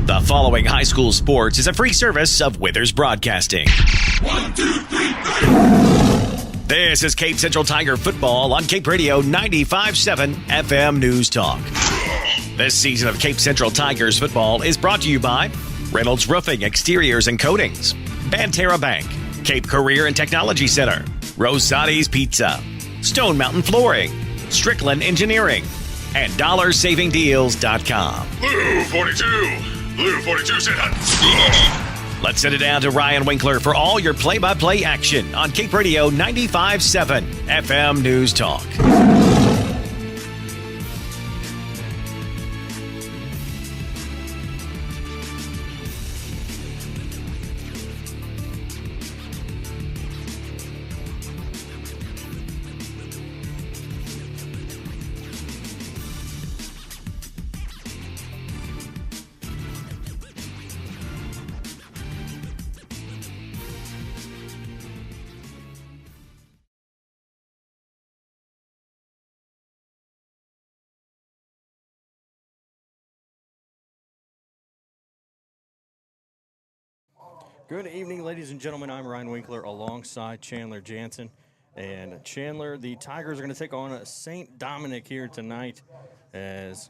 The following high school sports is a free service of Withers Broadcasting. 1, 2, 3, 4. This is Cape Central Tiger football on Cape Radio 95.7 FM News Talk. This season of Cape Central Tigers football is brought to you by Reynolds Roofing, Exteriors and Coatings, Banterra Bank, Cape Career and Technology Center, Rosati's Pizza, Stone Mountain Flooring, Strickland Engineering, and DollarSavingDeals.com. Blue 42. Blue 42 said hunt. Let's send it down to Ryan Winkler for all your play-by-play action on Cape Radio 95.7 FM News Talk. Good evening, ladies and gentlemen. I'm Ryan Winkler alongside Chandler Jansen. And Chandler, the Tigers are going to take on St. Dominic here tonight as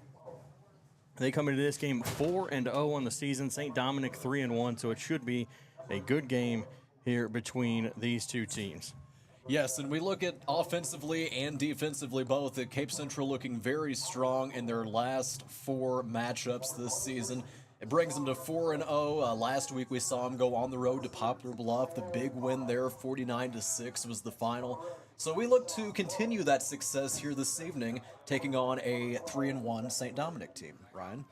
they come into this game 4-0 on the season. St. Dominic 3-1, so it should be a good game here between these two teams. Yes, and we look at offensively and defensively both at Cape Central looking very strong in their last 4 matchups this season. It brings them to 4-0. Last week we saw them go on the road to Poplar Bluff. The big win there, 49-6 was the final. So we look to continue that success here this evening, taking on a 3-1 St. Dominic team. Ryan?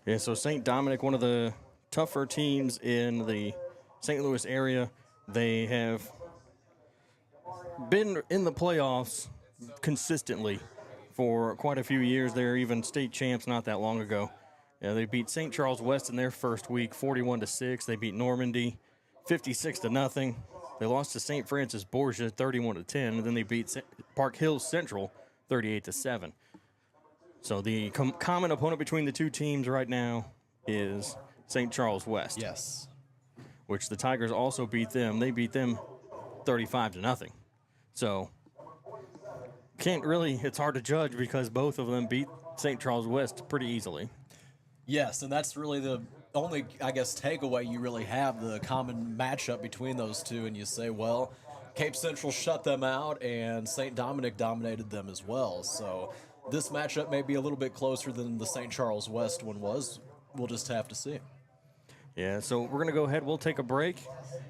Yeah, so St. Dominic, one of the tougher teams in the St. Louis area. They have been in the playoffs consistently for quite a few years. They're even state champs not that long ago. Yeah, they beat St. Charles West in their first week, 41-6. They beat Normandy, 56-0. They lost to St. Francis Borgia, 31-10, and then they beat Park Hills Central, 38-7. So the common opponent between the two teams right now is St. Charles West. Yes. Which the Tigers also beat them. They beat them 35-0. So it's hard to judge because both of them beat St. Charles West pretty easily. Yes, and that's really the only, I guess, takeaway you really have, the common matchup between those two, and you say, well, Cape Central shut them out, and St. Dominic dominated them as well. So this matchup may be a little bit closer than the St. Charles West one was. We'll just have to see. Yeah, so we're going to go ahead. We'll take a break,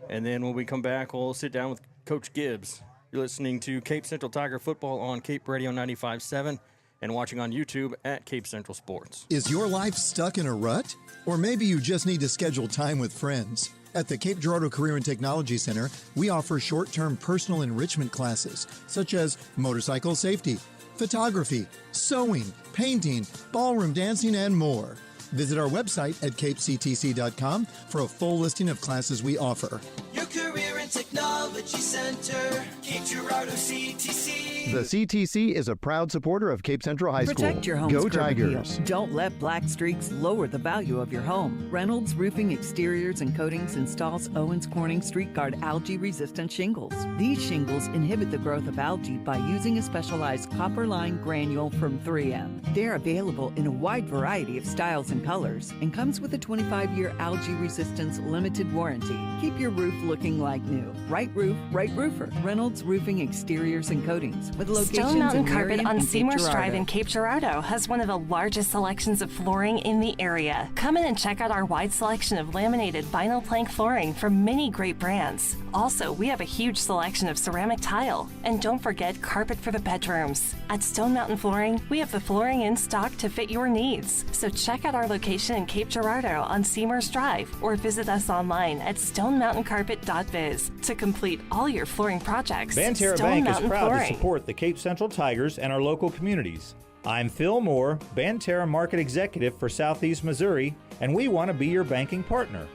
and then when we come back, we'll sit down with Coach Gibbs. You're listening to Cape Central Tiger Football on Cape Radio 95.7. and watching on YouTube at Cape Central Sports. Is your life stuck in a rut? Or maybe you just need to schedule time with friends. At the Cape Girardeau Career and Technology Center, we offer short-term personal enrichment classes such as motorcycle safety, photography, sewing, painting, ballroom dancing, and more. Visit our website at capectc.com for a full listing of classes we offer. Your Career and Technology Center, Cape Girardeau CTC. The CTC is a proud supporter of Cape Central High School. Protect your home's Go curb appeal. Tigers. Don't let black streaks lower the value of your home. Reynolds Roofing Exteriors and Coatings installs Owens Corning Street Guard algae-resistant shingles. These shingles inhibit the growth of algae by using a specialized copper line granule from 3M. They're available in a wide variety of styles and colors and comes with a 25-year algae resistance limited warranty. Keep your roof looking like new. Right roof, right roofer. Reynolds Roofing Exteriors and Coatings with locations Stone Mountain in Carpet Marion on and Cape Seymour's Girardeau. Drive in Cape Girardeau has one of the largest selections of flooring in the area. Come in and check out our wide selection of laminated vinyl plank flooring from many great brands. Also, we have a huge selection of ceramic tile. And don't forget carpet for the bedrooms. At Stone Mountain Flooring, we have the flooring in stock to fit your needs. So check out our location in Cape Girardeau on Seymour's Drive or visit us online at stonemountaincarpet.biz to complete all your flooring projects. Banterra Stone Bank is Mountain proud Flooring. to support the Cape Central Tigers and our local communities. I'm Phil Moore, Banterra Market Executive for Southeast Missouri, and we want to be your banking partner.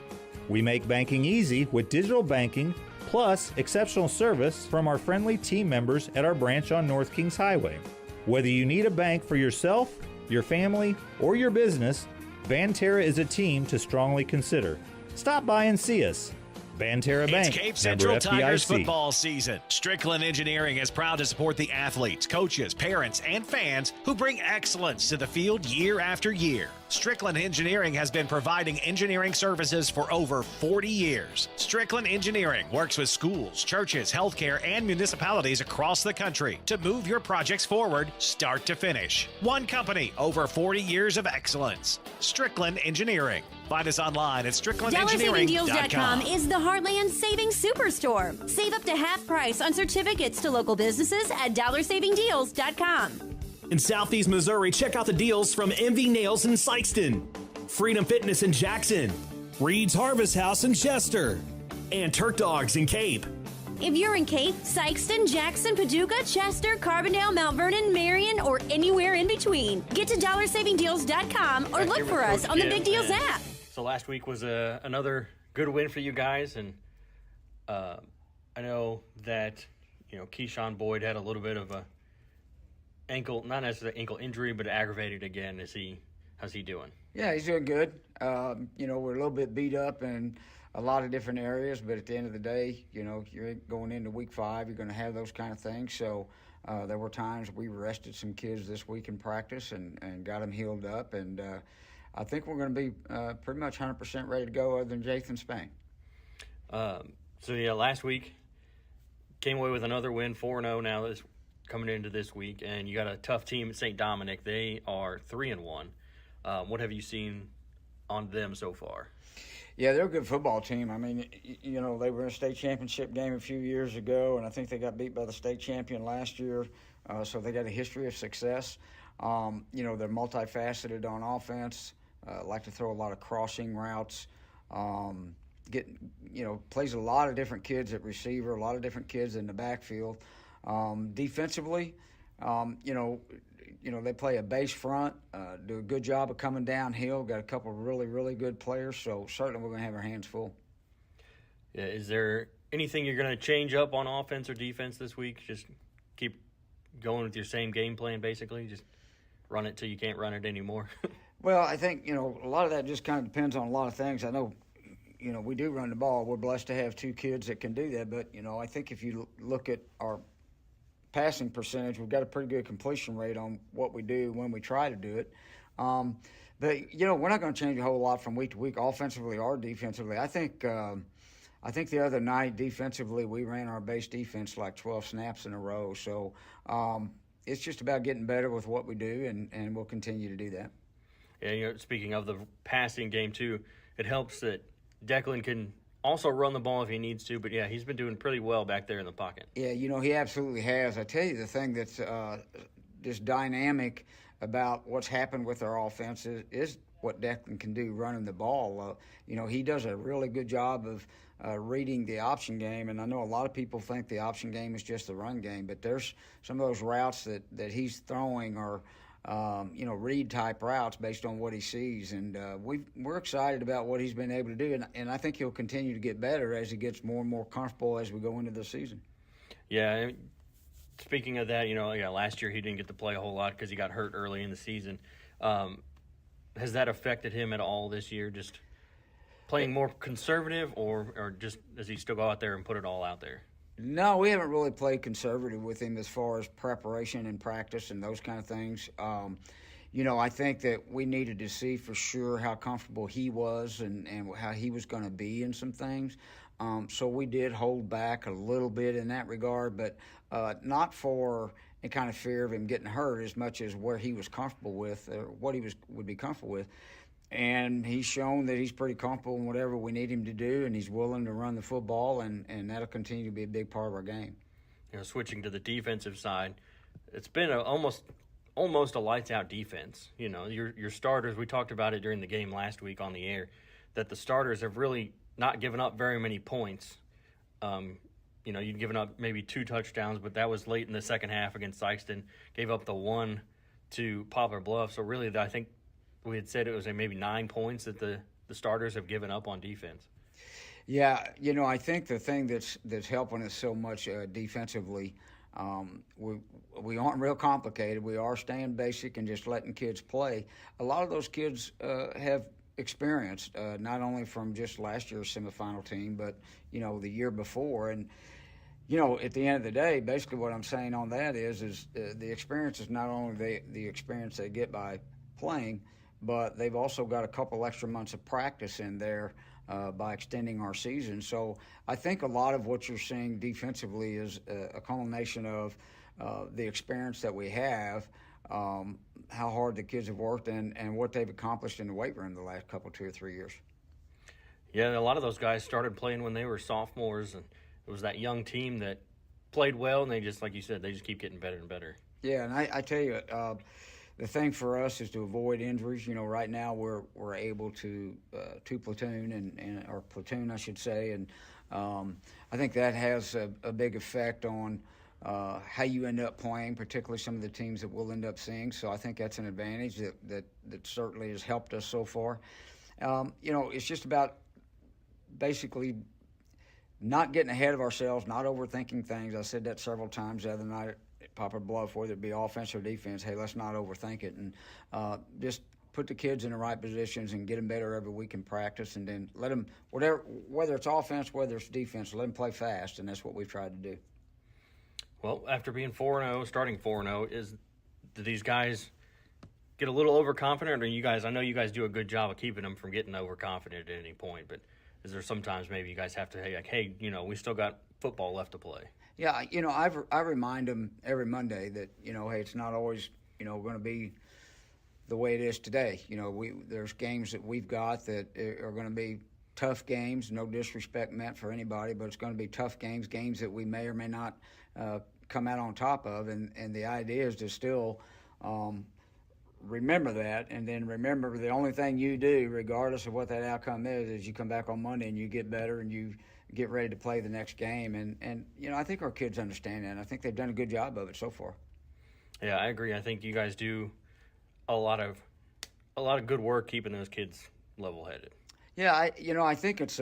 We make banking easy with digital banking, plus exceptional service from our friendly team members at our branch on North Kings Highway. Whether you need a bank for yourself, your family, or your business, Banterra is a team to strongly consider. Stop by and see us. Banterra Bank, It's Cape Central member Tigers FDIC. football season. Strickland Engineering is proud to support the athletes, coaches, parents, and fans who bring excellence to the field year after year. Strickland Engineering has been providing engineering services for over 40 years. Strickland Engineering works with schools, churches, healthcare, and municipalities across the country to move your projects forward, start to finish. One company, over 40 years of excellence. Strickland Engineering. Find us online at StricklandEngineering.com. DollarSavingDeals.com is the Heartland Savings Superstore. Save up to half price on certificates to local businesses at DollarSavingDeals.com. In Southeast Missouri, check out the deals from MV Nails in Sykeston, Freedom Fitness in Jackson, Reed's Harvest House in Chester, and Turk Dogs in Cape. If you're in Cape, Sykeston, Jackson, Paducah, Chester, Carbondale, Mount Vernon, Marion, or anywhere in between, get to DollarSavingDeals.com or look for us on the Big Deals app. So last week was another good win for you guys, and I know that Keyshawn Boyd had a little bit of a ankle, not necessarily ankle injury, but aggravated again. How's he doing? Yeah, he's doing good. We're a little bit beat up in a lot of different areas, but at the end of the day, you're going into week 5, you're going to have those kind of things. So there were times we rested some kids this week in practice and got them healed up, and I think we're going to be pretty much 100% ready to go other than Jathan Spain. Last week came away with another win, 4-0 now coming into this week, and you got a tough team at St. Dominic. They are 3-1. What have you seen on them so far? Yeah, they're a good football team. I mean, they were in a state championship game a few years ago, and I think they got beat by the state champion last year, so they got a history of success. They're multifaceted on offense, like to throw a lot of crossing routes, plays a lot of different kids at receiver, a lot of different kids in the backfield. Defensively, they play a base front, do a good job of coming downhill, got a couple of really, really good players, so certainly we're going to have our hands full. Yeah, is there anything you're going to change up on offense or defense this week? Just keep going with your same game plan, basically? Just run it till you can't run it anymore? Well, I think, a lot of that just kind of depends on a lot of things. I know, we do run the ball. We're blessed to have 2 kids that can do that, but, I think if you look at our passing percentage, we've got a pretty good completion rate on what we do when we try to do it. But, we're not going to change a whole lot from week to week, offensively or defensively. I think the other night, defensively, we ran our base defense like 12 snaps in a row. So it's just about getting better with what we do, and we'll continue to do that. Yeah, speaking of the passing game, too, it helps that Declan can also run the ball if he needs to, but yeah, he's been doing pretty well back there in the pocket. Yeah, he absolutely has. I tell you, the thing that's just dynamic about what's happened with our offense is what Declan can do running the ball. He does a really good job of reading the option game, and I know a lot of people think the option game is just the run game, but there's some of those routes that he's throwing are read type routes based on what he sees, and we're excited about what he's been able to do, and I think he'll continue to get better as he gets more and more comfortable as we go into the season. Yeah. Speaking of that, last year he didn't get to play a whole lot because he got hurt early in the season. Has that affected him at all this year? Just playing more conservative, or just does he still go out there and put it all out there? No, we haven't really played conservative with him as far as preparation and practice and those kind of things. I think that we needed to see for sure how comfortable he was and how he was going to be in some things. So we did hold back a little bit in that regard, but not for any kind of fear of him getting hurt as much as where he was comfortable with, or what he would be comfortable with. And he's shown that he's pretty comfortable in whatever we need him to do, and he's willing to run the football, and that'll continue to be a big part of our game. Switching to the defensive side, it's been almost a lights-out defense. Your starters, we talked about it during the game last week on the air, that the starters have really not given up very many points. You'd given up maybe 2 touchdowns, but that was late in the second half against Sikeston. Gave up the 1 to Poplar Bluff. So really, I think we had said it was maybe 9 points that the starters have given up on defense. Yeah, I think the thing that's helping us so much defensively, we aren't real complicated. We are staying basic and just letting kids play. A lot of those kids have experience, not only from just last year's semifinal team, but the year before. And at the end of the day, basically what I'm saying on that is the experience is not only the experience they get by playing, but they've also got a couple extra months of practice in there by extending our season. So I think a lot of what you're seeing defensively is a culmination of the experience that we have, how hard the kids have worked, and what they've accomplished in the weight room the last 2 or 3 years. Yeah, a lot of those guys started playing when they were sophomores, and it was that young team that played well, and they just, like you said, they just keep getting better and better. Yeah, and I tell you, the thing for us is to avoid injuries. Right now we're able to platoon or platoon, I should say, and I think that has a big effect on how you end up playing, particularly some of the teams that we'll end up seeing. So I think that's an advantage that certainly has helped us so far. It's just about basically not getting ahead of ourselves, not overthinking things. I said that several times the other night at Poplar Bluff, whether it be offense or defense. Hey, let's not overthink it, and just put the kids in the right positions and get them better every week in practice, and then let them, whether it's offense, whether it's defense, let them play fast, and that's what we've tried to do. Well, after being 4-0, starting 4-0, do these guys get a little overconfident, or you guys? I know you guys do a good job of keeping them from getting overconfident at any point, but is there sometimes maybe you guys have to hey, we still got football left to play? Yeah, I remind them every Monday that hey, it's not always going to be the way it is today. There's games that we've got that are going to be tough games. No disrespect meant for anybody, but it's going to be tough games that we may or may not come out on top of, and the idea is to still remember that, and then remember the only thing you do, regardless of what that outcome is you come back on Monday and you get better and you get ready to play the next game. And I think our kids understand that, and I think they've done a good job of it so far. Yeah, I agree. I think you guys do a lot of good work keeping those kids level-headed. Yeah, I think it's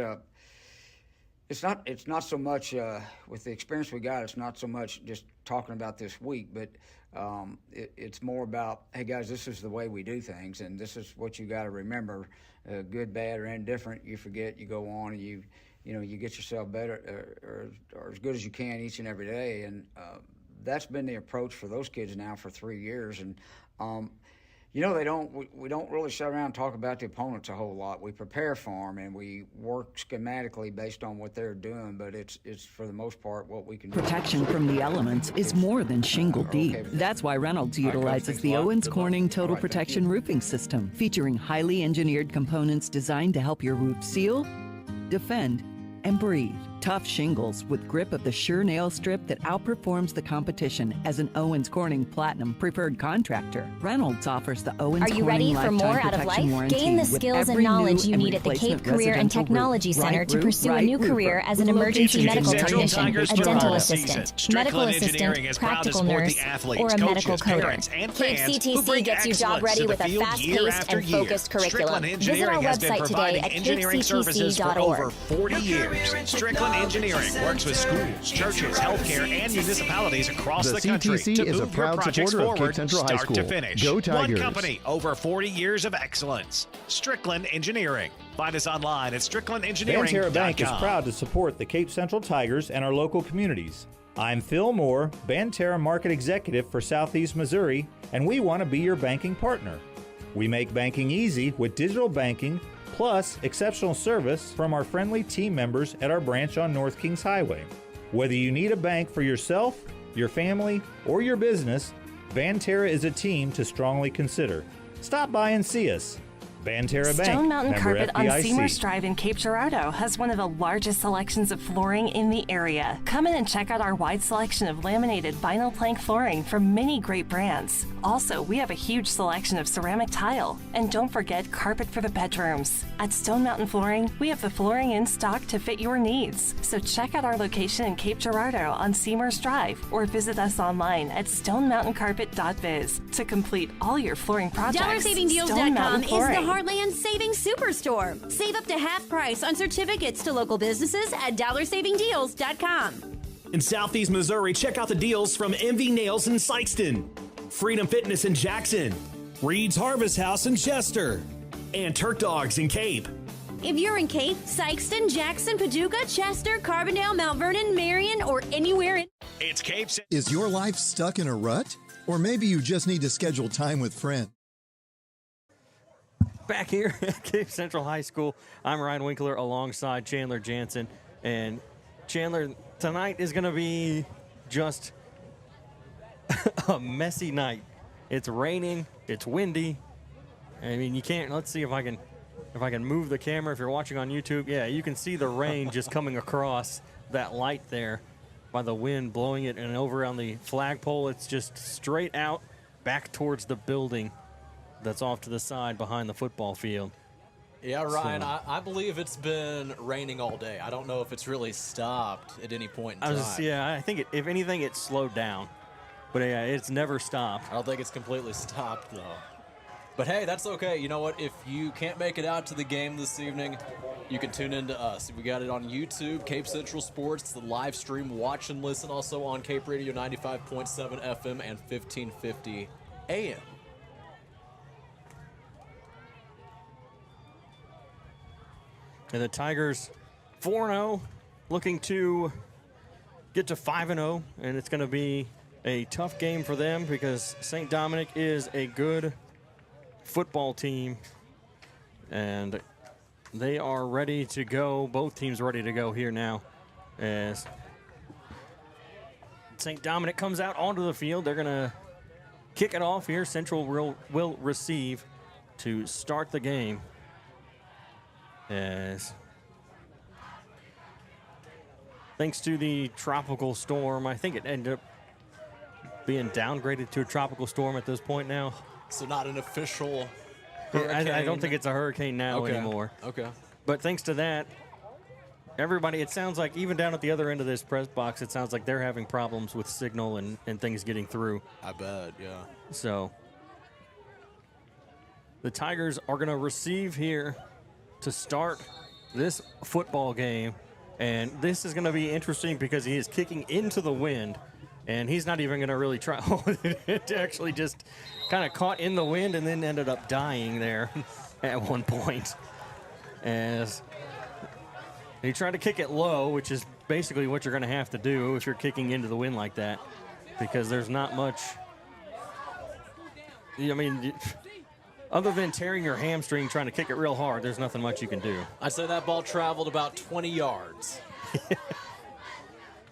not so much with the experience we got. It's not so much just talking about this week, but it's more about, hey guys, this is the way we do things, and this is what you got to remember. Good, bad, or indifferent. You forget, you go on, and you get yourself better or as good as you can each and every day, and that's been the approach for those kids now for 3 years, and. We don't really sit around and talk about the opponents a whole lot. We prepare for them, and we work schematically based on what they're doing, but it's for the most part what we can do. Protection from the elements is more than shingle deep. That's why Reynolds utilizes the Owens Corning Total Protection Roofing System, featuring highly engineered components designed to help your roof seal, defend, and breathe. Tough shingles with grip of the Sure Nail Strip that outperforms the competition as an Owens Corning Platinum preferred contractor. Reynolds offers the Owens Are you ready for more out of life? Gain the skills and knowledge you need at the Cape Career and Technology Center to pursue a new career as an emergency medical technician, a dental assistant, medical assistant, practical nurse, or a medical coder. Cape CTC gets you job ready with a fast-paced and focused curriculum. Visit our website today at capectc.org. Over 40 years, Strickland Engineering works with schools, churches, healthcare, and municipalities across the country CTC to is a move your proud projects supporter of forward, Cape Central High start School. to finish. Go One Tigers. company, over 40 years of excellence. Strickland Engineering. Find us online at stricklandengineering.com. Banterra Bank is proud to support the Cape Central Tigers and our local communities. I'm Phil Moore, Banterra Market Executive for Southeast Missouri, and we want to be your banking partner. We make banking easy with digital banking, plus exceptional service from our friendly team members at our branch on North Kings Highway. Whether you need a bank for yourself, your family, or your business, Banterra is a team to strongly consider. Stop by and see us. Banterra Bank, Stone Mountain member Carpet on FDIC. Seymour's Drive in Cape Girardeau has one of the largest selections of flooring in the area. Come in and check out our wide selection of laminated vinyl plank flooring from many great brands. Also, we have a huge selection of ceramic tile. And don't forget carpet for the bedrooms. At Stone Mountain Flooring, we have the flooring in stock to fit your needs. So check out our location in Cape Girardeau on Seymour's Drive or visit us online at stonemountaincarpet.biz to complete all your flooring projects. DollarSavingDeals.com is the Heartland Savings Superstore. Save up to half price on certificates to local businesses at DollarSavingDeals.com. In Southeast Missouri, check out the deals from MV Nails in Sykeston, Freedom Fitness in Jackson, Reed's Harvest House in Chester, and Turk Dogs in Cape. If you're in Cape, Sykeston, Jackson, Paducah, Chester, Carbondale, Mount Vernon, Marion, or anywhere in... It's Cape. Is your life stuck in a rut? Or maybe you just need to schedule time with friends. Back here at Cape Central High School, I'm Ryan Winkler alongside Chandler Jansen. And Chandler, tonight is going to be just a messy night. It's raining, it's windy. I mean, you can't, let's see if I can move the camera. If you're watching on YouTube, yeah, you can see the rain just coming across that light there by the wind blowing it, and over on the flagpole, it's just straight out back towards the building that's off to the side behind the football field. Yeah, Ryan, I believe it's been raining all day. I don't know if it's really stopped at any point in time. I think, if anything, it slowed down. But, yeah, it's never stopped. I don't think it's completely stopped, though. But, hey, that's okay. You know what? If you can't make it out to the game this evening, you can tune in to us. We got it on YouTube, Cape Central Sports, the live stream, watch and listen also on Cape Radio 95.7 FM and 1550 AM. And the Tigers 4-0, looking to get to 5-0, and it's going to be a tough game for them because St. Dominic is a good football team, and they are ready to go. Both teams ready to go here now as St. Dominic comes out onto the field. They're going to kick it off here. Central will receive to start the game. Yes. Thanks to the tropical storm, I think it ended up being downgraded to a tropical storm at this point now. So not an official hurricane? I don't think it's a hurricane now anymore. Okay. But thanks to that, everybody, it sounds like even down at the other end of this press box, it sounds like they're having problems with signal and things getting through. I bet, yeah. So the Tigers are going to receive here to start this football game, and this is going to be interesting because he is kicking into the wind, and he's not even going to really try. It actually just kind of caught in the wind and then ended up dying there at one point. As he tried to kick it low, which is basically what you're going to have to do if you're kicking into the wind like that, because there's not much. I mean, other than tearing your hamstring trying to kick it real hard, there's nothing much you can do. I'd say that ball traveled about 20 yards.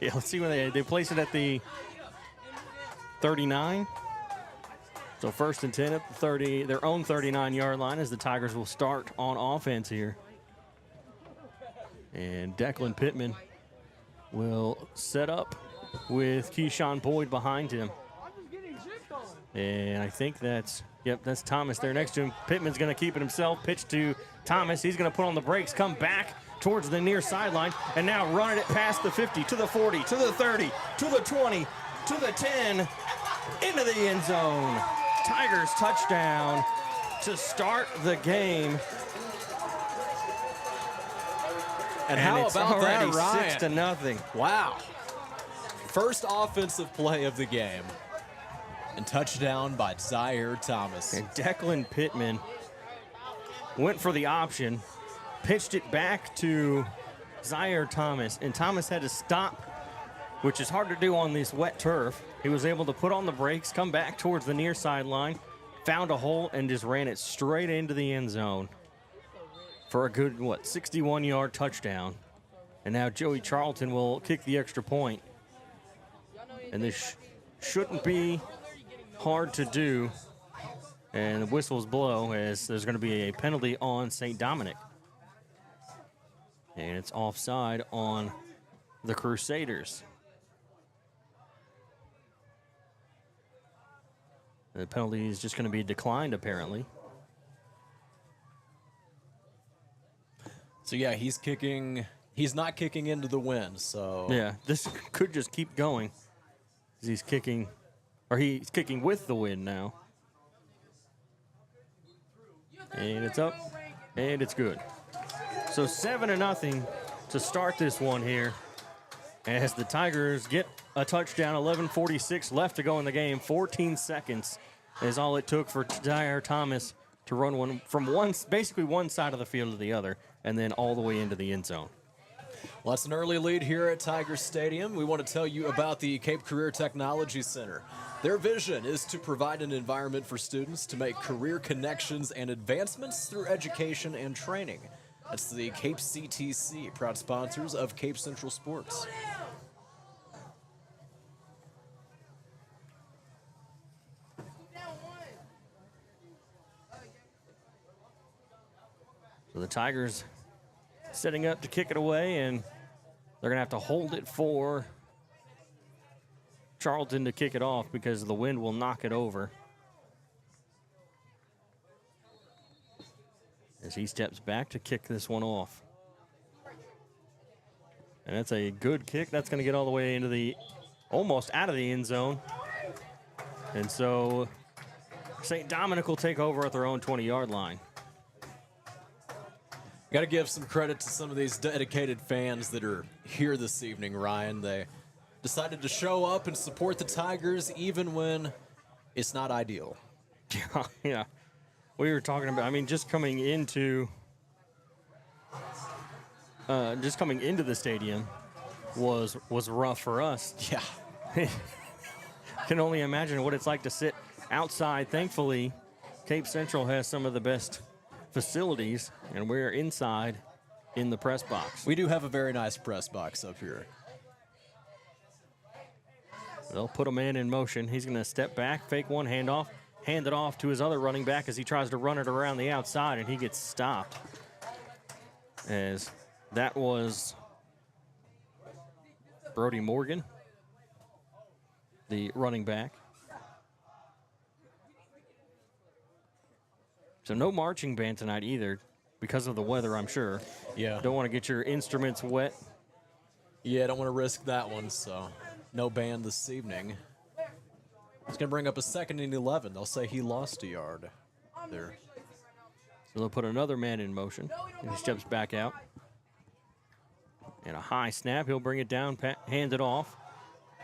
Yeah, let's see when they place it at the 39. So 1st and 10 at the 30, their own 39-yard line, as the Tigers will start on offense here. And Declan Pittman will set up with Keyshawn Boyd behind him. And I think that's Thomas there next to him. Pittman's going to keep it himself. Pitch to Thomas. He's going to put on the brakes, come back towards the near sideline, and now running it past the 50, to the 40, to the 30, to the 20, to the 10, into the end zone. Tigers touchdown to start the game. And how it's about that, already Ryan? 6-0. Wow. First offensive play of the game. And touchdown by Zaire Thomas. And Declan Pittman went for the option, pitched it back to Zaire Thomas, and Thomas had to stop, which is hard to do on this wet turf. He was able to put on the brakes, come back towards the near sideline, found a hole, and just ran it straight into the end zone for a good, 61-yard touchdown. And now Joey Charlton will kick the extra point. And this shouldn't be hard to do. And the whistles blow as there's going to be a penalty on St. Dominic. And it's offside on the Crusaders. The penalty is just going to be declined, apparently. So, yeah, he's not kicking into the wind, so. Yeah, this could just keep going. He's kicking with the wind now. And it's up, and it's good. So 7-0 to start this one here as the Tigers get a touchdown. 11:46 left to go in the game. 14 seconds is all it took for Zaire Thomas to run one from basically one side of the field to the other, and then all the way into the end zone. Well, that's an early lead here at Tiger Stadium. We want to tell you about the Cape Career Technology Center. Their vision is to provide an environment for students to make career connections and advancements through education and training. That's the Cape CTC, proud sponsors of Cape Central Sports. So the Tigers setting up to kick it away, and they're going to have to hold it for Charlton to kick it off because the wind will knock it over. As he steps back to kick this one off. And that's a good kick. That's going to get all the way into almost out of the end zone. And so St. Dominic will take over at their own 20-yard line. Got to give some credit to some of these dedicated fans that are here this evening, Ryan. They decided to show up and support the Tigers even when it's not ideal. Yeah. We were talking about, just coming into the stadium was rough for us. Yeah. Can only imagine what it's like to sit outside. Thankfully, Cape Central has some of the best facilities, and we're inside in the press box. We do have a very nice press box up here. They'll put a man in motion. He's going to step back, fake one handoff, hand it off to his other running back as he tries to run it around the outside, and he gets stopped. As that was Brody Morgan, the running back. So no marching band tonight either because of the weather, I'm sure. Yeah. Don't want to get your instruments wet. Yeah, don't want to risk that one, so no band this evening. It's going to bring up a 2nd and 11. They'll say he lost a yard there. So they'll put another man in motion. And he steps back out. And a high snap. He'll bring it down, hand it off.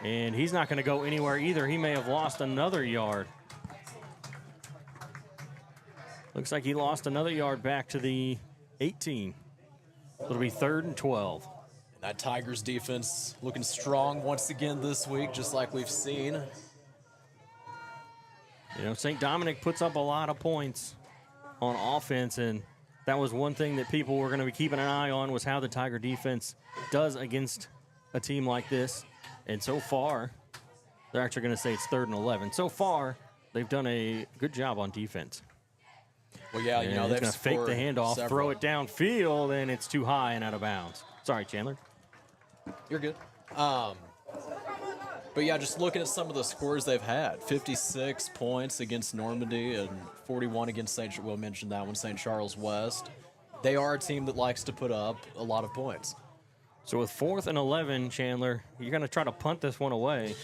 And he's not going to go anywhere either. He may have lost another yard. Looks like he lost another yard back to the 18. It'll be 3rd and 12. And that Tigers defense looking strong once again this week, just like we've seen. St. Dominic puts up a lot of points on offense, and that was one thing that people were going to be keeping an eye on was how the Tiger defense does against a team like this. And so far, they're actually going to say it's 3rd and 11. So far, they've done a good job on defense. Well, yeah, they're they've going to fake the handoff, throw it downfield, and it's too high and out of bounds. Sorry, Chandler. You're good. But yeah, just looking at some of the scores they've had, 56 points against Normandy and 41 against We'll mention that one, St. Charles West. They are a team that likes to put up a lot of points. So with 4th and 11, Chandler, you're going to try to punt this one away.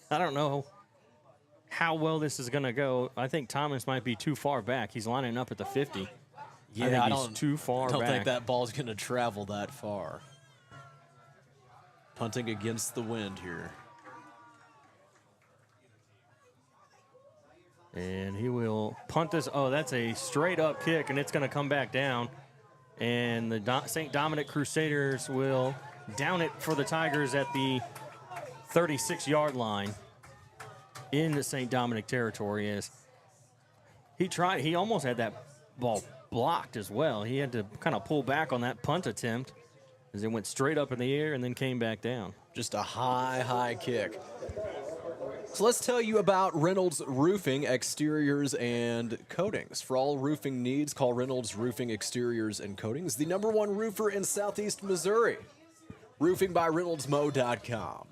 I don't know how well this is going to go. I think Thomas might be too far back. He's lining up at the 50. Yeah, I think he's too far back. I don't think that ball's going to travel that far. Punting against the wind here. And he will punt this. Oh, that's a straight up kick, and it's going to come back down. And the St. Dominic Crusaders will down it for the Tigers at the 36-yard line in the St. Dominic territory. As he almost had that ball blocked as well. He had to kind of pull back on that punt attempt as it went straight up in the air and then came back down. Just a high kick. So let's tell you about Reynolds Roofing, Exteriors, and Coatings. For all roofing needs, call Reynolds Roofing, Exteriors, and Coatings, the #1 roofer in Southeast Missouri. RoofingByReynoldsMo.com.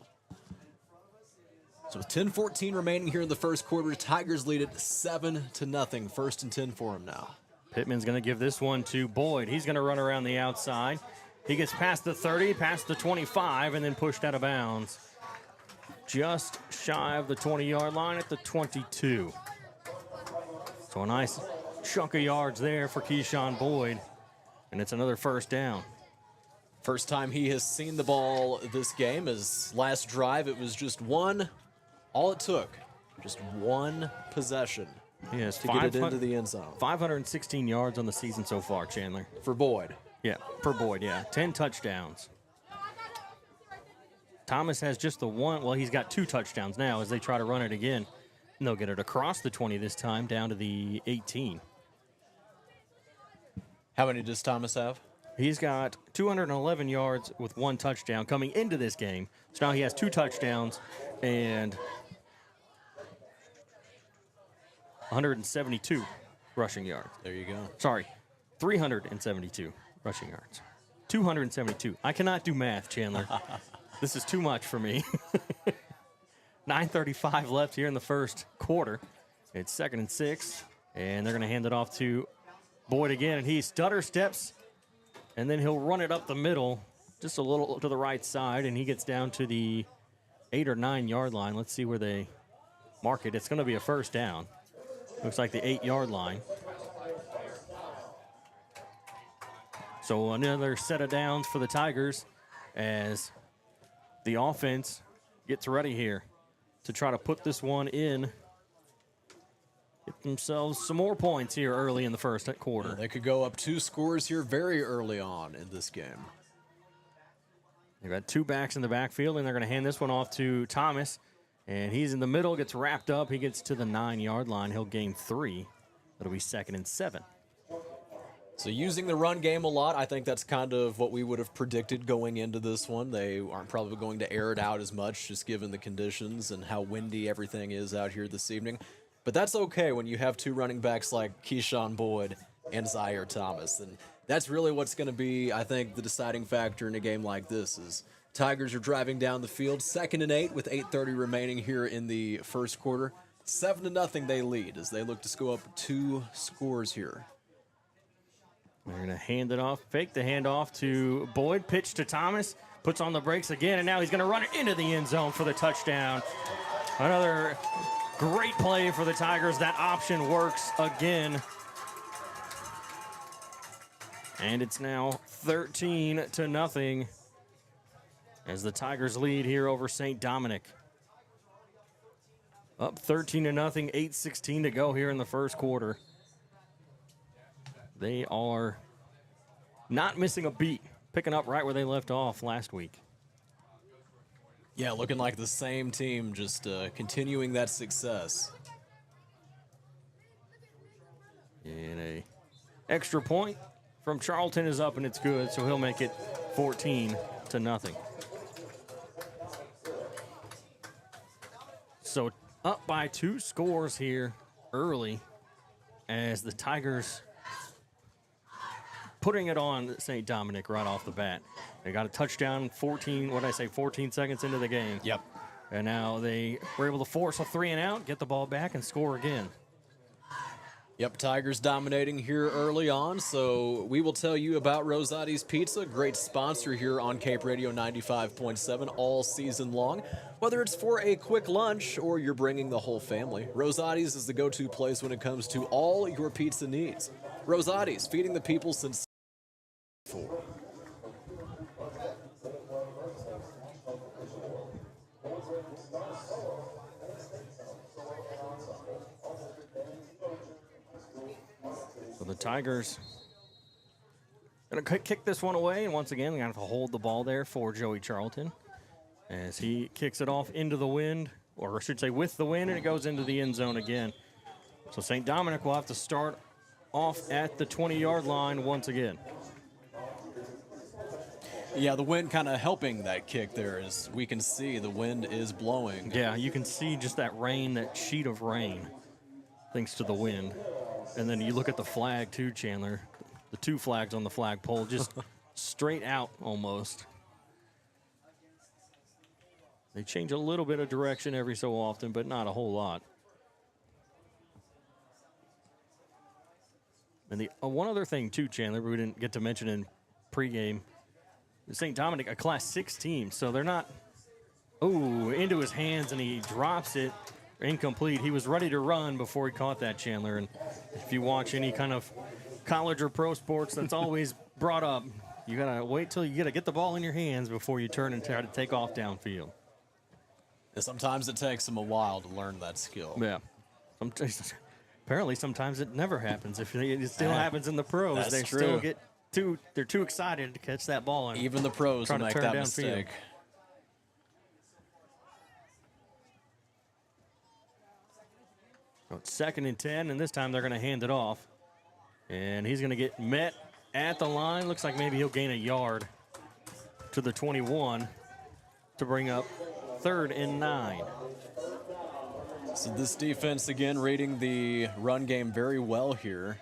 So with 10:14 remaining here in the first quarter, Tigers lead it 7-0. 1st and 10 for him now. Pittman's going to give this one to Boyd. He's going to run around the outside. He gets past the 30, past the 25, and then pushed out of bounds. Just shy of the 20-yard line at the 22. So a nice chunk of yards there for Keyshawn Boyd, and it's another first down. First time he has seen the ball this game. His last drive, it was just one. All it took, just one possession to get it into the end zone. 516 yards on the season so far, Chandler. For Boyd. Yeah, for Boyd, yeah. 10 touchdowns. Thomas has just the one. Well, he's got 2 touchdowns now as they try to run it again. And they'll get it across the 20 this time, down to the 18. How many does Thomas have? He's got 211 yards with 1 touchdown coming into this game. So now he has 2 touchdowns and 172 rushing yards. There you go. Sorry, 372 rushing yards. 272. I cannot do math, Chandler. This is too much for me. 9:35 left here in the first quarter. It's 2nd and 6, and they're going to hand it off to Boyd again, and he stutter steps, and then he'll run it up the middle, just a little to the right side, and he gets down to the 8 or 9 yard line. Let's see where they mark it. It's going to be a first down. Looks like the 8 yard line. So another set of downs for the Tigers as the offense gets ready here to try to put this one in. Get themselves some more points here early in the first quarter. Yeah, they could go up 2 scores here very early on in this game. They've got 2 backs in the backfield, and they're going to hand this one off to Thomas. And he's in the middle, gets wrapped up. He gets to the 9 yard line. He'll gain 3. That'll be 2nd and 7. So using the run game a lot, I think that's kind of what we would have predicted going into this one. They aren't probably going to air it out as much, just given the conditions and how windy everything is out here this evening. But that's okay when you have 2 running backs like Keyshawn Boyd and Zaire Thomas. And that's really what's going to be, I think, the deciding factor in a game like this is Tigers are driving down the field, 2nd and 8 with 8:30 remaining here in the first quarter. 7-0 they lead as they look to go up 2 scores here. They're going to hand it off, fake the handoff to Boyd, pitch to Thomas, puts on the brakes again, and now he's going to run it into the end zone for the touchdown. Another great play for the Tigers. That option works again. And it's now 13-0 as the Tigers lead here over St. Dominic. Up 13-0, 8:16 to go here in the first quarter. They are not missing a beat, picking up right where they left off last week. Yeah, looking like the same team, just continuing that success. And a extra point from Charlton is up, and it's good, so he'll make it 14-0. So up by 2 scores here early as the Tigers putting it on St. Dominic right off the bat. They got a touchdown 14 seconds into the game. Yep. And now they were able to force a 3-and-out, get the ball back, and score again. Yep, Tigers dominating here early on, so we will tell you about Rosati's Pizza, great sponsor here on Cape Radio 95.7 all season long. Whether it's for a quick lunch or you're bringing the whole family, Rosati's is the go-to place when it comes to all your pizza needs. Rosati's, feeding the people since 4. So the Tigers going to kick this one away, and once again, they're going to have to hold the ball there for Joey Charlton as he kicks it off into the wind, or I should say with the wind, and it goes into the end zone again. So St. Dominic will have to start off at the 20-yard line once again. Yeah, the wind kind of helping that kick there, as we can see the wind is blowing. Yeah, you can see just that rain, that sheet of rain, thanks to the wind. And then you look at the flag too, Chandler. The 2 flags on the flagpole, just straight out almost. They change a little bit of direction every so often, but not a whole lot. And the one other thing too, Chandler, we didn't get to mention in pregame, St. Dominic, a Class 6 team, so they're not, into his hands, and he drops it, incomplete. He was ready to run before he caught that, Chandler, and if you watch any kind of college or pro sports, that's always brought up. You got to wait till you get the ball in your hands before you turn and try to take off downfield. And sometimes it takes them a while to learn that skill. Yeah. Apparently, sometimes it never happens. If it still happens in the pros, That's they true. still get they're too excited to catch that ball. And even the pros will make that mistake. So it's 2nd and 10, and this time they're going to hand it off. And he's going to get met at the line. Looks like maybe he'll gain a yard to the 21 to bring up 3rd and 9. So this defense, again, reading the run game very well here.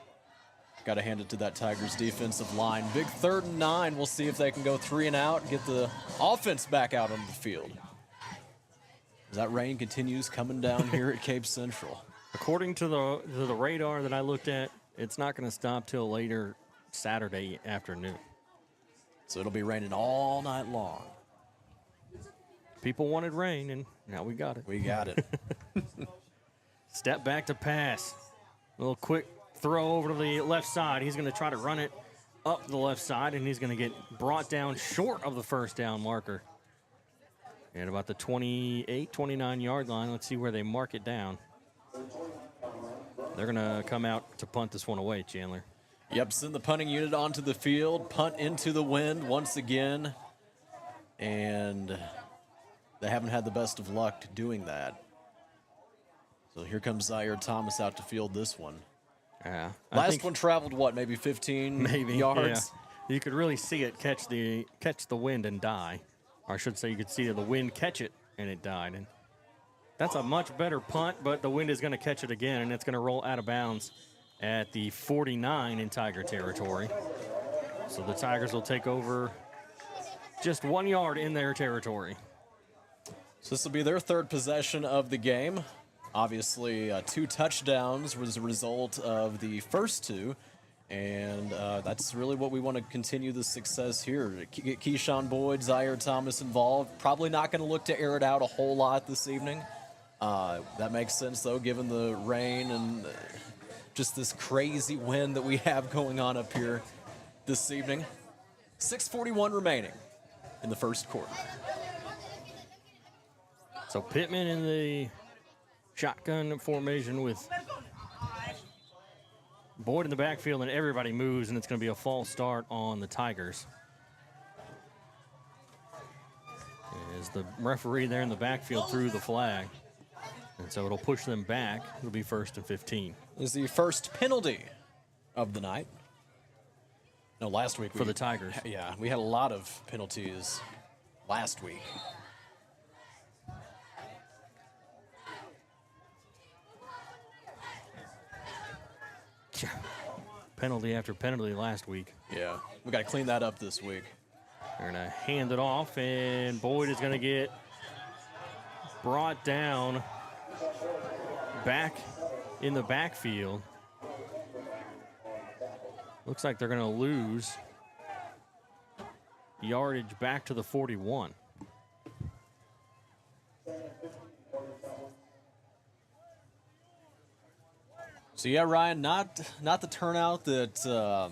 Got to hand it to that Tigers defensive line. Big 3rd and 9. We'll see if they can go 3-and-out, get the offense back out on the field. As that rain continues coming down here at Cape Central. According to the radar that I looked at, it's not going to stop till later Saturday afternoon. So it'll be raining all night long. People wanted rain, and now we got it. We got it. Step back to pass. A little quick throw over to the left side. He's going to try to run it up the left side, and he's going to get brought down short of the first down marker. At about the 28, 29-yard line. Let's see where they mark it down. They're going to come out to punt this one away, Chandler. Yep, send the punting unit onto the field. Punt into the wind once again. And they haven't had the best of luck doing that. So here comes Zaire Thomas out to field this one. Yeah. Last one traveled, what, maybe 15 yards? Yeah. You could really see it catch the wind and die. Or I should say you could see the wind catch it, and it died. And that's a much better punt, but the wind is going to catch it again, and it's going to roll out of bounds at the 49 in Tiger territory. So the Tigers will take over just 1 yard in their territory. So this will be their 3rd possession of the game. Obviously, 2 touchdowns was a result of the first 2. And that's really what we want to continue the success here. Get Keyshawn Boyd, Zaire Thomas involved. Probably not going to look to air it out a whole lot this evening. That makes sense, though, given the rain and just this crazy wind that we have going on up here this evening. 6:41 remaining in the first quarter. So Pittman in the shotgun formation with Boyd in the backfield, and everybody moves, and it's going to be a false start on the Tigers. As the referee there in the backfield threw the flag. And so it'll push them back. It'll be 1st and 15. This is the first penalty of the night. No, last week. For the Tigers. Yeah, we had a lot of penalties last week. penalty after penalty last week. Yeah, we got to clean that up this week. They're going to hand it off, and Boyd is going to get brought down back in the backfield. Looks like they're going to lose yardage back to the 41. So yeah, Ryan, not the turnout that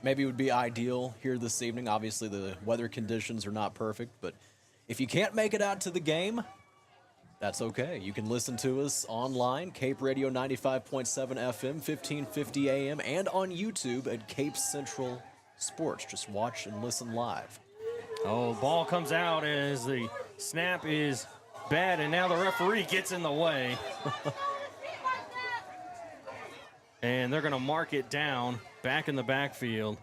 maybe would be ideal here this evening. Obviously, the weather conditions are not perfect, but if you can't make it out to the game, that's okay. You can listen to us online, Cape Radio 95.7 FM, 1550 AM, and on YouTube at Cape Central Sports. Just watch and listen live. Oh, ball comes out as the snap is bad, and now the referee gets in the way. And they're going to mark it down back in the backfield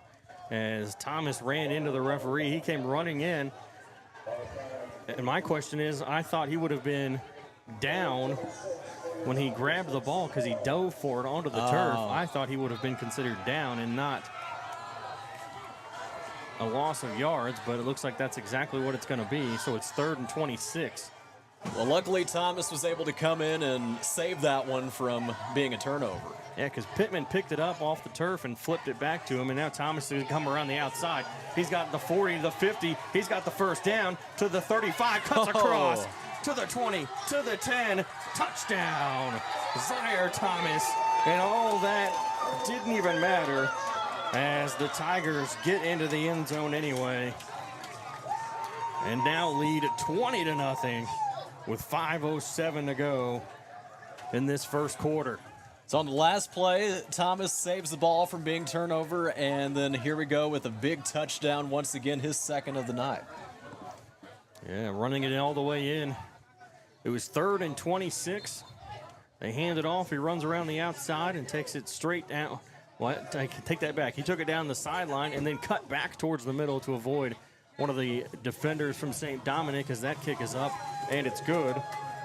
as Thomas ran into the referee. He came running in. And my question is, I thought he would have been down when he grabbed the ball because he dove for it onto the turf. I thought he would have been considered down and not a loss of yards, but it looks like that's exactly what it's going to be. So it's 3rd and 26. Well, luckily Thomas was able to come in and save that one from being a turnover. Yeah, because Pittman picked it up off the turf and flipped it back to him, and now Thomas is come around the outside. He's got the 40, the 50. He's got the first down to the 35, cuts across to the 20, to the 10. Touchdown, Zaire Thomas. And all that didn't even matter as the Tigers get into the end zone anyway. And now lead 20-0 with 5:07 to go in this first quarter. So on the last play, Thomas saves the ball from being turned over, and then here we go with a big touchdown once again, his second of the night. Yeah, running it all the way in. It was 3rd and 26. They hand it off. He runs around the outside and takes it straight down. Well, take that back. He took it down the sideline and then cut back towards the middle to avoid one of the defenders from St. Dominic as that kick is up, and it's good.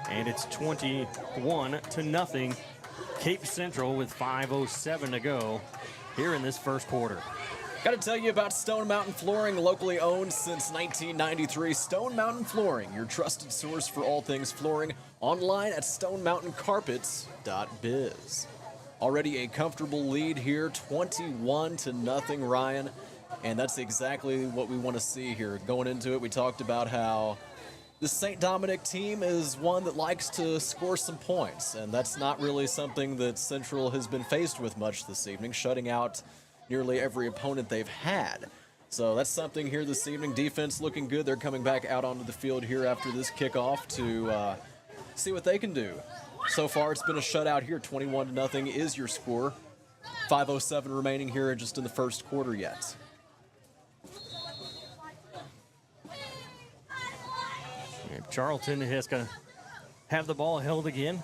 And it's 21-0. Cape Central with 5:07 to go here in this first quarter. Got to tell you about Stone Mountain Flooring, locally owned since 1993. Stone Mountain Flooring, your trusted source for all things flooring, online at stonemountaincarpets.biz. Already a comfortable lead here, 21-0, Ryan, and that's exactly what we want to see here. Going into it, we talked about how the St. Dominic team is one that likes to score some points, and that's not really something that Central has been faced with much this evening, shutting out nearly every opponent they've had. So that's something here this evening. Defense looking good. They're coming back out onto the field here after this kickoff to see what they can do. So far, it's been a shutout here. 21-0 is your score. 5:07 remaining here just in the first quarter yet. Charlton has to have the ball held again.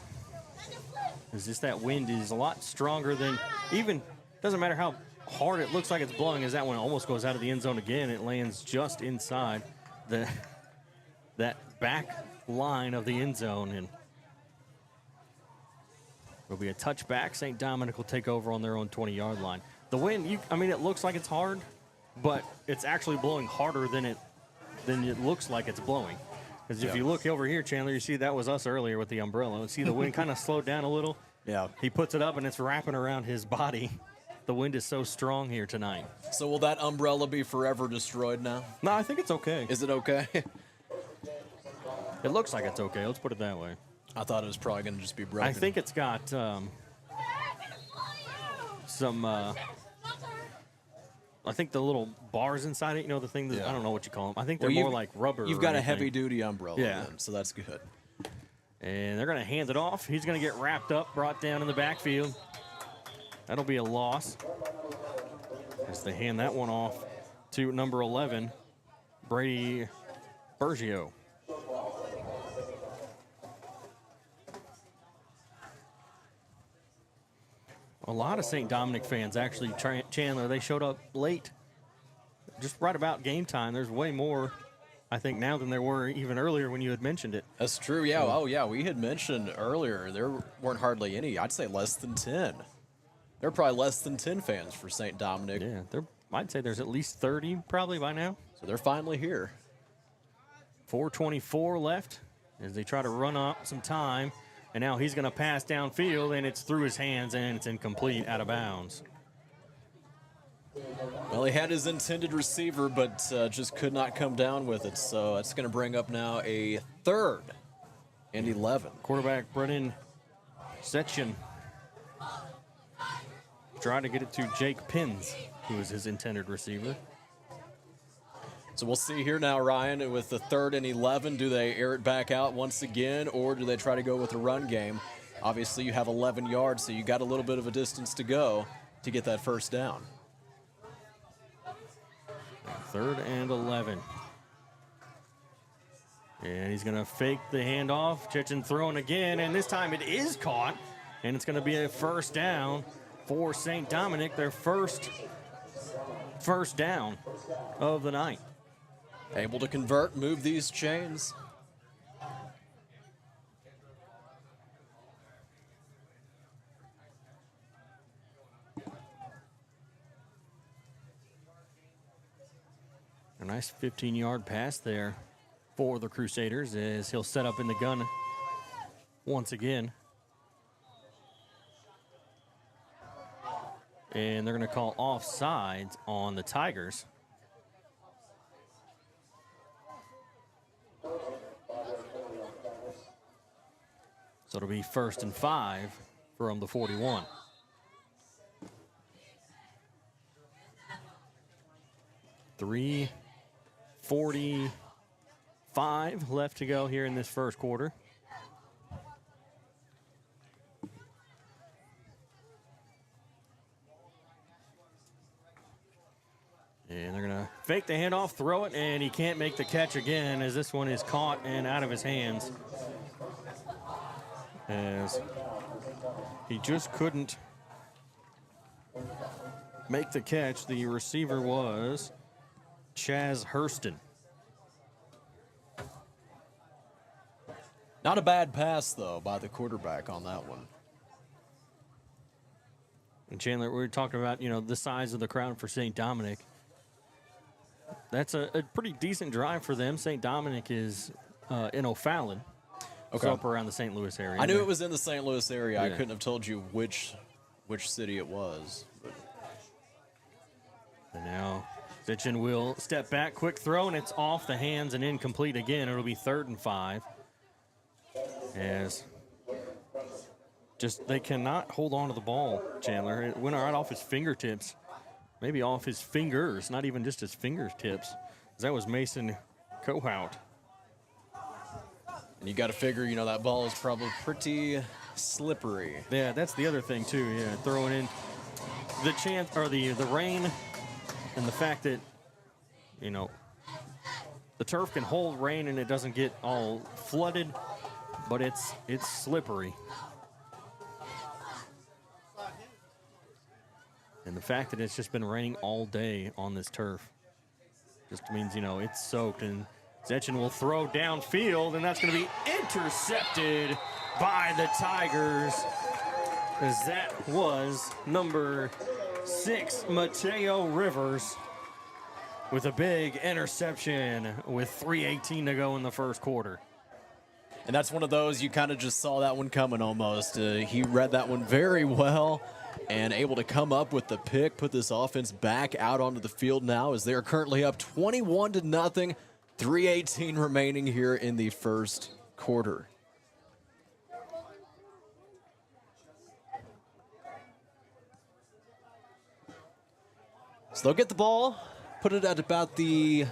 It's just that wind is a lot stronger than even, doesn't matter how hard it looks like it's blowing, as that one almost goes out of the end zone again. It lands just inside that back line of the end zone, and it'll be a touchback. St. Dominic will take over on their own 20-yard line. The wind, it looks like it's hard, but it's actually blowing harder than it looks like it's blowing. Because if you look over here, Chandler, you see that was us earlier with the umbrella. See the wind kind of slowed down a little? Yeah. He puts it up, and it's wrapping around his body. The wind is so strong here tonight. So will that umbrella be forever destroyed now? No, I think it's okay. Is it okay? It looks like it's okay. Let's put it that way. I thought it was probably going to just be broken. I think it's got some... I think the little bars inside it, the thing that, I don't know what you call them. I think they're more like rubber. You've got a heavy-duty umbrella then, so that's good. And they're going to hand it off. He's going to get wrapped up, brought down in the backfield. That'll be a loss as they hand that one off to number 11, Brady Bergio. A lot of St. Dominic fans, actually, Chandler, they showed up late, just right about game time. There's way more, I think, now than there were even earlier when you had mentioned it. That's true, yeah. Oh, yeah, we had mentioned earlier there weren't hardly any. I'd say less than 10. There are probably less than 10 fans for St. Dominic. Yeah, I'd say there's at least 30 probably by now. So they're finally here. 4:24 left as they try to run up some time. And now he's going to pass downfield, and it's through his hands, and it's incomplete, out of bounds. Well, he had his intended receiver, but just could not come down with it. So it's going to bring up now a 3rd and 11. Quarterback Brennan Setchen trying to get it to Jake Pins, who is his intended receiver. So we'll see here now, Ryan, with the 3rd and 11. Do they air it back out once again, or do they try to go with a run game? Obviously, you have 11 yards, so you got a little bit of a distance to go to get that first down. 3rd and 11. And he's going to fake the handoff. Chechen throwing again, and this time it is caught, and it's going to be a first down for St. Dominic, their first down of the night. Able to convert, move these chains. A nice 15-yard pass there for the Crusaders as he'll set up in the gun once again. And they're going to call offsides on the Tigers. So it'll be 1st and 5 from the 41. $3:45 left to go here in this first quarter. And they're going to fake the handoff, throw it, and he can't make the catch again as this one is caught and out of his hands. As he just couldn't make the catch. The receiver was Chaz Hurston. Not a bad pass, though, by the quarterback on that one. And Chandler, we were talking about, the size of the crowd for St. Dominic. That's a pretty decent drive for them. St. Dominic is in O'Fallon. Okay. So up around the St. Louis area. I knew it was in the St. Louis area. Yeah. I couldn't have told you which city it was. But. And now Sitchin will step back, quick throw, and it's off the hands and incomplete again. It'll be 3rd and 5. As they cannot hold on to the ball, Chandler. It went right off his fingertips, maybe off his fingers, not even just his fingertips. That was Mason Cohout. And you got to figure, that ball is probably pretty slippery. Yeah, that's the other thing too. Yeah, throwing in the chance or the rain, and the fact that the turf can hold rain and it doesn't get all flooded, but it's slippery. And the fact that it's just been raining all day on this turf just means it's soaked. And Zetchen will throw downfield, and that's going to be intercepted by the Tigers, as that was number 6, Mateo Rivers, with a big interception with 3:18 to go in the first quarter. And that's one of those, you kind of just saw that one coming almost. He read that one very well and able to come up with the pick, put this offense back out onto the field now as they are currently up 21-0. 3:18 remaining here in the first quarter. So they'll get the ball, put it at about the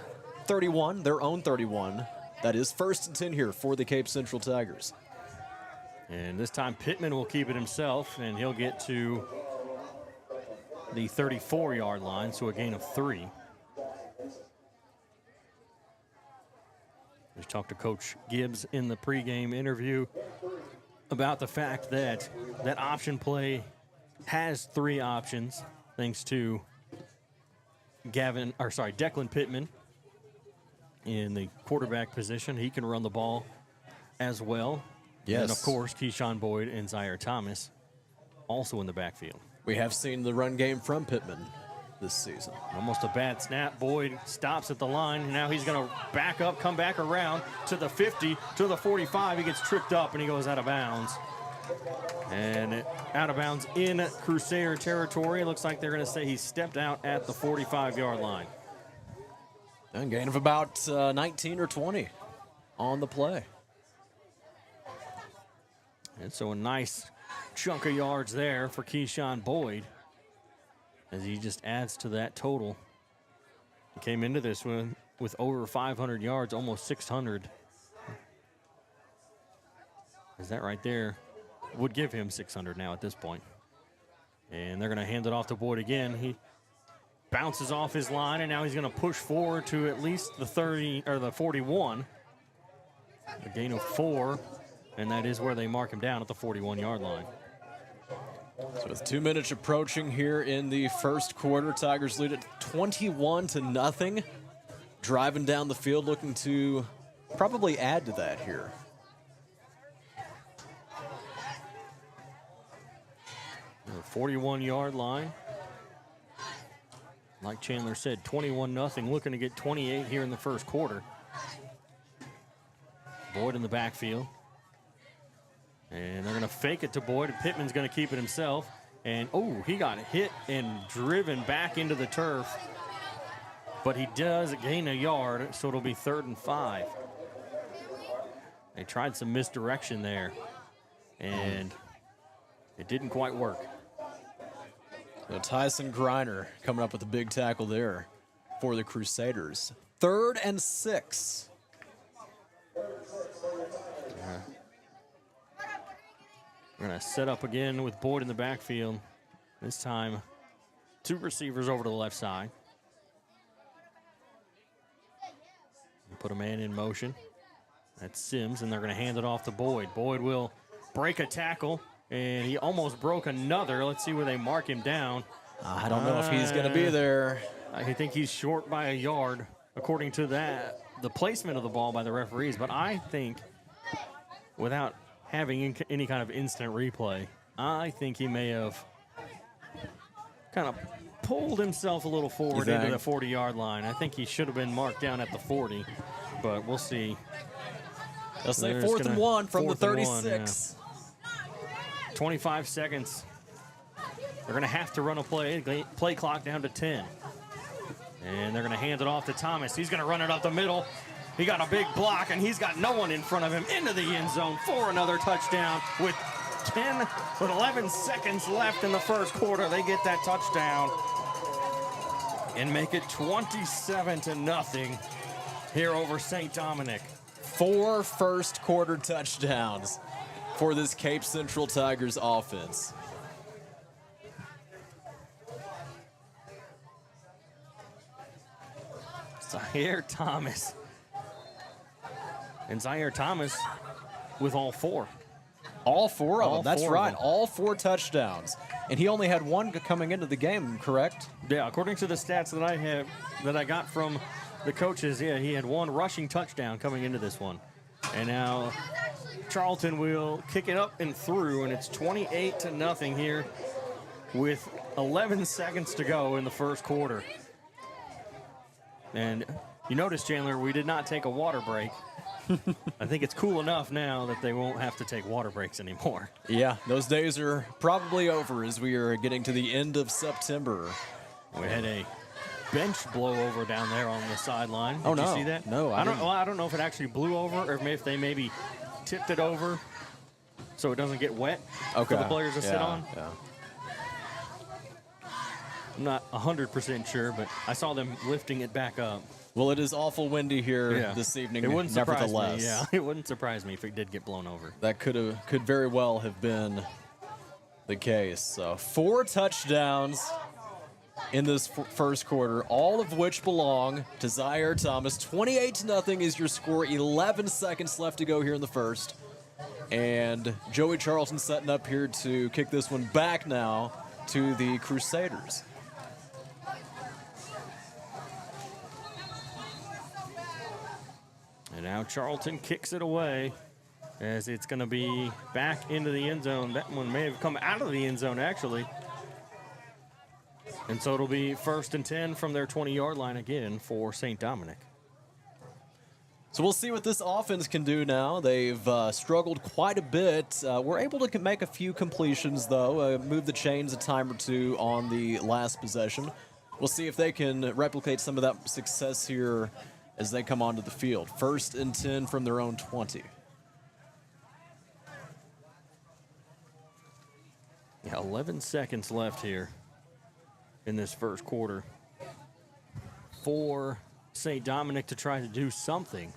31, their own 31. That is 1st and 10 here for the Cape Central Tigers. And this time Pittman will keep it himself, and he'll get to the 34-yard line, so a gain of 3. We talked to Coach Gibbs in the pregame interview about the fact that that option play has 3 options, thanks to Declan Pittman in the quarterback position. He can run the ball as well. Yes. And, of course, Keyshawn Boyd and Zaire Thomas also in the backfield. We have seen the run game from Pittman this season. Almost a bad snap. Boyd stops at the line, and now he's going to back up, come back around to the 50, to the 45. He gets tripped up, and he goes out of bounds. And out of bounds in Crusader territory. It looks like they're going to say he stepped out at the 45-yard line. And gain of about 19 or 20 on the play. And so a nice chunk of yards there for Keyshawn Boyd as he just adds to that total. He came into this one with over 500 yards, almost 600. Is that right there? Would give him 600 now at this point. And they're going to hand it off to Boyd again. He bounces off his line, and now he's going to push forward to at least the 30 or the 41. A gain of 4, and that is where they mark him down at the 41-yard line. So with 2 minutes approaching here in the first quarter, Tigers lead it 21-0. Driving down the field, looking to probably add to that here. The 41-yard line. Like Chandler said, 21-0, looking to get 28 here in the first quarter. Boyd in the backfield. And they're going to fake it to Boyd, and Pittman's going to keep it himself. And, oh, he got hit and driven back into the turf. But he does gain a yard, so it'll be 3rd and 5. They tried some misdirection there, and it didn't quite work. Now Tyson Griner coming up with a big tackle there for the Crusaders. 3rd and 6. We're going to set up again with Boyd in the backfield. This time, 2 receivers over to the left side. Put a man in motion. That's Sims, and they're going to hand it off to Boyd. Boyd will break a tackle, and he almost broke another. Let's see where they mark him down. I don't know if he's going to be there. I think he's short by a yard, according to that, the placement of the ball by the referees. But I think, without having any kind of instant replay, I think he may have kind of pulled himself a little forward into the 40-yard line. I think he should have been marked down at the 40, but we'll see. They'll say 4th and 1 from the 36. 25 seconds. They're going to have to run a play clock down to 10. And they're going to hand it off to Thomas. He's going to run it up the middle. He got a big block, and he's got no one in front of him into the end zone for another touchdown with 11 seconds left in the first quarter. They get that touchdown and make it 27-0 here over St. Dominic. 4 first quarter touchdowns for this Cape Central Tigers offense. Zaire Thomas. And Zaire Thomas with all 4. All 4 of them. That's right. All 4 touchdowns. And he only had 1 coming into the game, correct? Yeah, according to the stats that I got from the coaches, yeah, he had 1 rushing touchdown coming into this one. And now Charlton will kick it up and through, and it's 28-0 here with 11 seconds to go in the first quarter. And you notice, Chandler, we did not take a water break. I think it's cool enough now that they won't have to take water breaks anymore. Yeah, those days are probably over as we are getting to the end of September. We had a bench blow over down there on the sideline. Did you see that? No, I don't know if it actually blew over or if they maybe tipped it over so it doesn't get wet for the players to sit on. Yeah. I'm not 100% sure, but I saw them lifting it back up. Well, it is awful windy here this evening. It wouldn't surprise nevertheless. me. Yeah, it wouldn't surprise me if it did get blown over. That could very well have been the case. So 4 touchdowns in this first quarter, all of which belong to Zaire Thomas. 28-0 is your score. 11 seconds left to go here in the first. And Joey Charlton setting up here to kick this one back now to the Crusaders. And now Charlton kicks it away as it's going to be back into the end zone. That one may have come out of the end zone, actually. And so it'll be 1st and 10 from their 20-yard line again for St. Dominic. So we'll see what this offense can do now. They've struggled quite a bit. We're able to make a few completions, though, move the chains a time or two on the last possession. We'll see if they can replicate some of that success here as they come onto the field. 1st and 10 from their own 20. Yeah, 11 seconds left here in this first quarter for St. Dominic to try to do something.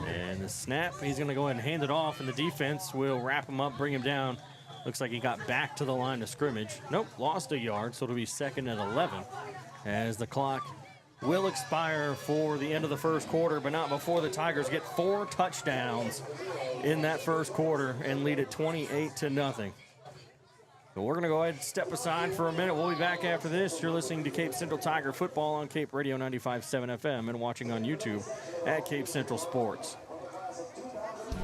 And the snap, he's going to go ahead and hand it off, and the defense will wrap him up, bring him down. Looks like he got back to the line of scrimmage. Nope, lost a yard, so it'll be 2nd and 11 as the clock will expire for the end of the first quarter, but not before the Tigers get 4 touchdowns in that first quarter and lead it 28-0. So we're going to go ahead and step aside for a minute. We'll be back after this. You're listening to Cape Central Tiger Football on Cape Radio 95.7 FM and watching on YouTube at Cape Central Sports.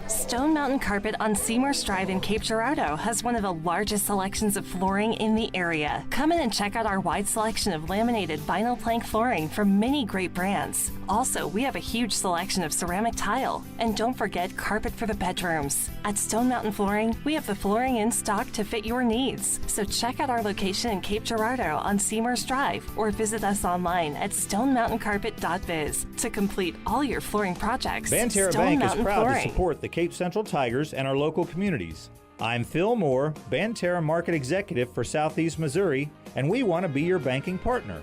Stone Mountain Carpet on Seymour's Drive in Cape Girardeau has one of the largest selections of flooring in the area. Come in and check out our wide selection of laminated vinyl plank flooring from many great brands. Also, we have a huge selection of ceramic tile. And don't forget carpet for the bedrooms. At Stone Mountain Flooring, we have the flooring in stock to fit your needs. So check out our location in Cape Girardeau on Seymour's Drive or visit us online at stonemountaincarpet.biz to complete all your flooring projects. Banterra Stone Bank Mountain is proud Flooring. to support the Cape Central Tigers and our local communities. I'm Phil Moore, Banterra Market Executive for Southeast Missouri, and we want to be your banking partner.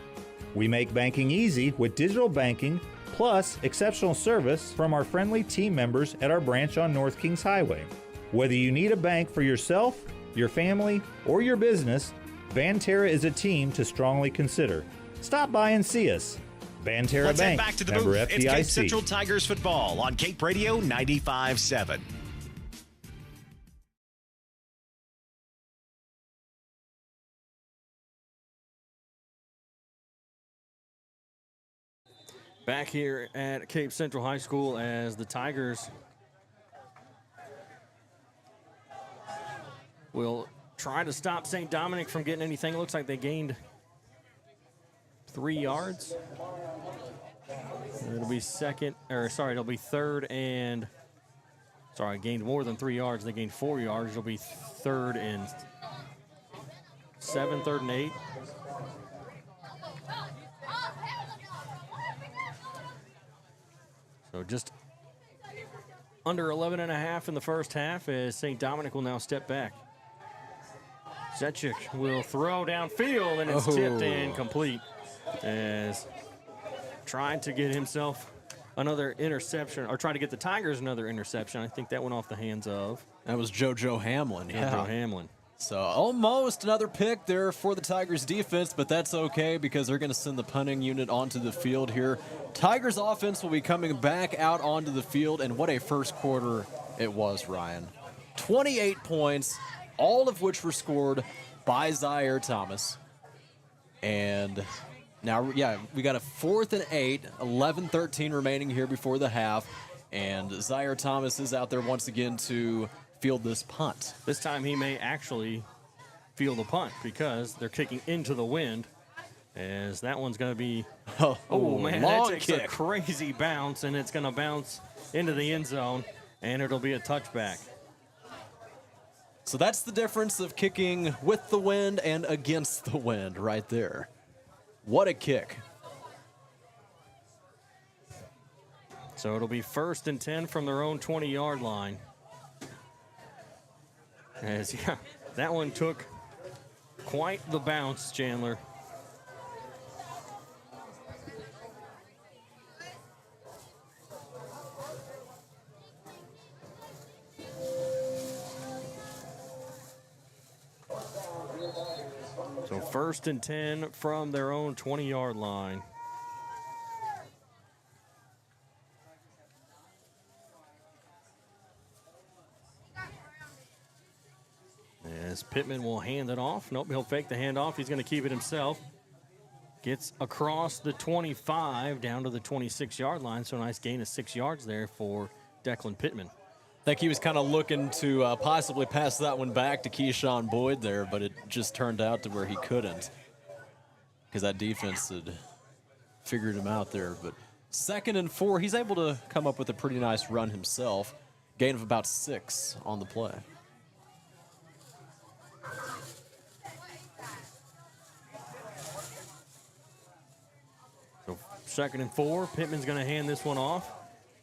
We make banking easy with digital banking, plus exceptional service from our friendly team members at our branch on North Kings Highway. Whether you need a bank for yourself, your family, or your business, Banterra is a team to strongly consider. Stop by and see us. Banterra Let's Bank, head back to the member booth. It's FDIC. Cape Central Tigers football on Cape Radio 95.7. Back here at Cape Central High School as the Tigers will try to stop St. Dominic from getting anything. It looks like they gained 3 yards. It'll be it'll be 3rd and, gained more than 3 yards. They gained 4 yards. It'll be 3rd and 7, 3rd and 8. So just under 11 and a half in the first half as St. Dominic will now step back. Zetchik will throw downfield, and it's tipped and complete as trying to get himself another interception, or try to get the Tigers another interception. I think that went off the hands of. That was JoJo Hamlin. JoJo Hamlin. So almost another pick there for the Tigers defense, but that's okay because they're going to send the punting unit onto the field here. Tigers offense will be coming back out onto the field, and what a first quarter it was, Ryan. 28 points, all of which were scored by Zaire Thomas. And now, we got a 4th and 8, 11-13 remaining here before the half, and Zaire Thomas is out there once again to field this punt. This time he may actually field the punt because they're kicking into the wind, as that one's going to be, man, that takes a crazy bounce, and it's going to bounce into the end zone, and it'll be a touchback. So that's the difference of kicking with the wind and against the wind right there. What a kick. So it'll be 1st and 10 from their own 20-yard line. As that one took quite the bounce, Chandler. So 1st and 10 from their own 20-yard line. As Pittman will hand it off. Nope, he'll fake the handoff. He's going to keep it himself. Gets across the 25 down to the 26-yard line. So a nice gain of 6 yards there for Declan Pittman. I think he was kind of looking to possibly pass that one back to Keyshawn Boyd there, but it just turned out to where he couldn't because that defense had figured him out there. But 2nd and 4, he's able to come up with a pretty nice run himself. Gain of about 6 on the play. So 2nd and 4, Pittman's going to hand this one off.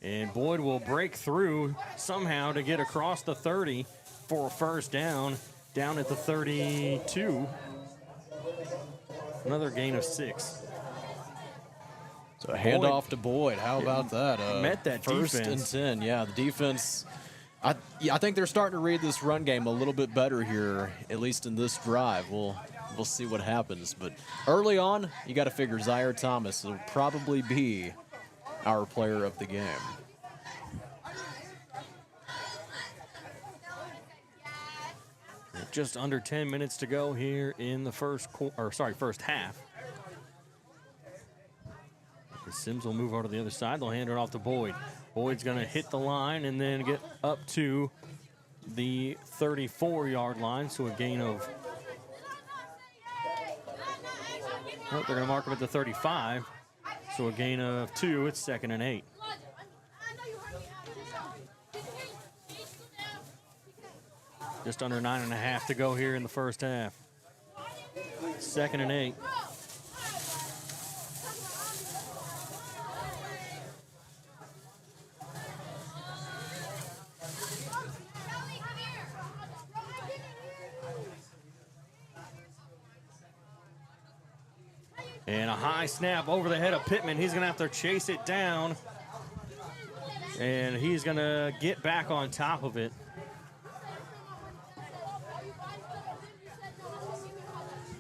And Boyd will break through somehow to get across the 30 for a first down at the 32. Another gain of 6. So a handoff to Boyd. How about that? Met that first defense. and 10. Yeah, the defense. I think they're starting to read this run game a little bit better here, at least in this drive. We'll see what happens. But early on, you got to figure Zaire Thomas will probably be our player of the game. Just under 10 minutes to go here in the first half. Sims will move over to the other side. They'll hand it off to Boyd. Boyd's going to hit the line and then get up to the 34-yard line, so a gain of... Oh, they're going to mark him at the 35, so a gain of 2. It's 2nd and 8. Just under 9.5 to go here in the first half. 2nd and 8. And a high snap over the head of Pittman. He's going to have to chase it down. And he's going to get back on top of it.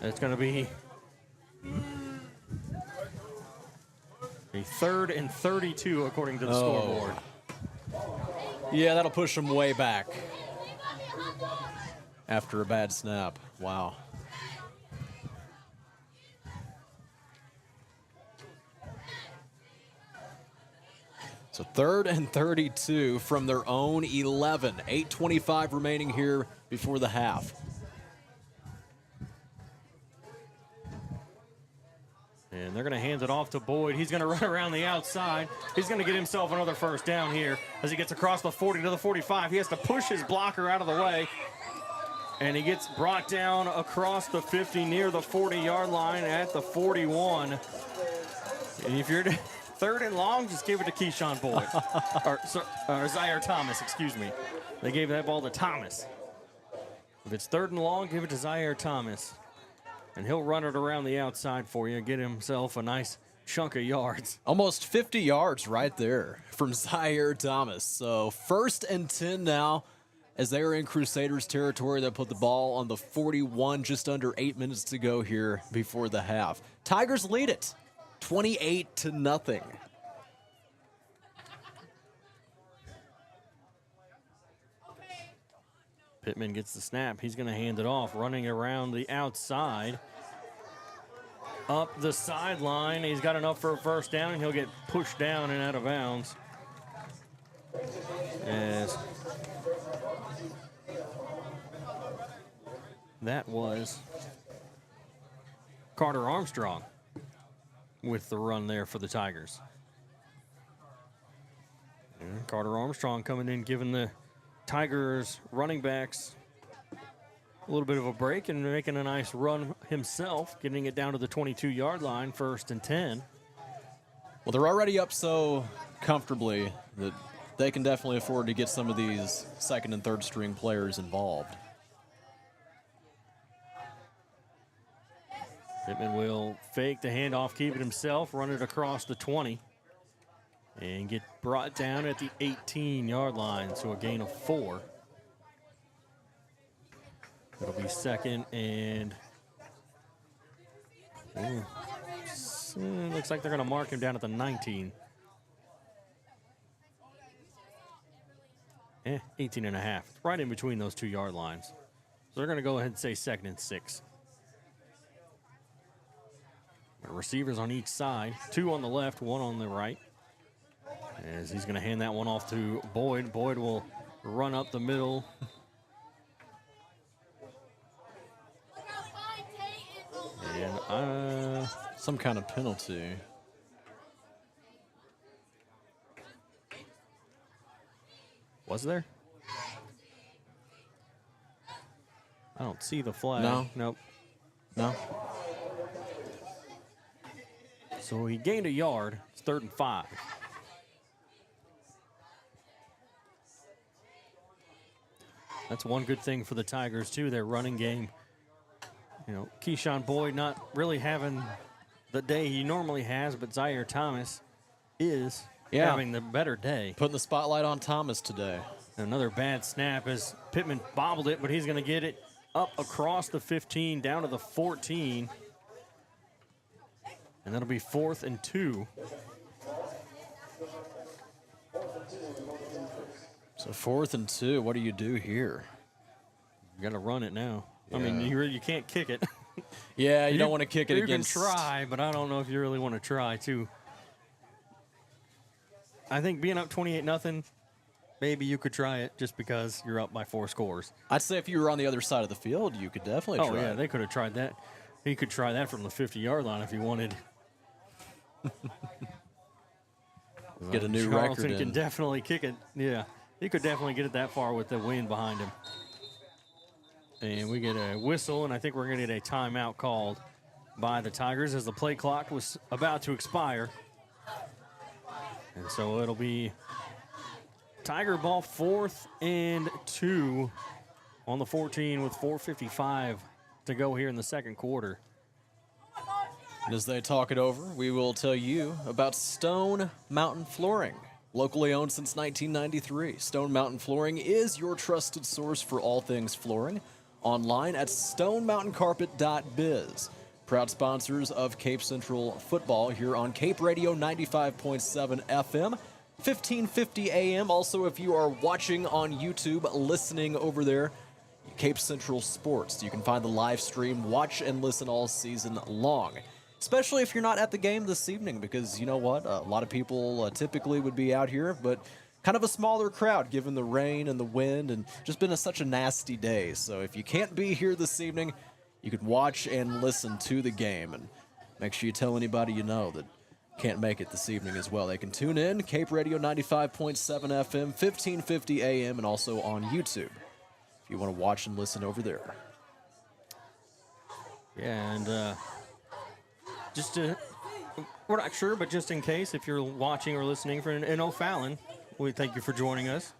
It's going to be a 3rd and 32 according to the scoreboard. Yeah, that'll push them way back after a bad snap. Wow. So 3rd and 32 from their own 11. 8:25 remaining here before the half. And they're going to hand it off to Boyd. He's going to run around the outside. He's going to get himself another first down here as he gets across the 40 to the 45. He has to push his blocker out of the way. And he gets brought down across the 50 near the 40-yard line at the 41. And if you're 3rd and long, just give it to Keyshawn Boyd. or Zaire Thomas, excuse me. They gave that ball to Thomas. If it's 3rd and long, give it to Zaire Thomas. And he'll run it around the outside for you and get himself a nice chunk of yards. Almost 50 yards right there from Zaire Thomas. So 1st and 10 now as they are in Crusaders territory. They put the ball on the 41, just under 8 minutes to go here before the half. Tigers lead it 28-0. Pittman gets the snap. He's going to hand it off, running around the outside. Up the sideline. He's got enough for a first down, and he'll get pushed down and out of bounds. As that was Carter Armstrong with the run there for the Tigers. And Carter Armstrong coming in, giving the Tigers running backs a little bit of a break and making a nice run himself, getting it down to the 22-yard line, 1st and 10. Well, they're already up so comfortably that they can definitely afford to get some of these 2nd and 3rd string players involved. Pittman will fake the handoff, keep it himself, run it across the 20, and get brought down at the 18-yard line, so a gain of 4. It'll be 2nd and... looks like they're going to mark him down at the 19. 18 and a half. Right in between those 2-yard lines. So they're going to go ahead and say 2nd and 6. Receivers on each side. 2 on the left, 1 on the right. As he's going to hand that one off to Boyd. Boyd will run up the middle. And some kind of penalty. Was there? I don't see the flag. No. Nope. No. So he gained a yard. It's 3rd and 5. That's one good thing for the Tigers, too, their running game. You know, Keyshawn Boyd not really having the day he normally has, but Zaire Thomas is having the better day. Putting the spotlight on Thomas today. Another bad snap as Pittman bobbled it, but he's going to get it up across the 15, down to the 14. And that'll be 4th and 2. So 4th and 2, what do you do here? You got to run it now. Yeah. I mean, you can't kick it. Yeah, you don't want to kick it against... You can try, but I don't know if you really want to try, too. I think being up 28-0, maybe you could try it just because you're up by 4 scores. I'd say if you were on the other side of the field, you could definitely try. Oh, yeah, they could have tried that. He could try that from the 50-yard line if he wanted. Get a new Charlton record in. Can definitely kick it. Yeah, he could definitely get it that far with the wind behind him. And we get a whistle, and I think we're going to get a timeout called by the Tigers as the play clock was about to expire. And so it'll be Tiger ball 4th and 2 on the 14 with 4:55 to go here in the second quarter. And as they talk it over, we will tell you about Stone Mountain Flooring. Locally owned since 1993, Stone Mountain Flooring is your trusted source for all things flooring. Online at stonemountaincarpet.biz. Proud sponsors of Cape Central football here on Cape Radio 95.7 FM, 1550 AM. Also, if you are watching on YouTube, listening over there, Cape Central Sports. You can find the live stream, watch and listen all season long. Especially if you're not at the game this evening, because you know what? A lot of people typically would be out here, but kind of a smaller crowd given the rain and the wind and just been such a nasty day. So if you can't be here this evening, you can watch and listen to the game. And make sure you tell anybody you know that can't make it this evening as well. They can tune in, Cape Radio 95.7 FM, 1550 AM, and also on YouTube if you want to watch and listen over there. Yeah, and we're not sure, but just in case, if you're watching or listening for an O'Fallon, we thank you for joining us.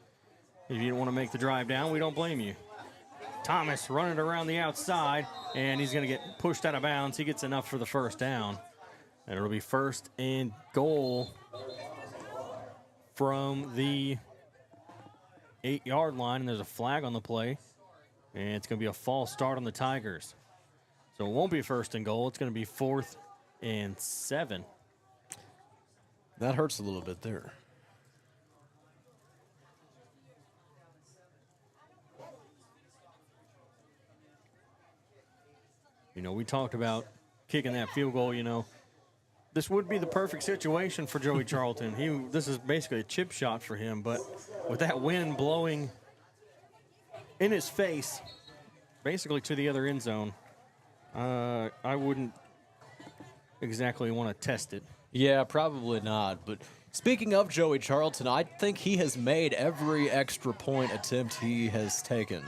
If you didn't want to make the drive down, we don't blame you. Thomas running around the outside, and he's going to get pushed out of bounds. He gets enough for the first down. And it'll be 1st and goal from the 8-yard line, and there's a flag on the play. And it's going to be a false start on the Tigers. So it won't be 1st and goal. It's going to be 4th and 7. That hurts a little bit there. You know, we talked about kicking that field goal, you know. This would be the perfect situation for Joey Charlton. This is basically a chip shot for him, but with that wind blowing in his face, basically to the other end zone, I wouldn't exactly want to test it. Yeah, probably not. But speaking of Joey Charlton, I think he has made every extra point attempt he has taken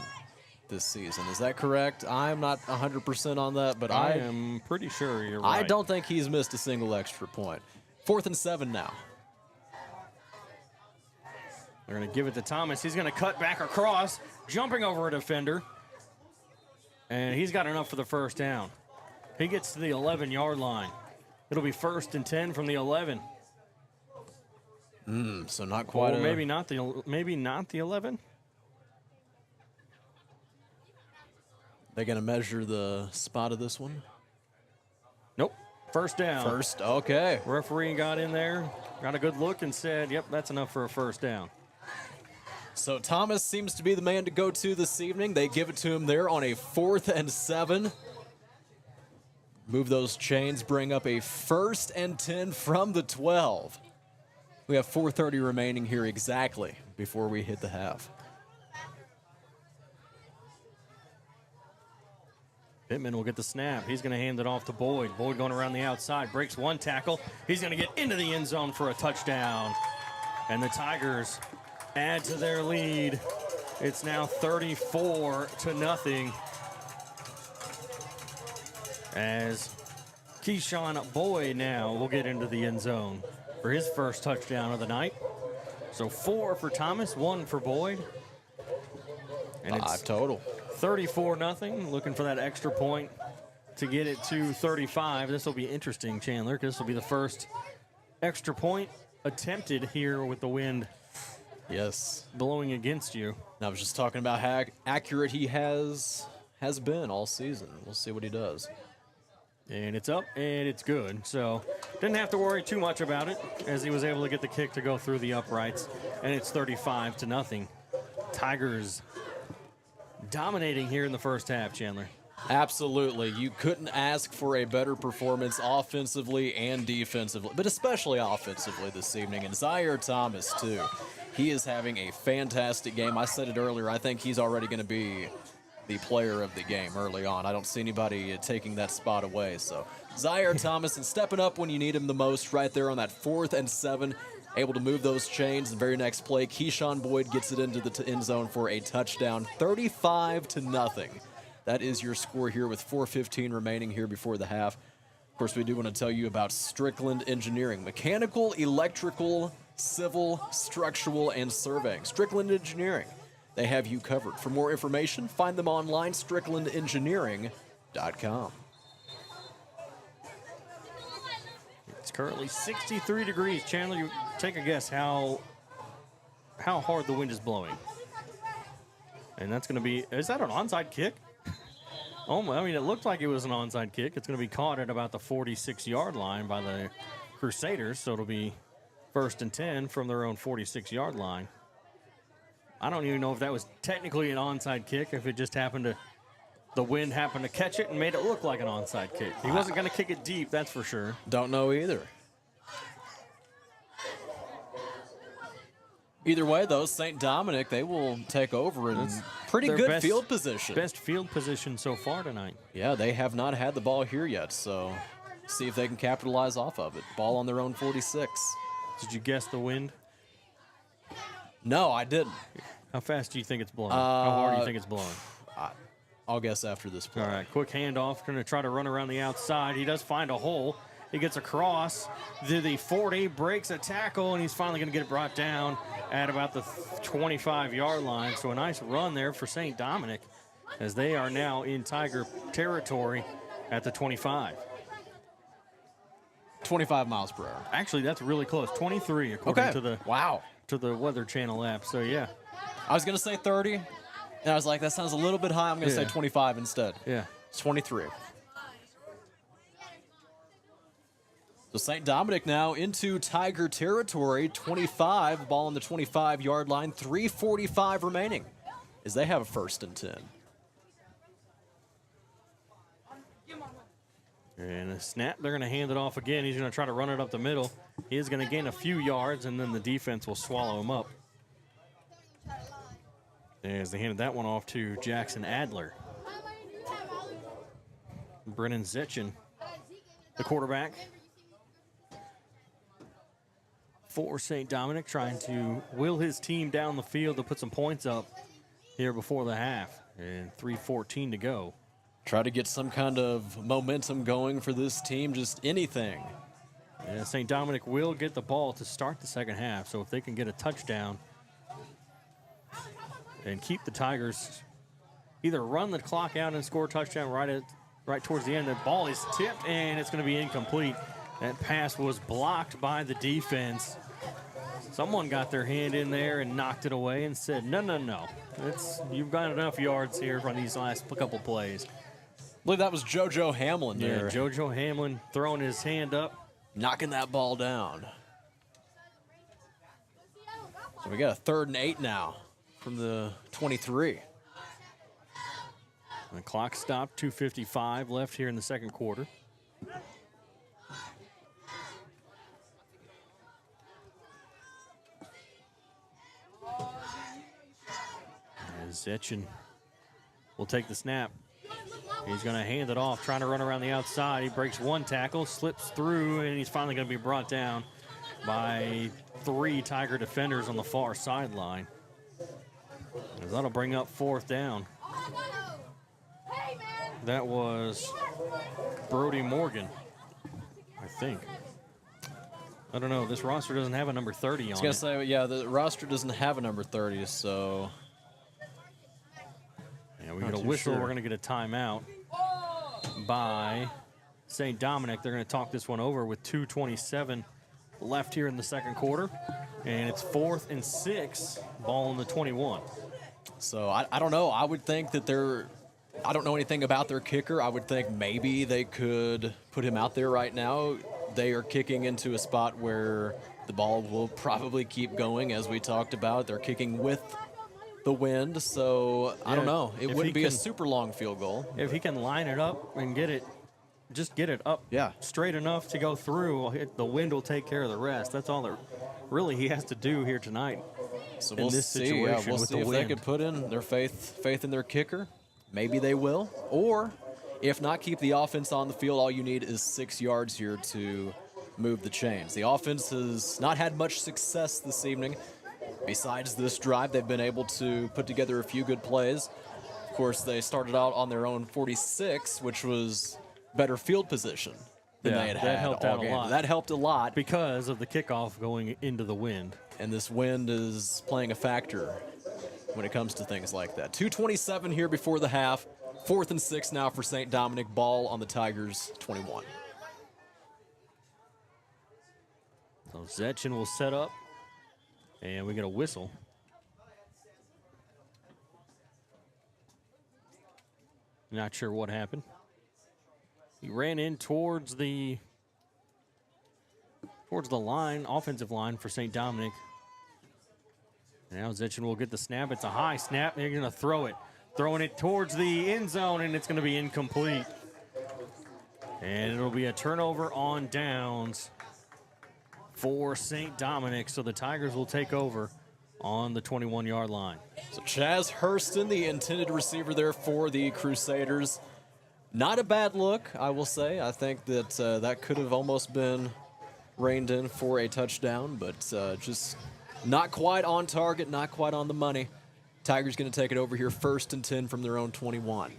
this season. Is that correct? I'm not 100% on that, but I am pretty sure you're right. I don't think he's missed a single extra point. 4th and 7 now. They're going to give it to Thomas. He's going to cut back across, jumping over a defender. And he's got enough for the first down. He gets to the 11-yard line. It'll be 1st and 10 from the 11. So not quite. Or maybe not the 11. They going to measure the spot of this one? Nope. First down. First, okay. Referee got in there, got a good look, and said, yep, that's enough for a first down. So Thomas seems to be the man to go to this evening. They give it to him there on a 4th and 7. Move those chains, bring up a 1st and 10 from the 12. We have 4:30 remaining here exactly before we hit the half. Pittman will get the snap. He's going to hand it off to Boyd. Boyd going around the outside, breaks one tackle. He's going to get into the end zone for a touchdown. And the Tigers add to their lead. It's now 34-0 as Keyshawn Boyd now will get into the end zone for his first touchdown of the night. So 4 for Thomas, 1 for Boyd. And 5 total. 34-0, looking for that extra point to get it to 35. This will be interesting, Chandler, because this will be the first extra point attempted here with the wind blowing against you. I was just talking about how accurate he has been all season. We'll see what he does. And it's up, and it's good. So didn't have to worry too much about it as he was able to get the kick to go through the uprights. And it's 35-0. Tigers dominating here in the first half, Chandler. Absolutely. You couldn't ask for a better performance offensively and defensively, but especially offensively this evening. And Zaire Thomas, too. He is having a fantastic game. I said it earlier. I think he's already going to be the player of the game early on. I don't see anybody taking that spot away. So Zaire Thomas and stepping up when you need him the most right there on that 4th and 7. Able to move those chains. The very next play, Keyshawn Boyd gets it into the end zone for a touchdown. 35-0. That is your score here with 4:15 remaining here before the half. Of course, we do want to tell you about Strickland Engineering. Mechanical, electrical, civil, structural, and surveying. Strickland Engineering. They have you covered. For more information, find them online, stricklandengineering.com. It's currently 63 degrees. Chandler, you take a guess how hard the wind is blowing. And that's going to be, is that an onside kick? Oh, I mean, it looked like it was an onside kick. It's going to be caught at about the 46-yard line by the Crusaders, so it'll be 1st and 10 from their own 46-yard line. I don't even know if that was technically an onside kick, if it just the wind happened to catch it and made it look like an onside kick. He wasn't going to kick it deep, that's for sure. Don't know either. Either way, though, St. Dominic, they will take over in pretty good field position. Best field position so far tonight. Yeah, they have not had the ball here yet, so see if they can capitalize off of it. Ball on their own 46. Did you guess the wind? No, I didn't. How fast do you think it's blowing? How hard do you think it's blowing? I'll guess after this play. All right, quick handoff. Going to try to run around the outside. He does find a hole. He gets across. The 40 breaks a tackle, and he's finally going to get it brought down at about the 25-yard line. So a nice run there for St. Dominic as they are now in Tiger territory at the 25. 25 miles per hour. Actually, that's really close. 23 according to the Weather Channel app. So, yeah. I was going to say 30, and I was like, that sounds a little bit high. I'm going to say 25 instead. Yeah. It's 23. So St. Dominic now into Tiger territory, 25, ball on the 25-yard line, 3:45 remaining as they have a 1st and 10. And a snap, they're going to hand it off again. He's going to try to run it up the middle. He is going to gain a few yards, and then the defense will swallow him up. As they handed that one off to Jackson Adler. Brennan Zetchin, the quarterback for St. Dominic, trying to will his team down the field to put some points up here before the half. And 3:14 to go. Try to get some kind of momentum going for this team, just anything. Yeah, St. Dominic will get the ball to start the second half, so if they can get a touchdown and keep the Tigers, either run the clock out and score a touchdown right towards the end, the ball is tipped and it's going to be incomplete. That pass was blocked by the defense. Someone got their hand in there and knocked it away and said, no. You've got enough yards here from these last couple plays. I believe that was JoJo Hamlin there. Yeah, JoJo Hamlin throwing his hand up. Knocking that ball down. So we got a 3rd and 8 now from the 23. The clock stopped, 2:55 left here in the second quarter. Zetchin will take the snap. He's going to hand it off, trying to run around the outside. He breaks one tackle, slips through, and he's finally going to be brought down by 3 Tiger defenders on the far sideline. That'll bring up 4th down. That was Brody Morgan, I think. I don't know. This roster doesn't have a number 30 on it. I was going to say, yeah, the roster doesn't have a number 30, so. Yeah, we get a whistle. Sure. We're going to get a timeout by St. Dominic. They're going to talk this one over with 2:27 left here in the second quarter. And it's 4th and 6, ball in the 21. So I don't know. I would think that I don't know anything about their kicker. I would think maybe they could put him out there right now. They are kicking into a spot where the ball will probably keep going, as we talked about. They're kicking with the wind, so I don't know. It wouldn't be a super long field goal. If he can line it up and get it up straight enough to go through, the wind will take care of the rest. That's all that really he has to do here tonight. So we'll see. We'll see if they could put in their faith in their kicker. Maybe they will. Or, if not, keep the offense on the field. All you need is 6 yards here to move the chains. The offense has not had much success this evening. Besides this drive, they've been able to put together a few good plays. Of course, they started out on their own 46, which was better field position than they had helped all out game. a lot. That helped a lot. Because of the kickoff going into the wind. And this wind is playing a factor when it comes to things like that. 2:27 here before the half. 4th and 6 now for St. Dominic. Ball on the Tigers' 21. So Zetchin will set up. And we get a whistle. Not sure what happened. He ran in towards the line, offensive line for St. Dominic. Now Zetchin will get the snap. It's a high snap. They're going to throw it. Throwing it towards the end zone, and it's going to be incomplete. And it'll be a turnover on downs for St. Dominic. So the Tigers will take over on the 21-yard line. So Chaz Hurston, the intended receiver there for the Crusaders. Not a bad look, I will say. I think that that could have almost been reined in for a touchdown, but just not quite on target, not quite on the money. Tigers going to take it over here 1st and 10 from their own 21.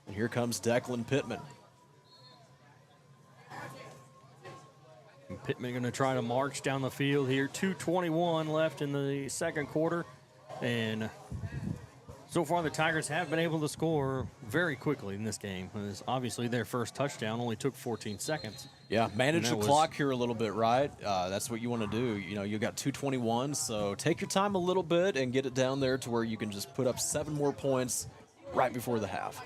And here comes Declan Pittman. And Pittman going to try to march down the field here. 2:21 left in the second quarter. And so far the Tigers have been able to score very quickly in this game. It's obviously their first touchdown only took 14 seconds. Yeah, manage the clock here a little bit, right? That's what you want to do. You know, you got 2:21, so take your time a little bit and get it down there to where you can just put up 7 more points right before the half.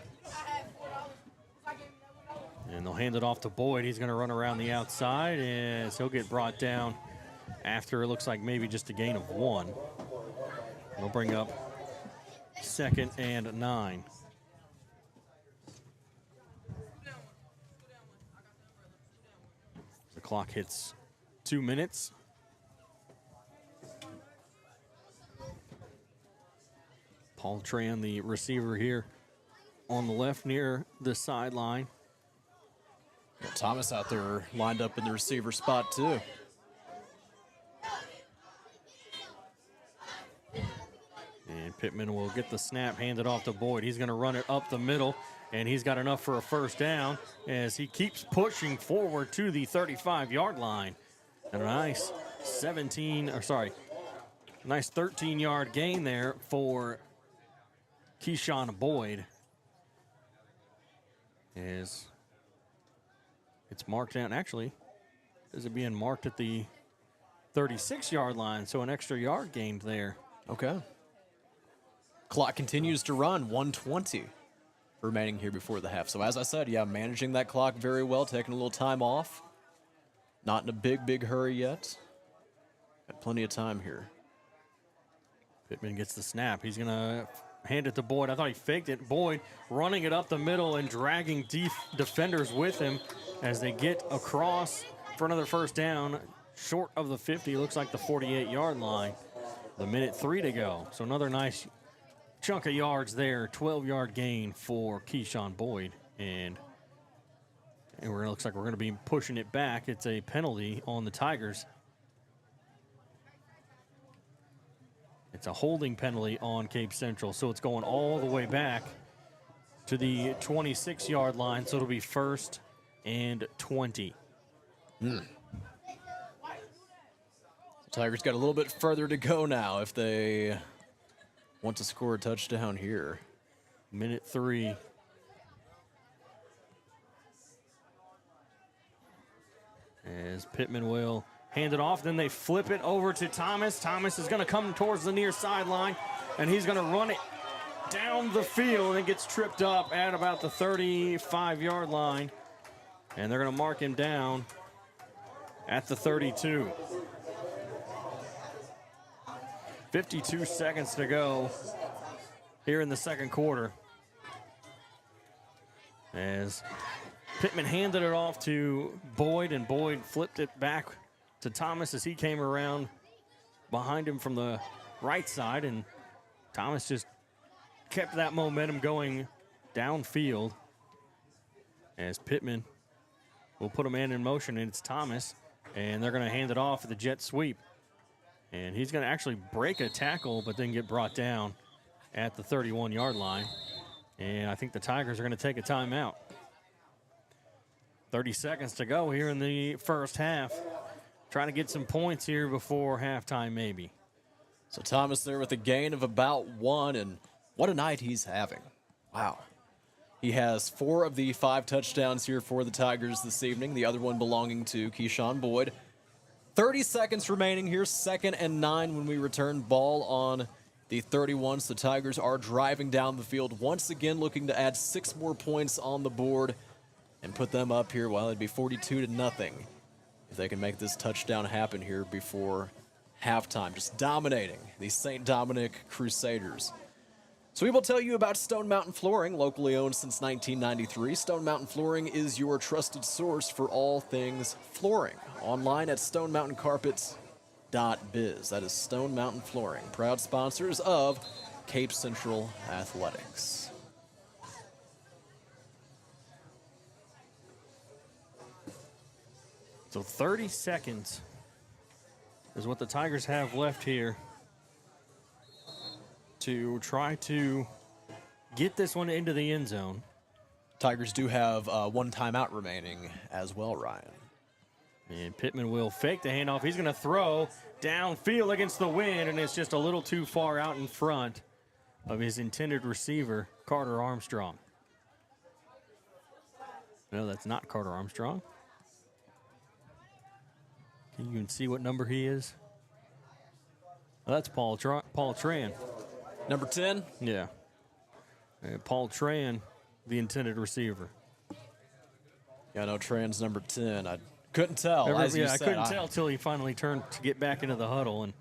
And they'll hand it off to Boyd. He's going to run around the outside, and he'll get brought down after it looks like maybe just a gain of 1. They'll bring up 2nd and 9. The clock hits 2 minutes. Paul Tran, the receiver here on the left near the sideline. Thomas out there lined up in the receiver spot too. And Pittman will get the snap, hand it off to Boyd. He's going to run it up the middle, and he's got enough for a first down as he keeps pushing forward to the 35-yard line. And a nice 13-yard gain there for Keyshawn Boyd. As it's marked down, actually, is it being marked at the 36-yard line, so an extra yard gained there. Okay. Clock continues to run, 1:20 remaining here before the half. So as I said, yeah, managing that clock very well, taking a little time off. Not in a big hurry yet. Got plenty of time here. Pittman gets the snap. He's going to hand it to Boyd. I thought he faked it. Boyd running it up the middle and dragging defenders with him as they get across for another first down. Short of the 50, looks like the 48-yard line. The minute 3 to go. So another nice chunk of yards there. 12-yard gain for Keyshawn Boyd. And it looks like we're going to be pushing it back. It's a penalty on the Tigers. It's a holding penalty on Cape Central. So it's going all the way back to the 26-yard line. So it'll be 1st and 20. Tigers got a little bit further to go now if they want to score a touchdown here. Minute 3. As Pittman will hand it off, then they flip it over to Thomas. Thomas is going to come towards the near sideline, and he's going to run it down the field and gets tripped up at about the 35-yard line. And they're going to mark him down at the 32. 52 seconds to go here in the second quarter. As Pittman handed it off to Boyd, and Boyd flipped it back to Thomas as he came around behind him from the right side, and Thomas just kept that momentum going downfield as Pittman will put a man in motion, and it's Thomas, and they're going to hand it off for the jet sweep. And he's going to actually break a tackle, but then get brought down at the 31-yard line. And I think the Tigers are going to take a timeout. 30 seconds to go here in the first half. Trying to get some points here before halftime, maybe. So Thomas there with a gain of about 1, and what a night he's having. Wow. He has 4 of the 5 touchdowns here for the Tigers this evening, the other one belonging to Keyshawn Boyd. 30 seconds remaining here, 2nd and 9 when we return. Ball on the 31. So the Tigers are driving down the field once again, looking to add 6 more points on the board and put them up here. Well, it'd be 42-0 if they can make this touchdown happen here before halftime. Just dominating the St. Dominic Crusaders. So we will tell you about Stone Mountain Flooring, locally owned since 1993. Stone Mountain Flooring is your trusted source for all things flooring. Online at stonemountaincarpets.biz. That is Stone Mountain Flooring, proud sponsors of Cape Central Athletics. So 30 seconds is what the Tigers have left here to try to get this one into the end zone. Tigers do have 1 timeout remaining as well, Ryan. And Pittman will fake the handoff. He's going to throw downfield against the wind, and it's just a little too far out in front of his intended receiver, Carter Armstrong. No, that's not Carter Armstrong. Can you even see what number he is? Well, that's Paul Tran. Number 10? Yeah. And Paul Tran, the intended receiver. Yeah, I know Tran's number 10. I couldn't tell. I couldn't tell till he finally turned to get back into the huddle. And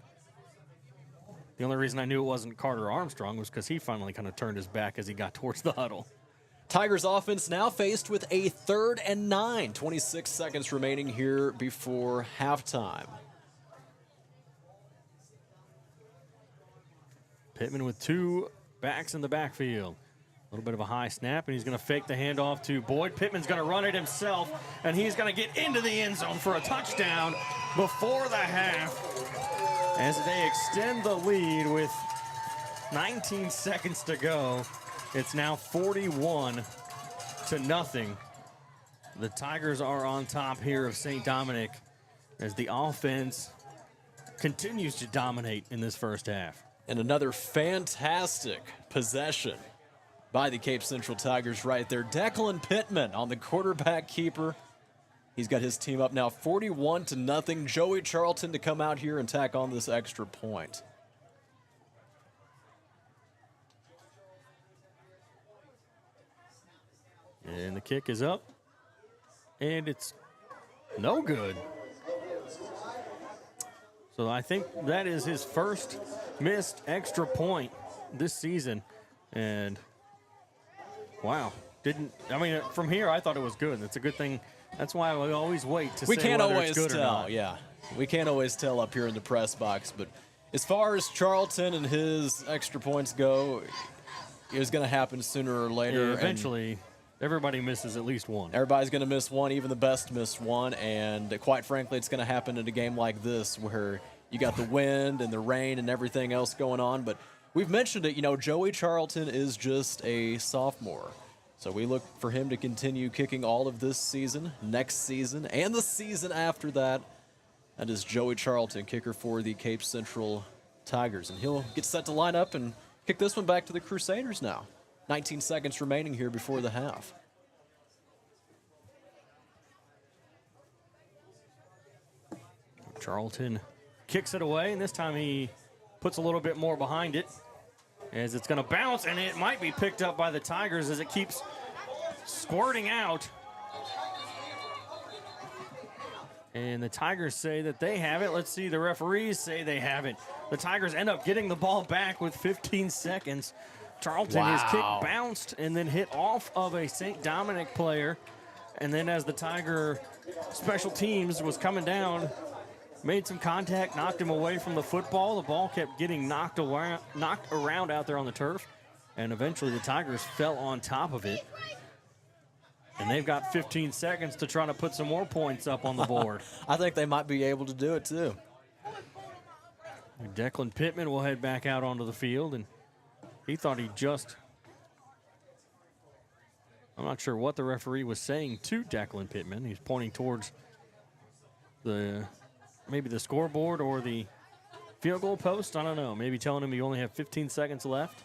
the only reason I knew it wasn't Carter Armstrong was because he finally kind of turned his back as he got towards the huddle. Tigers offense now faced with a 3rd and 9. 26 seconds remaining here before halftime. Pittman with 2 backs in the backfield. A little bit of a high snap, and he's going to fake the handoff to Boyd. Pittman's going to run it himself, and he's going to get into the end zone for a touchdown before the half as they extend the lead with 19 seconds to go. It's now 41-0. The Tigers are on top here of St. Dominic as the offense continues to dominate in this first half. And another fantastic possession by the Cape Central Tigers right there. Declan Pittman on the quarterback keeper. He's got his team up now 41-0. Joey Charlton to come out here and tack on this extra point. And the kick is up. And it's no good. So I think that is his first missed extra point this season. And wow, from here I thought it was good. That's a good thing. That's why we always wait to say whether it's good or not. Yeah. We can't always tell up here in the press box, but As far as Charlton and his extra points go, it was going to happen sooner or later. Yeah, eventually, everybody misses at least one. Everybody's going to miss one. Even the best miss one. And quite frankly, it's going to happen in a game like this where you got the wind and the rain and everything else going on. But we've mentioned it, Joey Charlton is just a sophomore. So we look for him to continue kicking all of this season, next season, and the season after that. That is Joey Charlton, kicker for the Cape Central Tigers. And he'll get set to line up and kick this one back to the Crusaders now. 19 seconds remaining here before the half. Charlton kicks it away, and this time he puts a little bit more behind it as it's going to bounce, and it might be picked up by the Tigers as it keeps squirting out. And the Tigers say that they have it. Let's see, the referees say they have it. The Tigers end up getting the ball back with 15 seconds. Charlton, his kick bounced and then hit off of a St. Dominic player. And then as the Tiger special teams was coming down, made some contact, knocked him away from the football. The ball kept getting knocked around out there on the turf. And eventually the Tigers fell on top of it. And they've got 15 seconds to try to put some more points up on the board. I think they might be able to do it too. Declan Pittman will head back out onto the field, and he thought he just... I'm not sure what the referee was saying to Declan Pittman. He's pointing towards maybe the scoreboard or the field goal post. I don't know. Maybe telling him you only have 15 seconds left.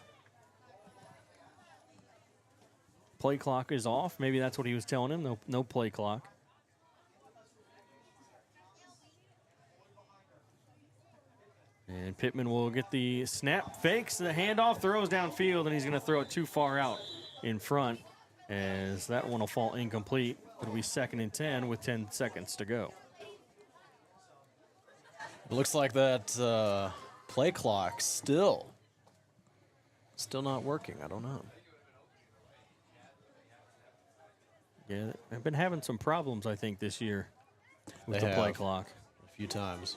Play clock is off. Maybe that's what he was telling him. No play clock. And Pittman will get the snap, fakes the handoff, throws downfield, and he's going to throw it too far out in front as that one will fall incomplete. It'll be 2nd and 10 with 10 seconds to go. It looks like that play clock still not working. I don't know. Yeah, they've been having some problems, I think, this year with the play clock. A few times.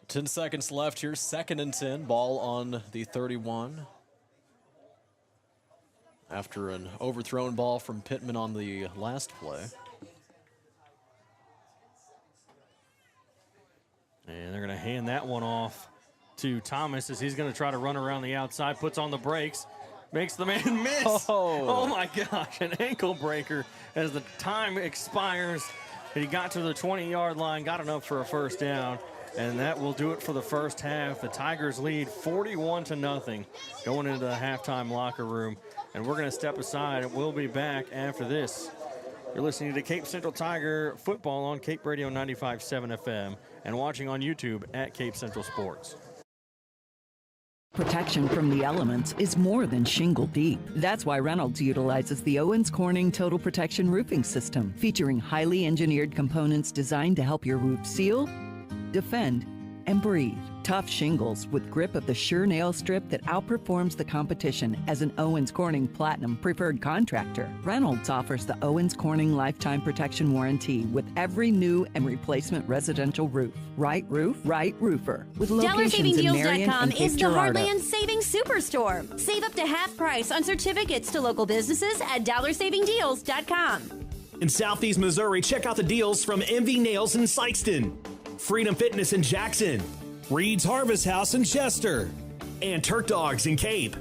10 seconds left here. 2nd and 10. Ball on the 31. After an overthrown ball from Pittman on the last play. And they're going to hand that one off to Thomas as he's going to try to run around the outside, puts on the brakes. Makes the man miss. Oh, my gosh, an ankle breaker as the time expires. He got to the 20-yard line, got enough for a first down, and that will do it for the first half. The Tigers lead 41-0 going into the halftime locker room, and we're going to step aside, and we'll be back after this. You're listening to Cape Central Tiger football on Cape Radio 95.7 FM and watching on YouTube at Cape Central Sports. Protection from the elements is more than shingle deep. That's why Reynolds utilizes the Owens Corning Total Protection Roofing System, featuring highly engineered components designed to help your roof seal, defend, and breathe. Tough shingles with grip of the Sure Nail Strip that outperforms the competition as an Owens Corning Platinum preferred contractor. Reynolds offers the Owens Corning Lifetime Protection Warranty with every new and replacement residential roof. Right roof, right roofer. With locations in Marion and Cape is the Girardeau. Heartland Savings Superstore. Save up to half price on certificates to local businesses at dollarsavingdeals.com. In Southeast Missouri, check out the deals from MV Nails in Sikeston, Freedom Fitness in Jackson, Reed's Harvest House in Chester, and Turk Dogs in Cape.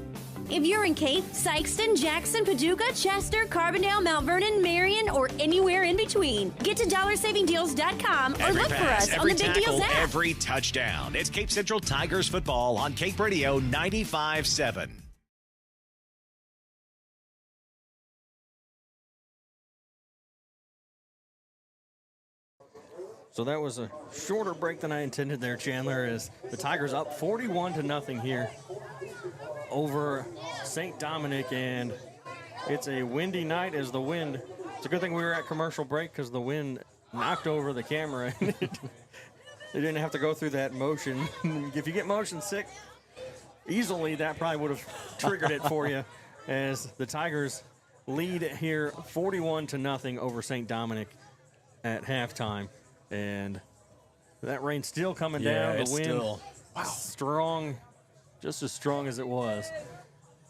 If you're in Cape, Sikeston, Jackson, Paducah, Chester, Carbondale, Mount Vernon, Marion, or anywhere in between, get to dollarsavingdeals.com or Every look pass, for us on the Big tackle, Deals app. every touchdown. It's Cape Central Tigers football on Cape Radio 95.7. So that was a shorter break than I intended there, Chandler, as the Tigers up 41-0 here over St. Dominic, and it's a windy night as the wind. It's a good thing we were at commercial break because the wind knocked over the camera. They didn't have to go through that motion. If you get motion sick easily, that probably would have triggered it for you as the Tigers lead here 41-0 over St. Dominic at halftime. And that rain's still coming down. The wind strong, just as strong as it was,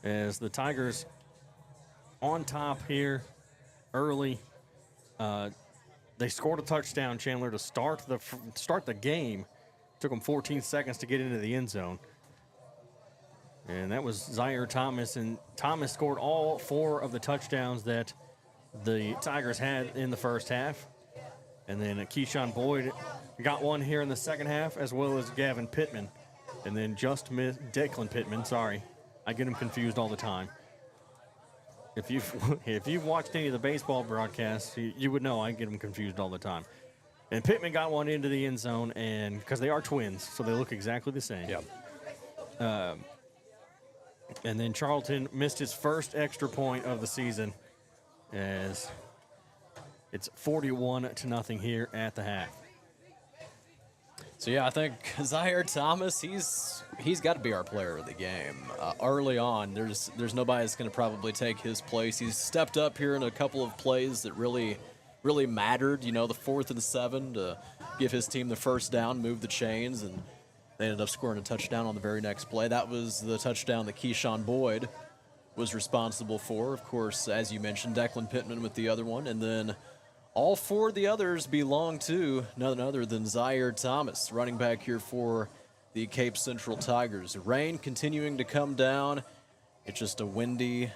as the Tigers on top here early. They scored a touchdown, Chandler, to start the game. Took them 14 seconds to get into the end zone. And that was Zaire Thomas, and Thomas scored all 4 of the touchdowns that the Tigers had in the first half. And then Keyshawn Boyd got one here in the second half, as well as Gavin Pittman. And then Declan Pittman, sorry. I get him confused all the time. If you've watched any of the baseball broadcasts, you would know I get them confused all the time. And Pittman got one into the end zone, and because they are twins, so they look exactly the same. Yep. And then Charlton missed his first extra point of the season, as it's 41-0 here at the half. So yeah, I think Zaire Thomas, he's got to be our player of the game. Early on, there's nobody that's going to probably take his place. He's stepped up here in a couple of plays that really mattered. You know, the 4th and 7 to give his team the first down, move the chains, and they ended up scoring a touchdown on the very next play. That was the touchdown that Keyshawn Boyd was responsible for. Of course, as you mentioned, Declan Pittman with the other one, and then all 4 of the others belong to none other than Zaire Thomas, running back here for the Cape Central Tigers. Rain continuing to come down. It's just a windy,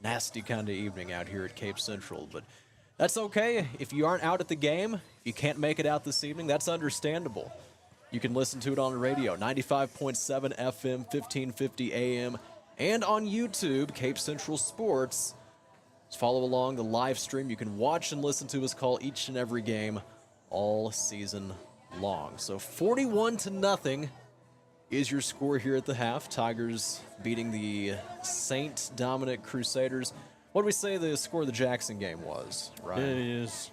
nasty kind of evening out here at Cape Central. But that's okay. If you aren't out at the game, if you can't make it out this evening, that's understandable. You can listen to it on the radio, 95.7 FM, 1550 AM, and on YouTube, Cape Central Sports. Just follow along the live stream. You can watch and listen to us call each and every game all season long. So 41-0 is your score here at the half. Tigers beating the St. Dominic Crusaders. What did we say the score of the Jackson game was, Ryan? It is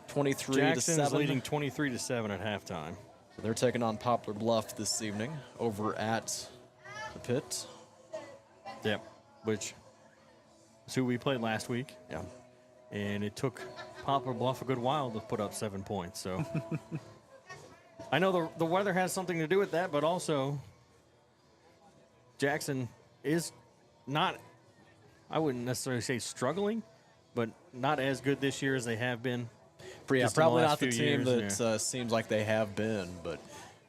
23-7. Jackson's leading 23-7 at halftime. So they're taking on Poplar Bluff this evening over at the Pit. Yep, which is who we played last week. Yeah. And it took Poplar Bluff a good while to put up 7 points. So I know the weather has something to do with that, but also Jackson is not, I wouldn't necessarily say struggling, but not as good this year as they have been. Yeah, probably not the team that seems like they have been. But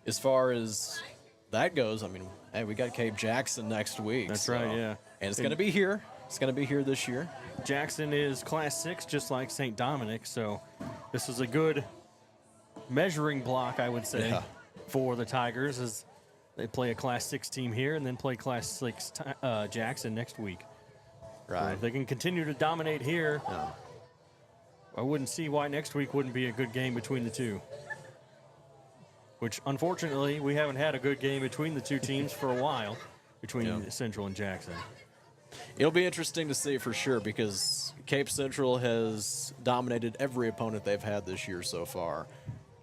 as far as that goes, I mean, hey, we got Cape Jackson next week. That's right, yeah. And it's going to be here. It's going to be here this year. Jackson is Class 6, just like St. Dominic, so this is a good measuring block, I would say, for the Tigers, as they play a Class 6 team here and then play Class 6 Jackson next week. Right. So if they can continue to dominate here, I wouldn't see why next week wouldn't be a good game between the two. Which, unfortunately, we haven't had a good game between the two teams for a while, between Central and Jackson. It'll be interesting to see for sure, because Cape Central has dominated every opponent they've had this year so far.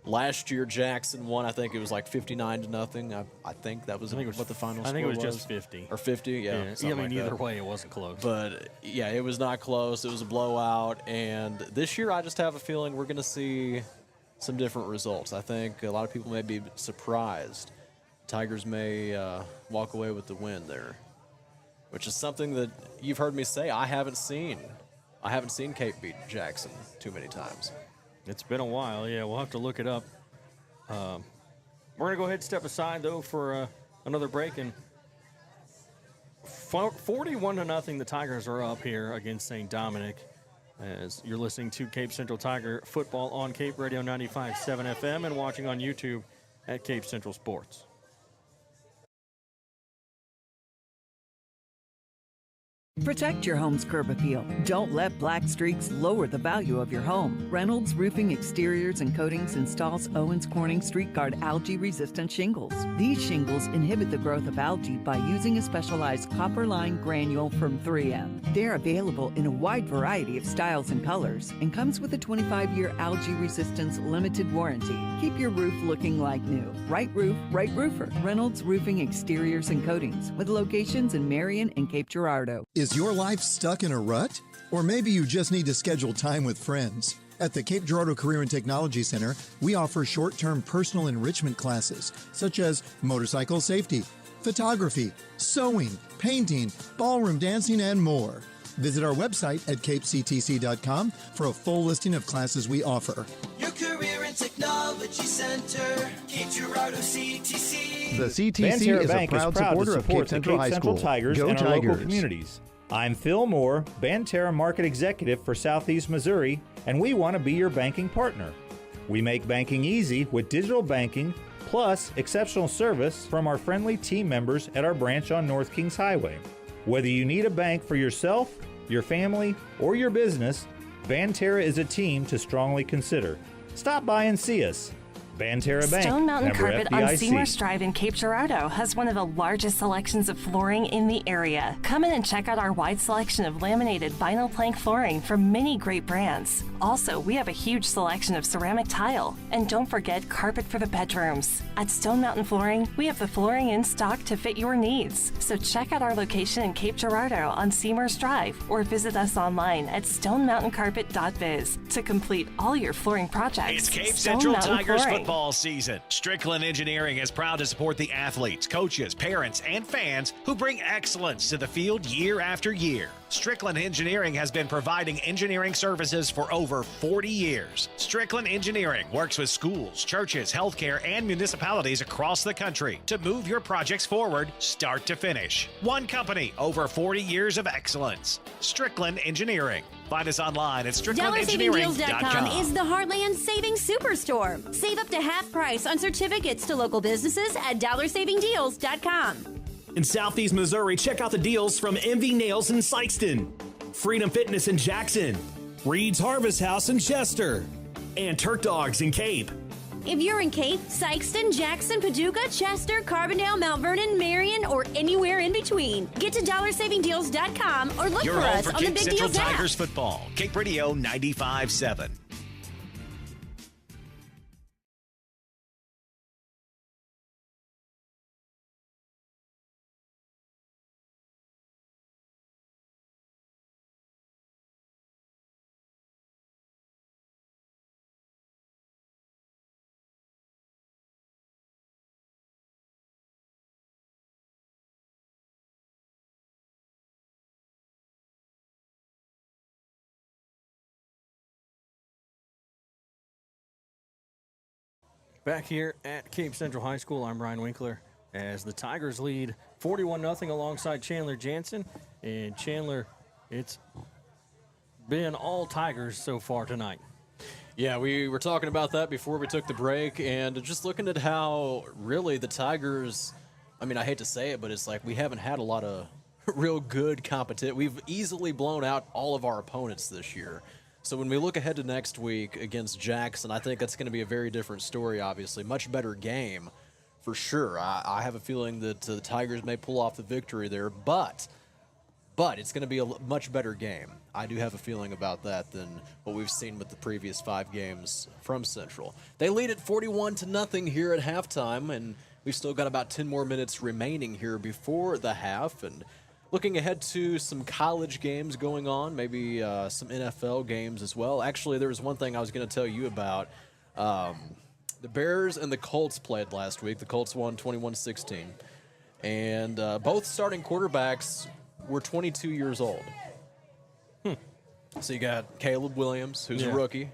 Last year, Jackson won. I think it was like 59-0. I think that was what the final score was. I think it was just 50. Or 50, yeah. I mean, either way, it wasn't close. But, yeah, it was not close. It was a blowout. And this year, I just have a feeling we're going to see some different results. I think a lot of people may be surprised. Tigers may walk away with the win there, which is something that you've heard me say I haven't seen. I haven't seen Cape beat Jackson too many times. It's been a while, yeah. We'll have to look it up. We're going to go ahead and step aside, though, for another break. And 41-0, the Tigers are up here against St. Dominic, as you're listening to Cape Central Tiger football on Cape Radio 95.7 FM and watching on YouTube at Cape Central Sports. Protect your home's curb appeal. Don't let black streaks lower the value of your home. Reynolds Roofing Exteriors and Coatings installs Owens Corning Street Guard algae-resistant shingles. These shingles inhibit the growth of algae by using a specialized copper-lined granule from 3M. They're available in a wide variety of styles and colors and comes with a 25-year algae resistance limited warranty. Keep your roof looking like new. Right roof, right roofer. Reynolds Roofing Exteriors and Coatings, with locations in Marion and Cape Girardeau. Is your life stuck in a rut? Or maybe you just need to schedule time with friends. At the Cape Girardeau Career and Technology Center, we offer short-term personal enrichment classes such as motorcycle safety, photography, sewing, painting, ballroom dancing, and more. Visit our website at capectc.com for a full listing of classes we offer. Your Career and Technology Center, Cape Girardeau CTC. The CTC Banterra is a Bank proud supporter of Cape Central High School. Tigers Go and our local Tigers. communities. I'm Phil Moore, Banterra Market Executive for Southeast Missouri, and we want to be your banking partner. We make banking easy with digital banking, plus exceptional service from our friendly team members at our branch on North Kings Highway. Whether you need a bank for yourself, your family, or your business, Banterra is a team to strongly consider. Stop by and see us. Banterra Bank, Stone Mountain member Carpet on FDIC. Seymour's Drive in Cape Girardeau has one of the largest selections of flooring in the area. Come in and check out our wide selection of laminated vinyl plank flooring from many great brands. Also, we have a huge selection of ceramic tile. And don't forget carpet for the bedrooms. At Stone Mountain Flooring, we have the flooring in stock to fit your needs. So check out our location in Cape Girardeau on Seymour's Drive or visit us online at stonemountaincarpet.biz to complete all your flooring projects. It's Cape Stone Central Mountain Tigers Flooring. football season. Strickland Engineering is proud to support the athletes, coaches, parents, and fans who bring excellence to the field year after year. Strickland Engineering has been providing engineering services for over 40 years. Strickland Engineering works with schools, churches, healthcare, and municipalities across the country to move your projects forward, start to finish. One company, over 40 years of excellence. Strickland Engineering. Find us online at StricklandEngineering.com. DollarSavingDeals.com is the Heartland Savings Superstore. Save up to half price on certificates to local businesses at DollarSavingDeals.com. In Southeast Missouri, check out the deals from MV Nails in Sykeston, Freedom Fitness in Jackson, Reed's Harvest House in Chester, and Turk Dogs in Cape. If you're in Cape, Sykeston, Jackson, Paducah, Chester, Carbondale, Mount Vernon, Marion, or anywhere in between, get to DollarSavingDeals.com or look You're for home us for on the Cape Big Central Deals app. Tigers football. Cape Radio 95.7. Back here at Cape Central High School, I'm Ryan Winkler as the Tigers lead 41-0 alongside Chandler Jansen. And Chandler, it's been all Tigers so far tonight. Yeah, we were talking about that before we took the break, and just looking at how really the Tigers, I mean, I hate to say it, but it's like we haven't had a lot of real good competition. We've easily blown out all of our opponents this year. So when we look ahead to next week against Jackson, I think that's going to be a very different story, obviously. Much better game, for sure. I have a feeling that the Tigers may pull off the victory there, but it's going to be a much better game. I do have a feeling about that than what we've seen with the previous 5 games from Central. They lead at 41-0 here at halftime, and we've still got about 10 more minutes remaining here before the half. And looking ahead to some college games going on, maybe some NFL games as well. Actually, there was one thing I was going to tell you about. The Bears and the Colts played last week. The Colts won 21-16. And both starting quarterbacks were 22 years old. So you got Caleb Williams, who's a rookie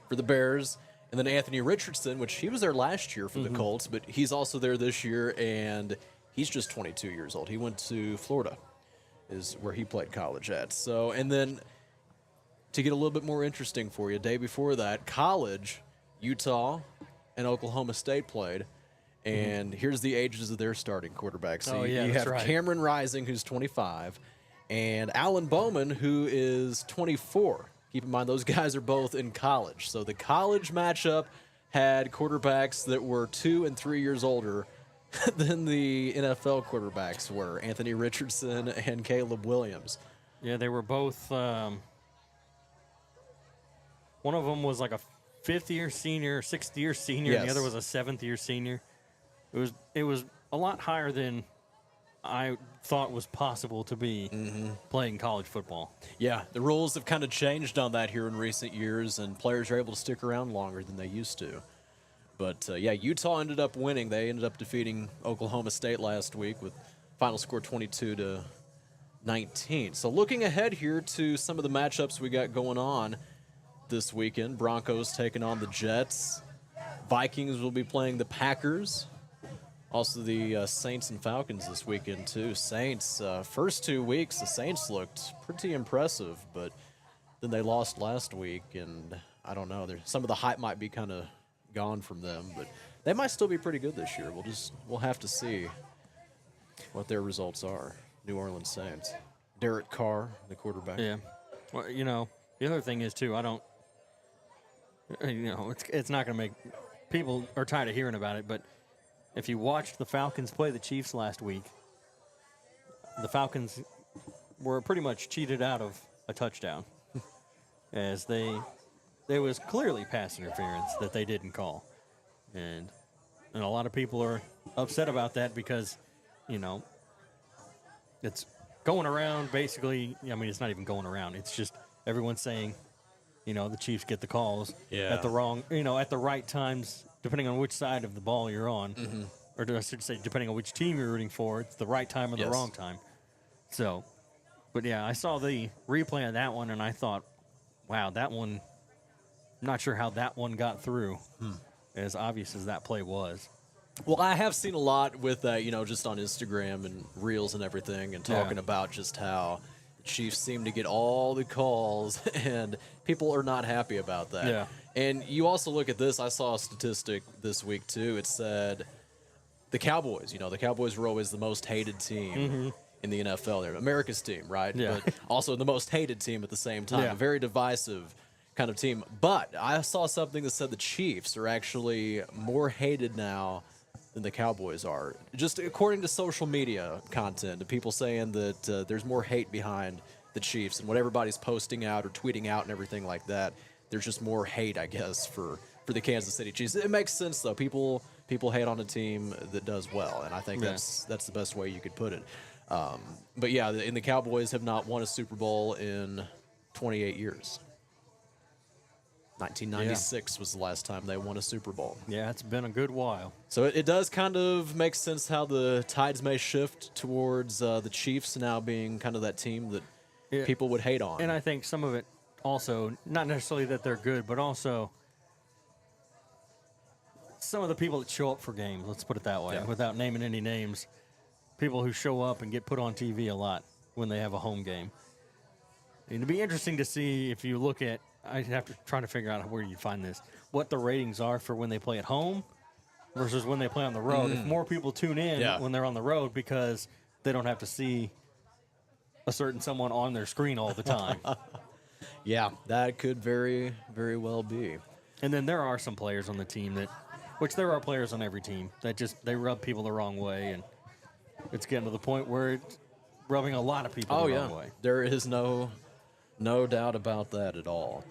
for the Bears, and then Anthony Richardson, which he was there last year for the Colts, but he's also there this year, and he's just 22 years old. He went to Florida, is where he played college at. So, and then to get a little bit more interesting for you, day before that, college, Utah and Oklahoma State played. And here's the ages of their starting quarterbacks. So you have Cameron Rising, who's 25, and Alan Bowman, who is 24. Keep in mind, those guys are both in college. So the college matchup had quarterbacks that were 2 and 3 years older than the NFL quarterbacks were, Anthony Richardson and Caleb Williams. Yeah, they were both, one of them was like a 5th-year senior, 6th-year senior, and the other was a 7th-year senior. It was a lot higher than I thought was possible to be playing college football. Yeah, the rules have kind of changed on that here in recent years, and players are able to stick around longer than they used to. But, yeah, Utah ended up winning. They ended up defeating Oklahoma State last week with final score 22-19. So looking ahead here to some of the matchups we got going on this weekend, Broncos taking on the Jets. Vikings will be playing the Packers. Also the Saints and Falcons this weekend, too. Saints, first 2 weeks, the Saints looked pretty impressive, but then they lost last week, and I don't know. Some of the hype might be kind of gone from them, but they might still be pretty good this year. We'll have to see what their results are. New Orleans Saints. Derek Carr, the quarterback. Yeah. Well, the other thing is, too, it's not going to make – people are tired of hearing about it, but if you watched the Falcons play the Chiefs last week, the Falcons were pretty much cheated out of a touchdown as there was clearly pass interference that they didn't call. And a lot of people are upset about that because, it's going around basically. I mean, it's not even going around. It's just everyone's saying, the Chiefs get the calls at the wrong, at the right times, depending on which side of the ball you're on. Or I should say, depending on which team you're rooting for, it's the right time or the wrong time. So, but yeah, I saw the replay of that one, and I thought, wow, that one, I'm not sure how that one got through, as obvious as that play was. Well, I have seen a lot with that, just on Instagram and Reels and everything, and talking about just how the Chiefs seem to get all the calls, and people are not happy about that. Yeah. And you also look at this. I saw a statistic this week, too. It said the Cowboys, the Cowboys were always the most hated team in the NFL. They're America's team, right? Yeah. But also the most hated team at the same time. Yeah. A very divisive kind of team. But I saw something that said the Chiefs are actually more hated now than the Cowboys are. Just according to social media content, and people saying that there's more hate behind the Chiefs and what everybody's posting out or tweeting out and everything like that. There's just more hate, I guess, for the Kansas City Chiefs. It makes sense, though. People hate on a team that does well, and I think that's the best way you could put it. But yeah, and the Cowboys have not won a Super Bowl in 28 years. 1996 was the last time they won a Super Bowl. Yeah, it's been a good while. So it does kind of make sense how the tides may shift towards the Chiefs now being kind of that team that people would hate on. And I think some of it also, not necessarily that they're good, but also some of the people that show up for games, let's put it that way, without naming any names, people who show up and get put on TV a lot when they have a home game. It'd be interesting to see if you look at, I'd have to try to figure out where you find this, what the ratings are for when they play at home versus when they play on the road. If more people tune in when they're on the road because they don't have to see a certain someone on their screen all the time. Yeah, that could very, very well be. And then there are some players on the team which there are players on every team that they rub people the wrong way, and it's getting to the point where it's rubbing a lot of people the wrong way. There is no doubt about that at all.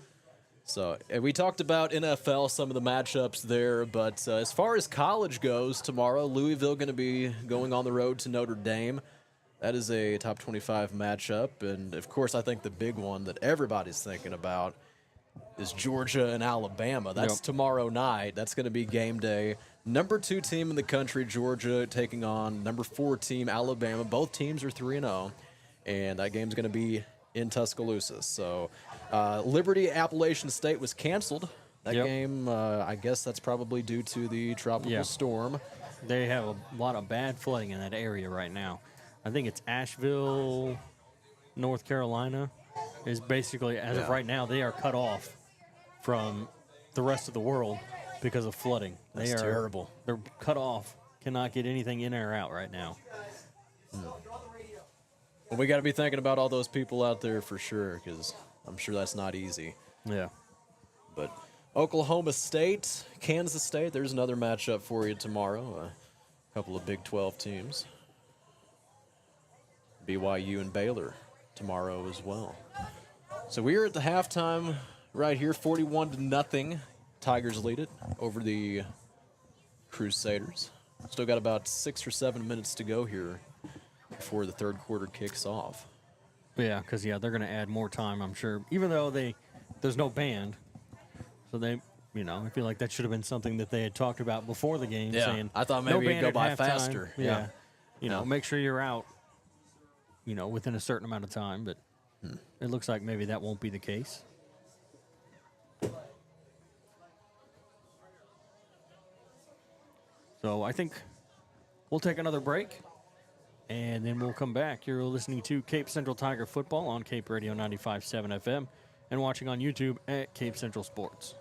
So we talked about NFL, some of the matchups there, but as far as college goes, tomorrow Louisville going to be going on the road to Notre Dame. That is a top 25 matchup, and of course I think the big one that everybody's thinking about is Georgia and Alabama. That's tomorrow night. That's going to be game day. Number 2 team in the country, Georgia, taking on number 4 team, Alabama. Both teams are 3-0, and that game's going to be in Tuscaloosa. So Liberty Appalachian State was canceled. That game, I guess that's probably due to the tropical storm. They have a lot of bad flooding in that area right now. I think it's Asheville, North Carolina, is basically, as of right now, they are cut off from the rest of the world because of flooding. That's terrible. They're cut off, cannot get anything in or out right now. Well, we got to be thinking about all those people out there for sure, because I'm sure that's not easy. Yeah. But Oklahoma State, Kansas State, there's another matchup for you tomorrow. A couple of Big 12 teams. BYU and Baylor tomorrow as well. So we are at the halftime right here, 41-0. Tigers lead it over the Crusaders. Still got about 6 or 7 minutes to go here before the third quarter kicks off. Yeah, because they're going to add more time, I'm sure. Even though there's no band, so they, I feel like that should have been something that they had talked about before the game. Yeah, saying I thought maybe no it'd go by halftime. faster. Yeah, make sure you're out, within a certain amount of time. But it looks like maybe that won't be the case. So I think we'll take another break, and then we'll come back. You're listening to Cape Central Tiger Football on Cape Radio 95.7 FM and watching on YouTube at Cape Central Sports.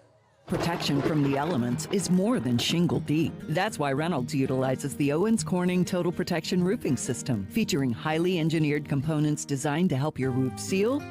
Protection from the elements is more than shingle deep. That's why Reynolds utilizes the Owens Corning Total Protection Roofing System, featuring highly engineered components designed to help your roof seal,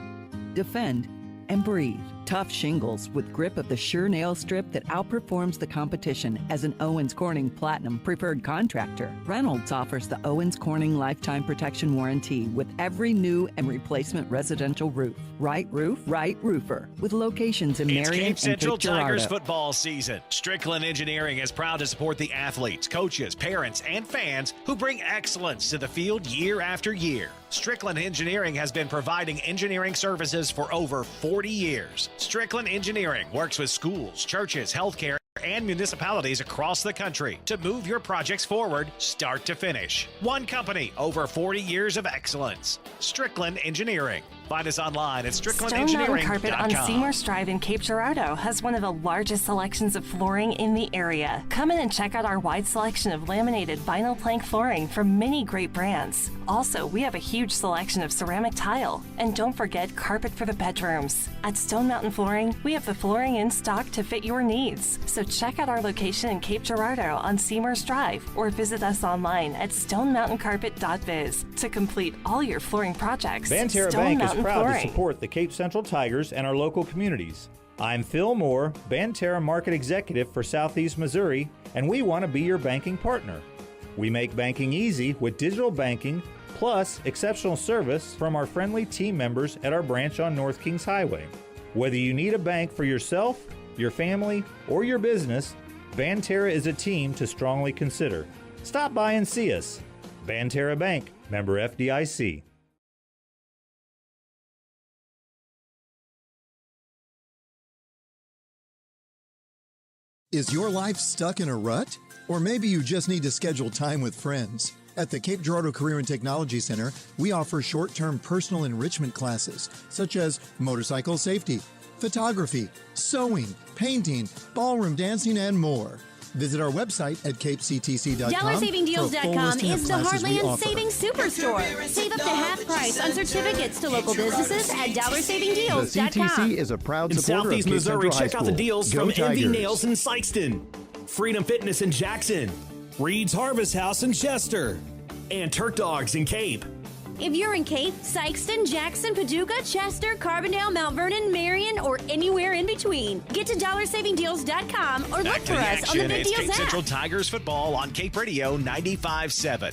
defend, and breathe. Tough shingles with grip of the Sure Nail Strip that outperforms the competition as an Owens Corning Platinum preferred contractor. Reynolds offers the Owens Corning Lifetime Protection Warranty with every new and replacement residential roof. Right roof, right roofer. With locations in It's Marion Cape Central and Cape Girardeau. Tigers football season. Strickland Engineering is proud to support the athletes, coaches, parents, and fans who bring excellence to the field year after year. Strickland Engineering has been providing engineering services for over 40 years. Strickland Engineering works with schools, churches, healthcare, and municipalities across the country to move your projects forward, start to finish. One company, over 40 years of excellence. Strickland Engineering. Find us online at stricklandengineering.com. Stone Mountain Carpet on Seymour Drive in Cape Girardeau has one of the largest selections of flooring in the area. Come in and check out our wide selection of laminated vinyl plank flooring from many great brands. Also, we have a huge selection of ceramic tile. And don't forget carpet for the bedrooms. At Stone Mountain Flooring, we have the flooring in stock to fit your needs. So check out our location in Cape Girardeau on Seymour's Drive or visit us online at stonemountaincarpet.biz to complete all your flooring projects. Banterra Bank is proud to support the Cape Central Tigers and our local communities. I'm Phil Moore, Banterra Market Executive for Southeast Missouri, and we want to be your banking partner. We make banking easy with digital banking, plus exceptional service from our friendly team members at our branch on North Kings Highway. Whether you need a bank for yourself, your family, or your business, Banterra is a team to strongly consider. Stop by and see us. Banterra Bank, member FDIC. Is your life stuck in a rut? Or maybe you just need to schedule time with friends. At the Cape Girardeau Career and Technology Center, we offer short-term personal enrichment classes, such as motorcycle safety, photography, sewing, painting, ballroom dancing, and more. Visit our website at capectc.com. DollarSavingDeals.com is the Heartland Savings Superstore. Save up to half price on certificates to local businesses at DollarSavingDeals.com. The CTC is a proud in supporter Southeast of Cape Missouri, Central High check out the School. deals Go from Envy Tigers. Nails in Sikeston, Freedom Fitness in Jackson, Reed's Harvest House in Chester, and Turk Dogs in Cape. If you're in Cape, Sikeston, Jackson, Paducah, Chester, Carbondale, Mount Vernon, Marion, or anywhere in between, get to DollarSavingDeals.com or look for us on the Big It's Deals Cape app. Central Tigers football on Cape Radio 95.7.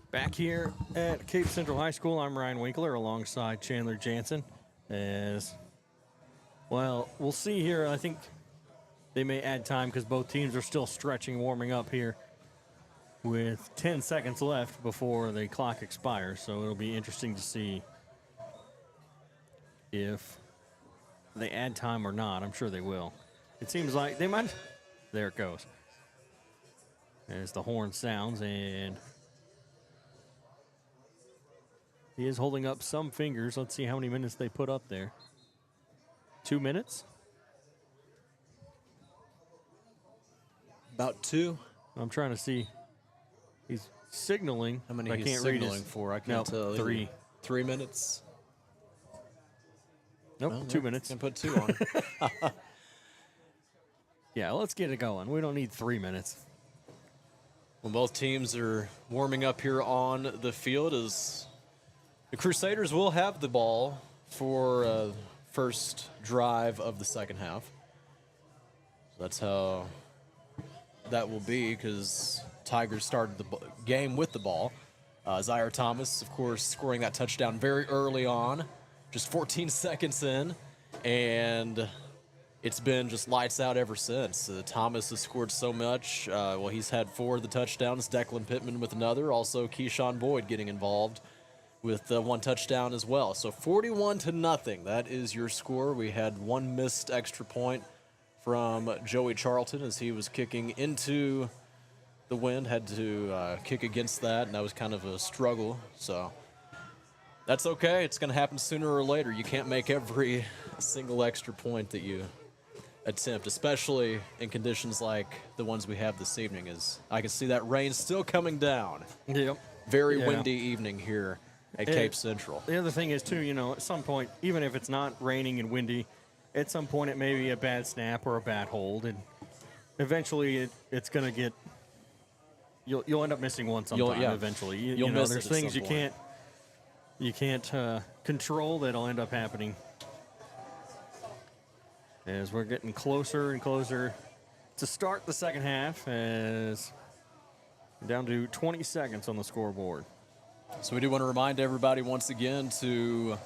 Back here at Cape Central High School, I'm Ryan Winkler alongside Chandler Jansen. As well, we'll see here. I think they may add time because both teams are still stretching, warming up here with 10 seconds left before the clock expires. So it'll be interesting to see if they add time or not. I'm sure they will. It seems like they might. There it goes. As the horn sounds, and he is holding up some fingers. Let's see how many minutes they put up there. 2 minutes? About 2. I'm trying to see. He's signaling. How many I he's can't read signaling his, for? I can't tell. 3. 3 minutes? Nope, Well, 2 minutes. Can put 2 on. Yeah, let's get it going. We don't need 3 minutes. Well, both teams are warming up here on the field as the Crusaders will have the ball for first drive of the second half. So that's how that will be because Tigers started the game with the ball. Zaire Thomas, of course, scoring that touchdown very early on, just 14 seconds in, and it's been just lights out ever since. Thomas has scored so much. He's had 4 of the touchdowns. Declan Pittman with another. Also, Keyshawn Boyd getting involved with 1 touchdown as well. So 41-0. That is your score. We had 1 missed extra point from Joey Charlton as he was kicking into the wind. Had to kick against that, and that was kind of a struggle. So that's okay. It's going to happen sooner or later. You can't make every single extra point that you attempt, especially in conditions like the ones we have this evening. As I can see that rain still coming down. Yep. Very windy evening here at Cape Central. The other thing is, too, at some point, even if it's not raining and windy, at some point it may be a bad snap or a bad hold, and eventually it's going to get – you'll end up missing one sometime eventually. You'll miss there's it at things some you can't control that'll end up happening. As we're getting closer and closer to start the second half, as down to 20 seconds on the scoreboard. So we do want to remind everybody once again to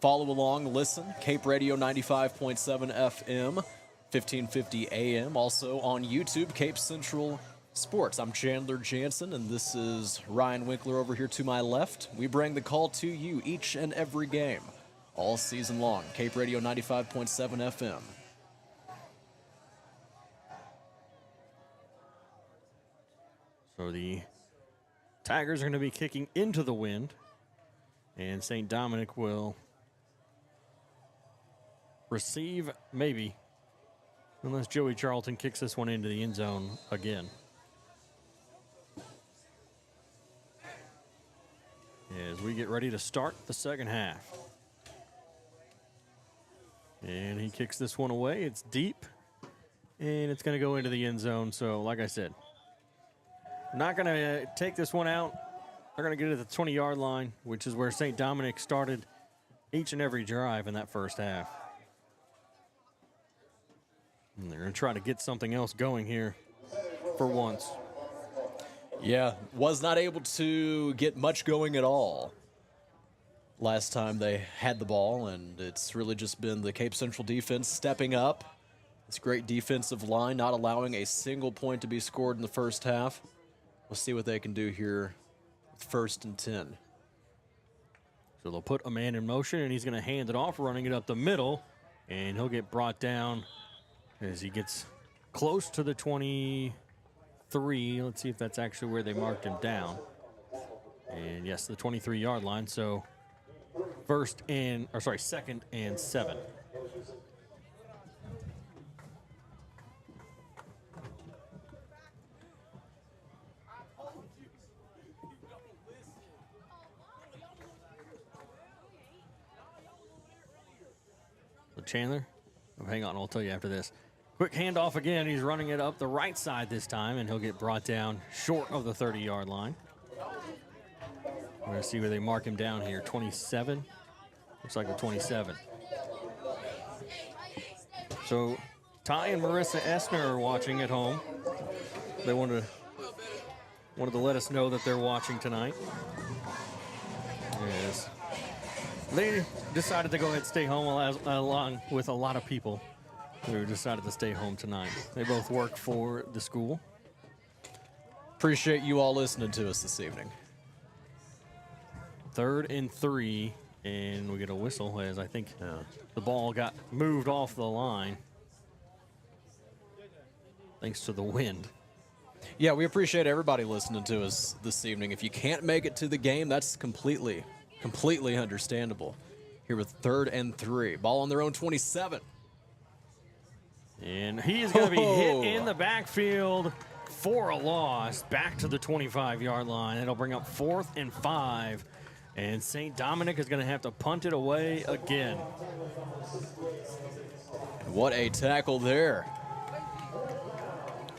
follow along, listen. Cape Radio 95.7 FM, 1550 AM. Also on YouTube, Cape Central Sports. I'm Chandler Jansen, and this is Ryan Winkler over here to my left. We bring the call to you each and every game, all season long. Cape Radio 95.7 FM. So the Tigers are going to be kicking into the wind, and St. Dominic will receive, maybe, unless Joey Charlton kicks this one into the end zone again. As we get ready to start the second half. And he kicks this one away. It's deep, and it's going to go into the end zone. So, like I said, not going to take this one out. They're going to get it at the 20-yard line, which is where St. Dominic started each and every drive in that first half. And they're going to try to get something else going here for once. Yeah, was not able to get much going at all last time they had the ball, and it's really just been the Cape Central defense stepping up. It's great defensive line, not allowing a single point to be scored in the first half. We'll see what they can do here with 1st and 10. So they'll put a man in motion, and he's going to hand it off, running it up the middle, and he'll get brought down as he gets close to the 23. Let's see if that's actually where they marked him down. And yes, the 23-yard line. So 2nd and 7. So Chandler, hang on, I'll tell you after this. Quick handoff again. He's running it up the right side this time, and he'll get brought down short of the 30-yard line. We're going to see where they mark him down here. 27. Looks like a 27. So Ty and Marissa Essner are watching at home. They wanted to let us know that they're watching tonight. Yes. They decided to go ahead and stay home along with a lot of people who decided to stay home tonight. They both work for the school. Appreciate you all listening to us this evening. 3rd and 3, and we get a whistle as I think the ball got moved off the line thanks to the wind. Yeah, we appreciate everybody listening to us this evening. If you can't make it to the game, that's completely understandable. Here with 3rd and 3. Ball on their own 27. And he is going to be hit in the backfield for a loss. Back to the 25-yard line. It'll bring up 4th and 5. And St. Dominic is going to have to punt it away again. What a tackle there.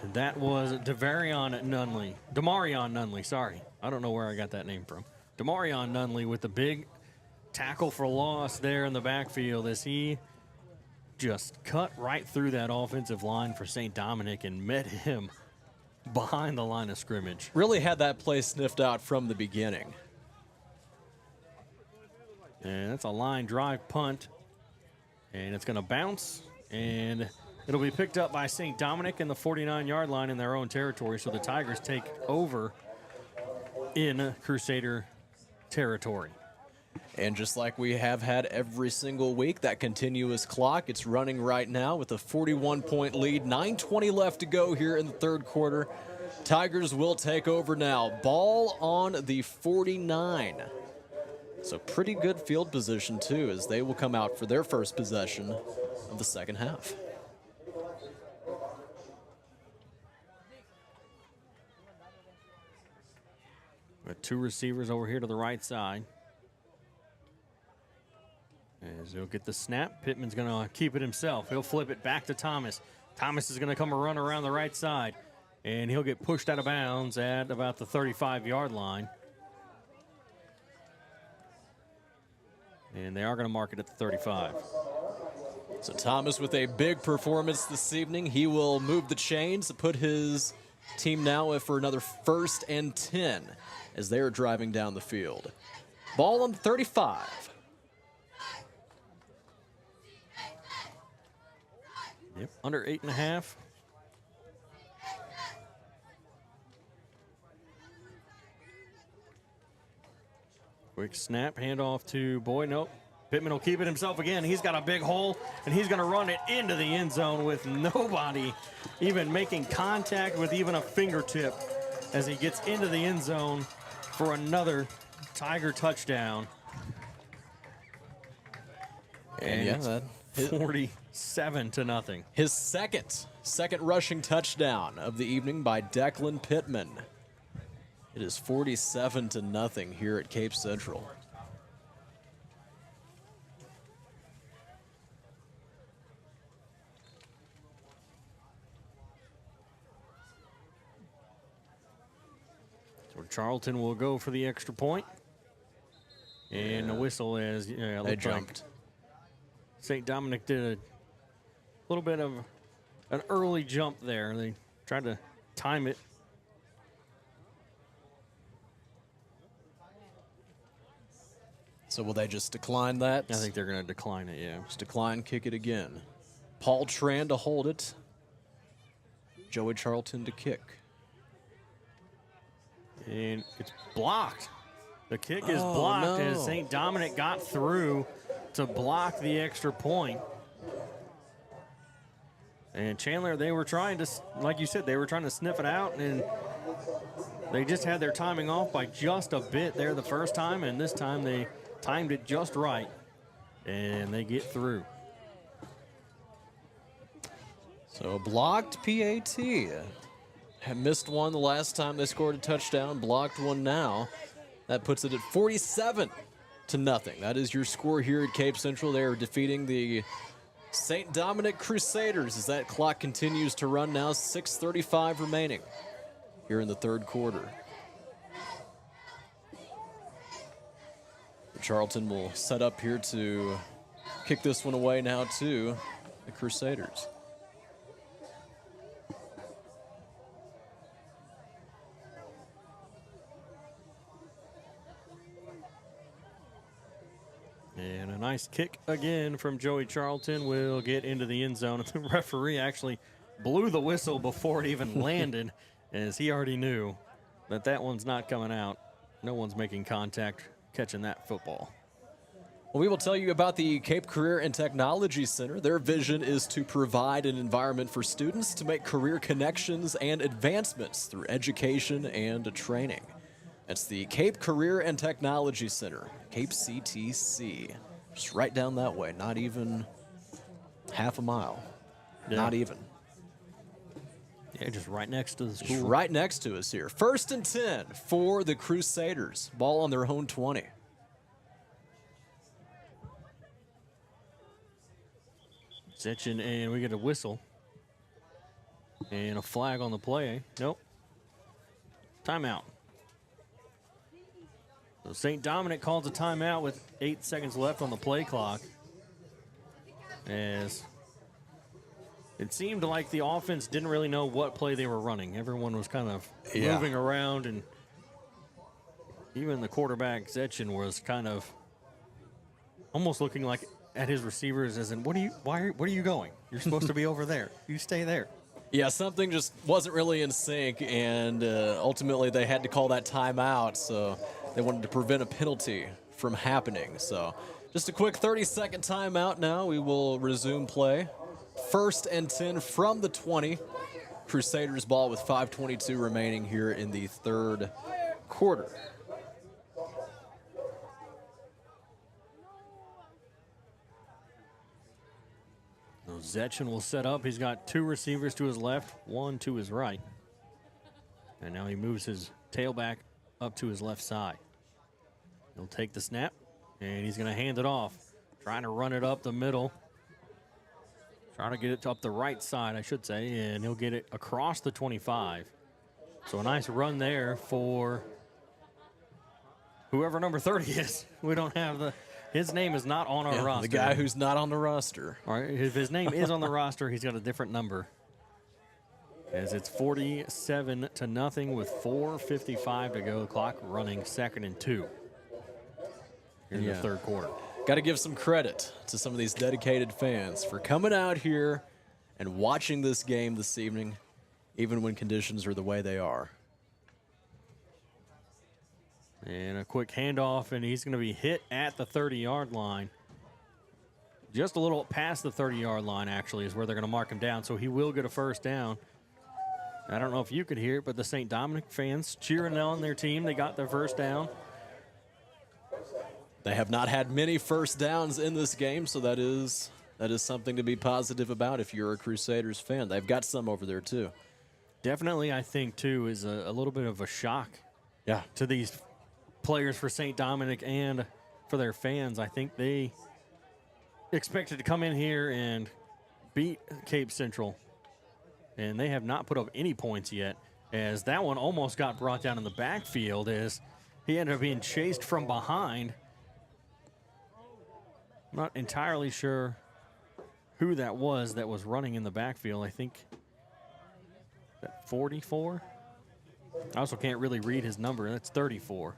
And that was Demarion Nunley, sorry. I don't know where I got that name from. Demarion Nunley with the big tackle for loss there in the backfield as he just cut right through that offensive line for St. Dominic and met him behind the line of scrimmage. Really had that play sniffed out from the beginning. And that's a line drive punt. And it's going to bounce, and it'll be picked up by St. Dominic in the 49-yard line in their own territory. So the Tigers take over in Crusader territory. And just like we have had every single week, that continuous clock, it's running right now with a 41-point lead. 9:20 left to go here in the third quarter. Tigers will take over now. Ball on the 49. So pretty good field position, too, as they will come out for their first possession of the second half. With two receivers over here to the right side. As he'll get the snap, Pittman's going to keep it himself. He'll flip it back to Thomas. Thomas is going to come and run around the right side, and he'll get pushed out of bounds at about the 35-yard line. And they are going to mark it at the 35. So Thomas with a big performance this evening. He will move the chains to put his team now for another 1st and 10 as they are driving down the field. Ball on 35. Yep, under 8.5. Quick snap, handoff to Boyd. Nope. Pittman will keep it himself again. He's got a big hole, and he's going to run it into the end zone with nobody even making contact with even a fingertip as he gets into the end zone for another Tiger touchdown. And yeah, 47-0. His second rushing touchdown of the evening by Declan Pittman. It is 47-0 here at Cape Central. So Charlton will go for the extra point. And the whistle is, they jumped. St. Dominic did a little bit of an early jump there. They tried to time it. So will they just decline that? I think they're going to decline it, yeah. Just decline, kick it again. Paul Tran to hold it. Joey Charlton to kick. And it's blocked. The kick is blocked as St. Dominic got through to block the extra point. And Chandler, they were trying to, like you said, they were trying to sniff it out, and they just had their timing off by just a bit there the first time, and this time they timed it just right, and they get through. So a blocked PAT. Had missed one the last time they scored a touchdown, blocked one now. That puts it at 47-0. That is your score here at Cape Central. They are defeating the St. Dominic Crusaders as that clock continues to run now. 6:35 remaining here in the third quarter. Charlton will set up here to kick this one away now to the Crusaders. And a nice kick again from Joey Charlton will get into the end zone. The referee actually blew the whistle before it even landed, as he already knew that that one's not coming out. No one's making contact catching that football. Well, we will tell you about the Cape Career and Technology Center. Their vision is to provide an environment for students to make career connections and advancements through education and training. It's the Cape Career and Technology Center, Cape CTC. Just right down that way, not even half a mile. Yeah. Not even. Yeah, just right next to the school. Just right next to us here. 1st and 10 for the Crusaders. Ball on their own 20. Setchen, and we get a whistle. And a flag on the play. Nope. Timeout. So St. Dominic calls a timeout with 8 seconds left on the play clock. As It seemed like the offense didn't really know what play they were running. Everyone was kind of moving around, and even the quarterback, Zetchen, was kind of almost looking like at his receivers as in, where are you going? You're supposed to be over there. You stay there. Yeah, something just wasn't really in sync, and ultimately they had to call that timeout, so they wanted to prevent a penalty from happening. So just a quick 30-second timeout now. We will resume play. 1st and 10 from the 20. Crusaders ball with 5:22 remaining here in the third quarter. Zetchen will set up. He's got 2 receivers to his left, 1 to his right. And now he moves his tailback up to his left side. He'll take the snap, and he's going to hand it off. Trying to run it up the middle. Trying to get it up the right side, I should say, and he'll get it across the 25. So a nice run there for whoever number 30 is. We don't have his name is not on our roster. The guy who's not on the roster. All right, if his name is on the roster, he's got a different number. As it's 47-0 with 4:55 to go. The clock running, 2nd and 2 in the third quarter. Got to give some credit to some of these dedicated fans for coming out here and watching this game this evening, even when conditions are the way they are. And a quick handoff, and he's going to be hit at the 30-yard line. Just a little past the 30-yard line, actually, is where they're going to mark him down, so he will get a first down. I don't know if you could hear it, but the St. Dominic fans cheering on their team. They got their first down. They have not had many first downs in this game, so that is something to be positive about if you're a Crusaders fan. They've got some over there, too. Definitely, I think, too, is a little bit of a shock to these players for St. Dominic and for their fans. I think they expected to come in here and beat Cape Central, and they have not put up any points yet, as that one almost got brought down in the backfield as he ended up being chased from behind. I'm not entirely sure who that was running in the backfield. I think that 44. I also can't really read his number. That's 34,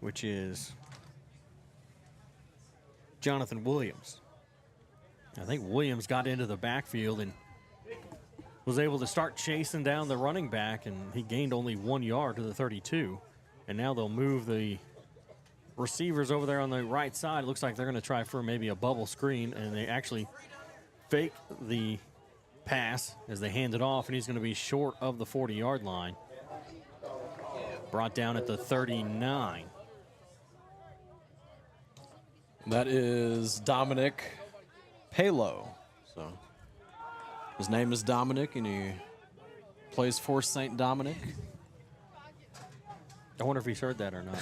which is Jonathan Williams. I think Williams got into the backfield and was able to start chasing down the running back, and he gained only 1 yard to the 32. And now they'll move the receivers over there on the right side. It looks like they're going to try for maybe a bubble screen, and they actually fake the pass as they hand it off, and he's going to be short of the 40-yard line. Brought down at the 39. That is Dominic Palo. So his name is Dominic, and he plays for St. Dominic. I wonder if he's heard that or not.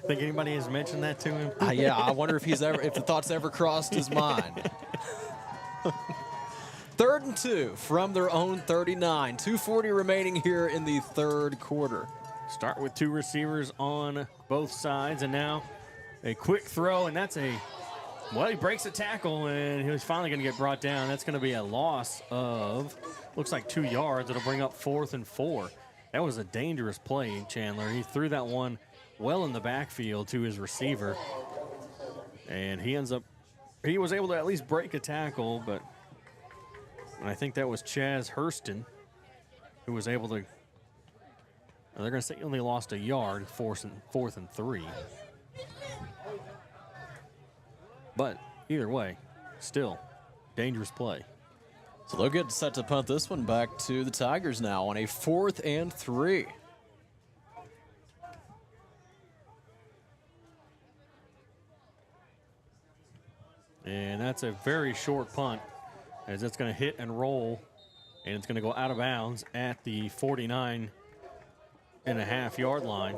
Think anybody has mentioned that to him? Yeah, I wonder if the thoughts ever crossed his mind. 3rd and 2 from their own 39. 2:40 remaining here in the third quarter. Start with 2 receivers on both sides, and now a quick throw, and that's he breaks a tackle, and he's finally going to get brought down. That's going to be a loss of, looks like 2 yards. It'll bring up 4th and 4. That was a dangerous play, Chandler. He threw that one well in the backfield to his receiver, and he was able to at least break a tackle, but I think that was Chaz Hurston who was able to. They're going to say he only lost a yard, 4th and 3. But either way, still dangerous play. So they'll get set to punt this one back to the Tigers now on a 4th and 3. And that's a very short punt, as it's going to hit and roll, and it's going to go out of bounds at the 49.5-yard line,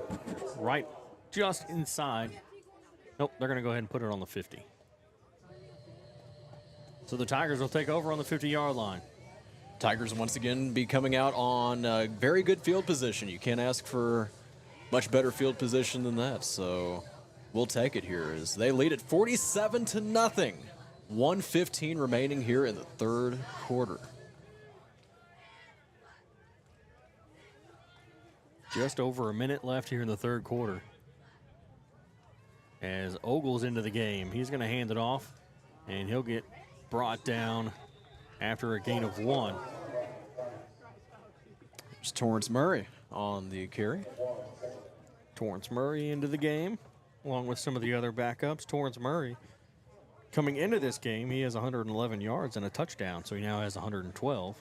right just inside. Nope, they're going to go ahead and put it on the 50. So the Tigers will take over on the 50-yard line. Tigers once again be coming out on very good field position. You can't ask for much better field position than that. So we'll take it here as they lead at 47-0 1:15 remaining here in the third quarter. Just over a minute left here in the third quarter. As Ogle's into the game, he's going to hand it off, and he'll get brought down after a gain of 1. There's Torrance Murray on the carry. Torrance Murray into the game, along with some of the other backups. Torrance Murray, coming into this game, he has 111 yards and a touchdown, so he now has 112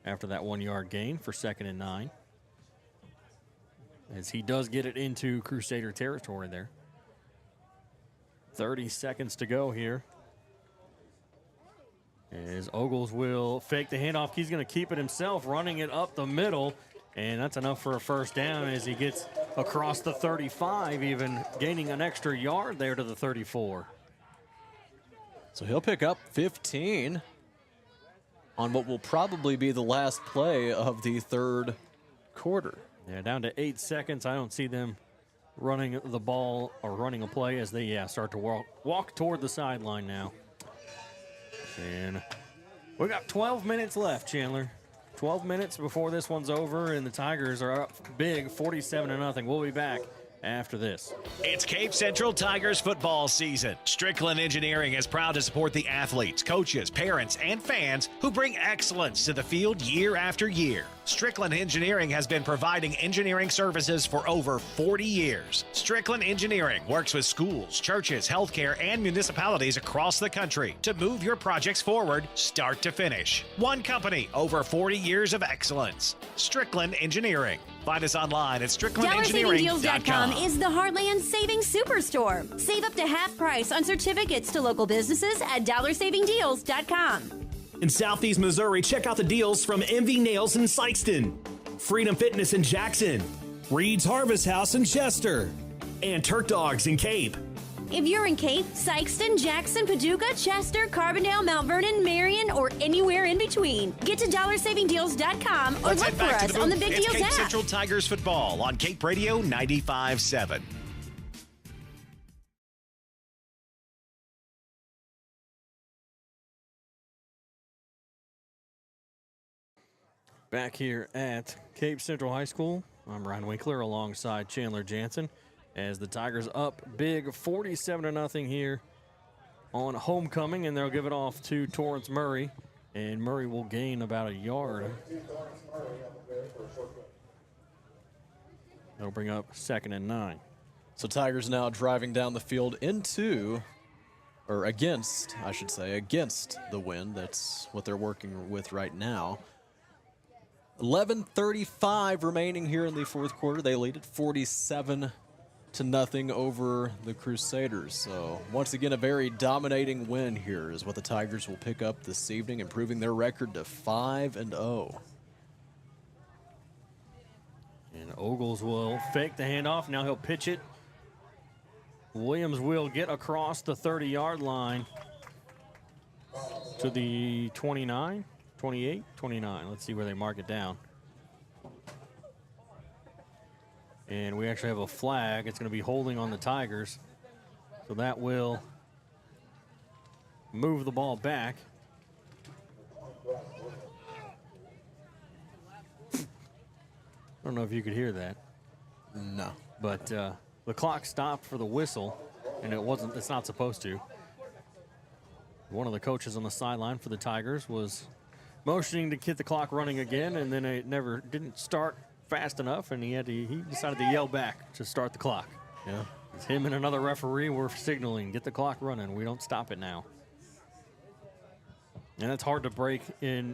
after that 1-yard gain for 2nd and 9. As he does get it into Crusader territory there. 30 seconds to go here. As Ogles will fake the handoff. He's going to keep it himself, running it up the middle. And that's enough for a first down as he gets across the 35, even gaining an extra yard there to the 34. So he'll pick up 15 on what will probably be the last play of the third quarter. Yeah, down to 8 seconds. I don't see them running the ball or running a play as they start to walk toward the sideline now. And we got 12 minutes left, Chandler. 12 minutes before this one's over, and the Tigers are up big, 47-0. We'll be back after this. It's Cape Central Tigers football season. Strickland Engineering is proud to support the athletes, coaches, parents, and fans who bring excellence to the field year after year. Strickland Engineering has been providing engineering services for over 40 years. Strickland Engineering works with schools, churches, healthcare, and municipalities across the country to move your projects forward, start to finish. One company, over 40 years of excellence. Strickland Engineering. Find us online at StricklandEngineering.com. DollarSavingDeals.com is the Heartland Savings Superstore. Save up to half price on certificates to local businesses at DollarSavingDeals.com. In Southeast Missouri, check out the deals from MV Nails in Sikeston, Freedom Fitness in Jackson, Reed's Harvest House in Chester, and Turk Dogs in Cape. If you're in Cape, Sikeston, Jackson, Paducah, Chester, Carbondale, Mount Vernon, Marion, or anywhere in between, get to DollarSavingDeals.com or look for us on the Big Deals Cape app. Central Tigers football on Cape Radio 95.7. Back here at Cape Central High School, I'm Ryan Winkler alongside Chandler Jansen as the Tigers up big 47-0 here on homecoming, and they'll give it off to Torrance Murray, and Murray will gain about a yard. That'll bring up 2nd and 9. So Tigers now driving down the field against the wind. That's what they're working with right now. 11:35 remaining here in the fourth quarter. They lead it 47-0 over the Crusaders. So once again, a very dominating win here is what the Tigers will pick up this evening, improving their record to 5-0. And Ogles will fake the handoff. Now he'll pitch it. Williams will get across the 30-yard line to the 29. 28, 29. Let's see where they mark it down. And we actually have a flag. It's going to be holding on the Tigers. So that will move the ball back. I don't know if you could hear that. No. But the clock stopped for the whistle, and it's not supposed to. One of the coaches on the sideline for the Tigers was motioning to get the clock running again, and then it didn't start fast enough, and he decided to yell back to start the clock. Yeah. It's him and another referee were signaling, get the clock running. We don't stop it now. And that's hard to break in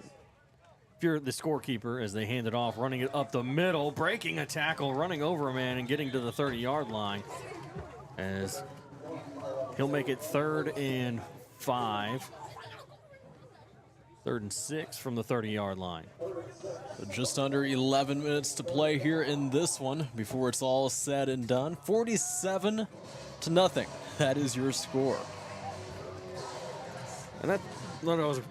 if you're the scorekeeper as they hand it off, running it up the middle, breaking a tackle, running over a man, and getting to the 30-yard line as he'll make it 3rd and 5. 3rd and 6 from the 30-yard line. So just under 11 minutes to play here in this one before it's all said and done. 47-0. That is your score. And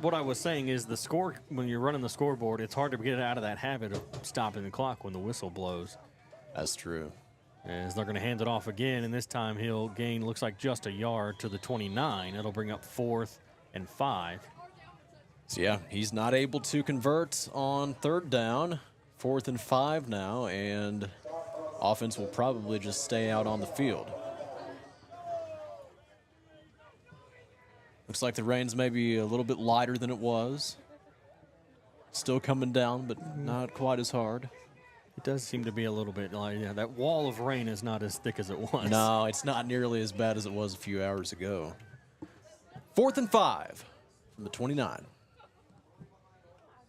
what I was saying is the score, when you're running the scoreboard, it's hard to get out of that habit of stopping the clock when the whistle blows. That's true. As they're going to hand it off again, and this time he'll gain, looks like just a yard to the 29. It'll bring up 4th and 5. So yeah, he's not able to convert on 3rd down. 4th and 5 now, and offense will probably just stay out on the field. Looks like the rain's maybe a little bit lighter than it was. Still coming down, but not quite as hard. It does seem to be a little bit like, yeah, that wall of rain is not as thick as it was. No, it's not nearly as bad as it was a few hours ago. 4th and 5 from the 29.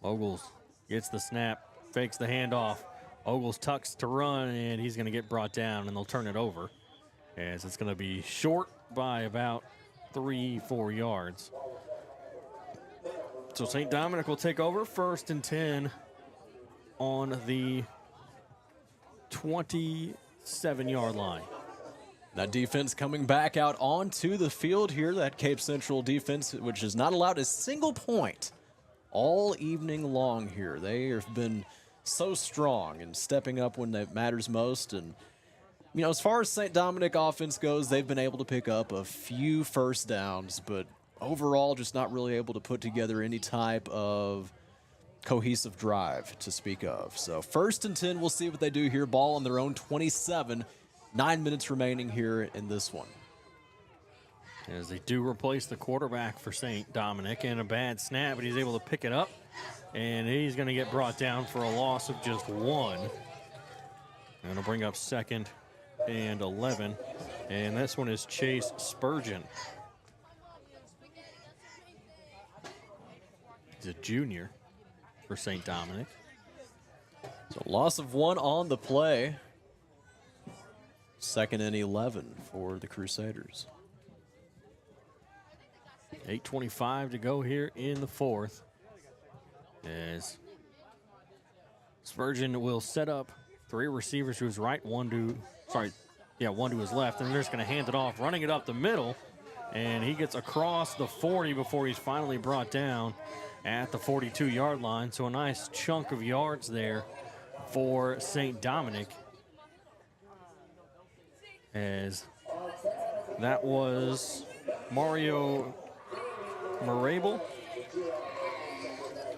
Ogles gets the snap, fakes the handoff. Ogles tucks to run, and he's going to get brought down, and they'll turn it over. As it's going to be short by about 3-4 yards. So St. Dominic will take over 1st and 10 on the 27-yard line. That defense coming back out onto the field here. That Cape Central defense, which has not allowed a single point all evening long here. They have been so strong and stepping up when it matters most. And, you know, as far as St. Dominic offense goes, they've been able to pick up a few first downs, but overall just not really able to put together any type of cohesive drive to speak of. So 1st and 10, we'll see what they do here. Ball on their own 27. 9 minutes remaining here in this one. As they do replace the quarterback for St. Dominic, and a bad snap, but he's able to pick it up, and he's going to get brought down for a loss of just 1. And it'll bring up 2nd and 11, and this one is Chase Spurgeon. He's a junior for St. Dominic. So loss of 1 on the play. 2nd and 11 for the Crusaders. 8:25 to go here in the 4th. As Spurgeon will set up 3 receivers to his right, one to his left, and they're just going to hand it off, running it up the middle, and he gets across the 40 before he's finally brought down at the 42-yard line. So a nice chunk of yards there for St. Dominic, as that was Mario Marable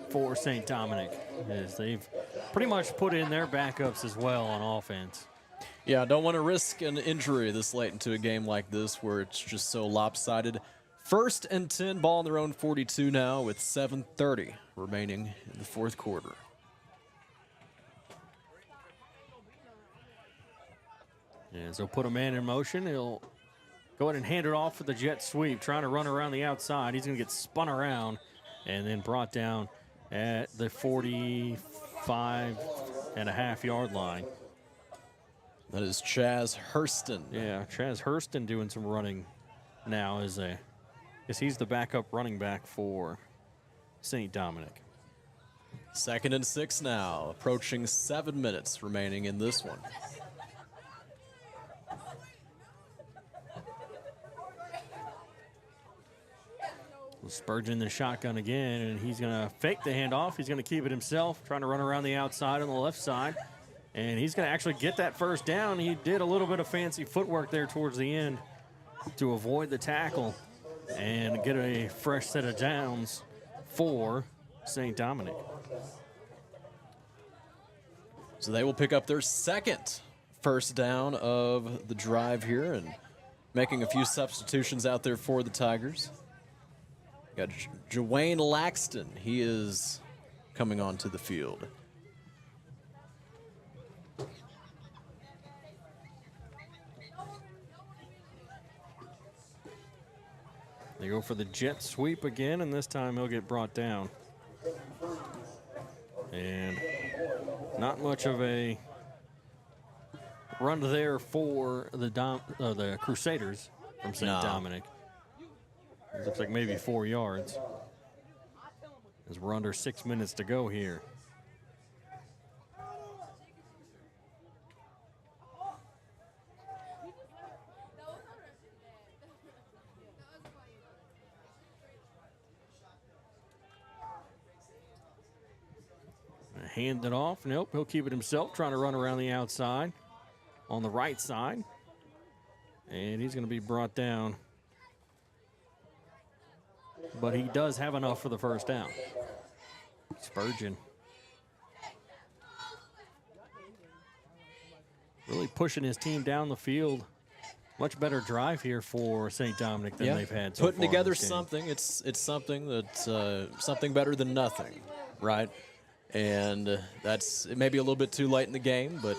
for St. Dominic, as they've pretty much put in their backups as well on offense. Yeah, don't want to risk an injury this late into a game like this where it's just so lopsided. 1st and 10, ball on their own 42 now with 7:30 remaining in the 4th quarter. And so put a man in motion. He'll go ahead and hand it off for the jet sweep, trying to run around the outside. He's going to get spun around and then brought down at the 45.5-yard line. That is Chaz Hurston. Yeah, Chaz Hurston doing some running now as he's the backup running back for St. Dominic. 2nd and 6 now, approaching 7 minutes remaining in this one. Spurgeon in the shotgun again, and he's going to fake the handoff. He's going to keep it himself, trying to run around the outside on the left side. And he's going to actually get that first down. He did a little bit of fancy footwork there towards the end to avoid the tackle and get a fresh set of downs for St. Dominic. So they will pick up their 2nd first down of the drive here, and making a few substitutions out there for the Tigers. Got Jawayne Laxton. He is coming onto the field. They go for the jet sweep again, and this time he'll get brought down. And not much of a run there for the Crusaders from St. Dominic. It looks like maybe 4 yards, as we're under 6 minutes to go here. Hand it off. Nope, he'll keep it himself, trying to run around the outside on the right side. And he's going to be brought down. But he does have enough for the first down. Spurgeon really pushing his team down the field. Much better drive here for St. Dominic than they've had so far. Putting together something. It's something that's something better than nothing, right? And that's it may be a little bit too late in the game, but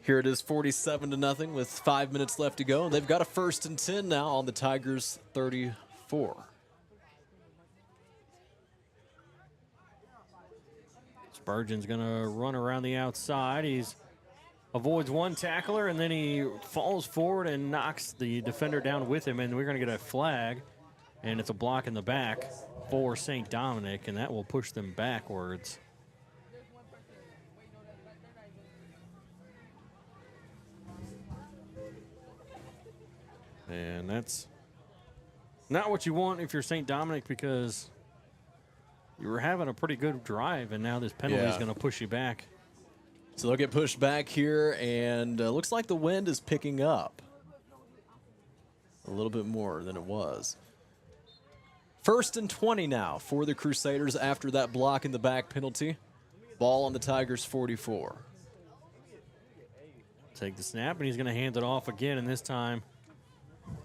here it is 47-0 with 5 minutes left to go. And they've got a 1st and 10 now on the Tigers' 34. Spurgeon's going to run around the outside. He's avoids one tackler, and then he falls forward and knocks the defender down with him, and we're going to get a flag, and it's a block in the back for St. Dominic, and that will push them backwards. And that's not what you want if you're St. Dominic, because you were having a pretty good drive, and now this penalty is going to push you back. So they'll get pushed back here, and looks like the wind is picking up a little bit more than it was. 1st and 20 now for the Crusaders after that block in the back penalty. Ball on the Tigers' 44. Take the snap, and he's going to hand it off again, and this time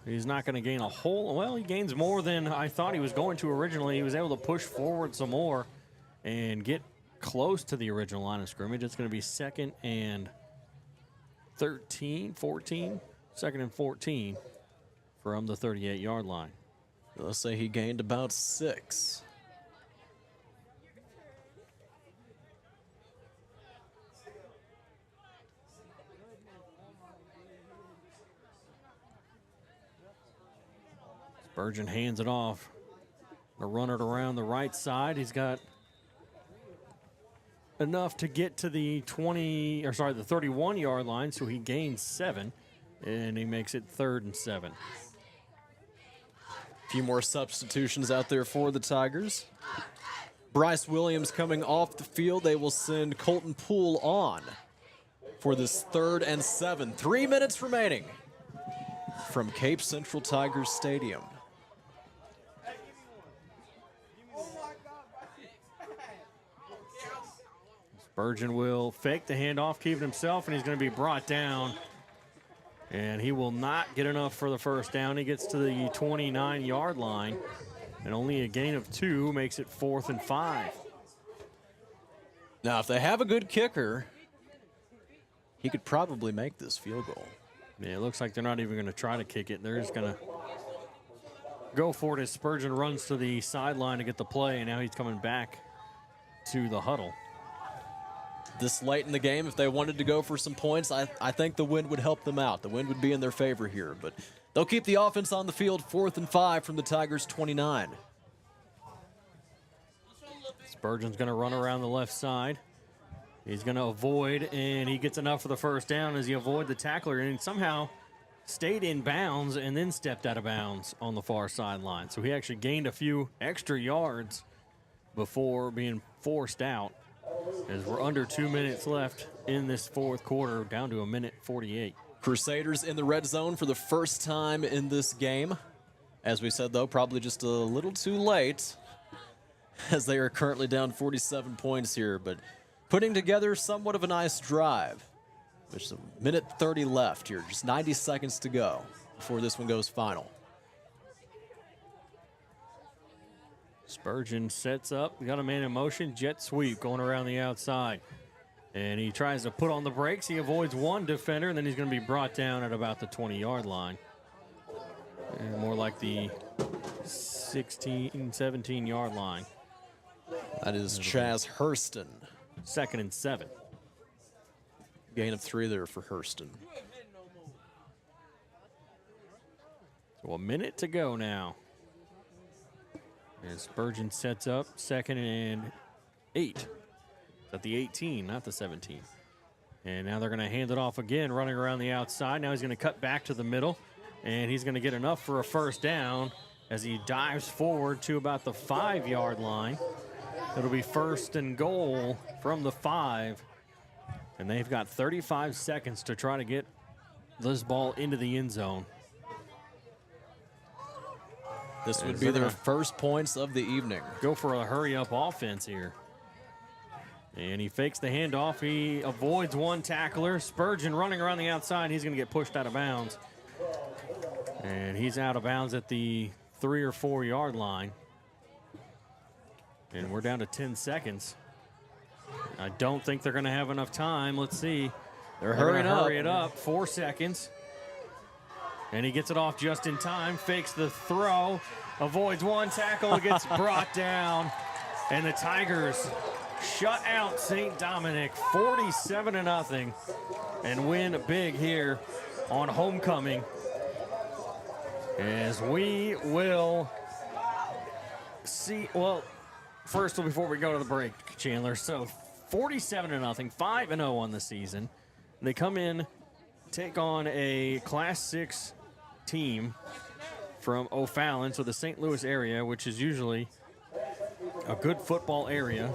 he's not going to gain a whole. Well, he gains more than I thought he was going to originally. He was able to push forward some more and get close to the original line of scrimmage. It's going to be 2nd and 14 from the 38-yard line. Let's say he gained about 6. Spurgeon hands it off. To run it around the right side. He's got enough to get to the 31-yard line, so he gains 7, and he makes it 3rd and 7. A few more substitutions out there for the Tigers. Bryce Williams coming off the field. They will send Colton Poole on for this 3rd and 7. 3 minutes remaining from Cape Central Tigers Stadium. Spurgeon will fake the handoff, keep it himself, and he's going to be brought down. And he will not get enough for the first down. He gets to the 29-yard line, and only a gain of 2 makes it 4th and 5. Now, if they have a good kicker, he could probably make this field goal. Yeah, it looks like they're not even going to try to kick it. They're just going to go for it as Spurgeon runs to the sideline to get the play, and now he's coming back to the huddle. This late in the game, if they wanted to go for some points, I think the wind would help them out. The wind would be in their favor here, but they'll keep the offense on the field. 4th and 5 from the Tigers' 29. Spurgeon's going to run around the left side. He's going to avoid, and he gets enough for the first down as he avoid the tackler, and somehow stayed in bounds and then stepped out of bounds on the far sideline. So he actually gained a few extra yards before being forced out, as we're under 2 minutes left in this 4th quarter, down to 1:48. Crusaders in the red zone for the first time in this game. As we said, though, probably just a little too late, as they are currently down 47 points here, but putting together somewhat of a nice drive. There's 1:30 left here, just 90 seconds to go before this one goes final. Spurgeon sets up, got a man in motion, jet sweep going around the outside. And he tries to put on the brakes. He avoids one defender, and then he's going to be brought down at about the 20-yard line. And more like the 16, 17-yard line. That is Chaz Hurston. 2nd and 7. Gain of 3 there for Hurston. So a minute to go now. And Spurgeon sets up 2nd and 8. At the 18, not the 17. And now they're going to hand it off again, running around the outside. Now he's going to cut back to the middle, and he's going to get enough for a first down as he dives forward to about the 5-yard line. It'll be 1st and goal from the 5 And they've got 35 seconds to try to get this ball into the end zone. This would be their first points of the evening. Go for a hurry-up offense here. And he fakes the handoff. He avoids one tackler. Spurgeon running around the outside. He's going to get pushed out of bounds. And he's out of bounds at the 3 or 4 yard line. And we're down to 10 seconds. I don't think they're going to have enough time. Let's see. They're hurrying up. Hurry it up. 4 seconds. And he gets it off just in time. Fakes the throw. Avoids one tackle. Gets brought down. And the Tigers shut out St. Dominic 47-0 and win big here on homecoming. As we will see, well, first, before we go to the break, Chandler, so 47-0, 5-0 on the season. They come in, take on a Class 6 team from O'Fallon, so the St. Louis area, which is usually a good football area.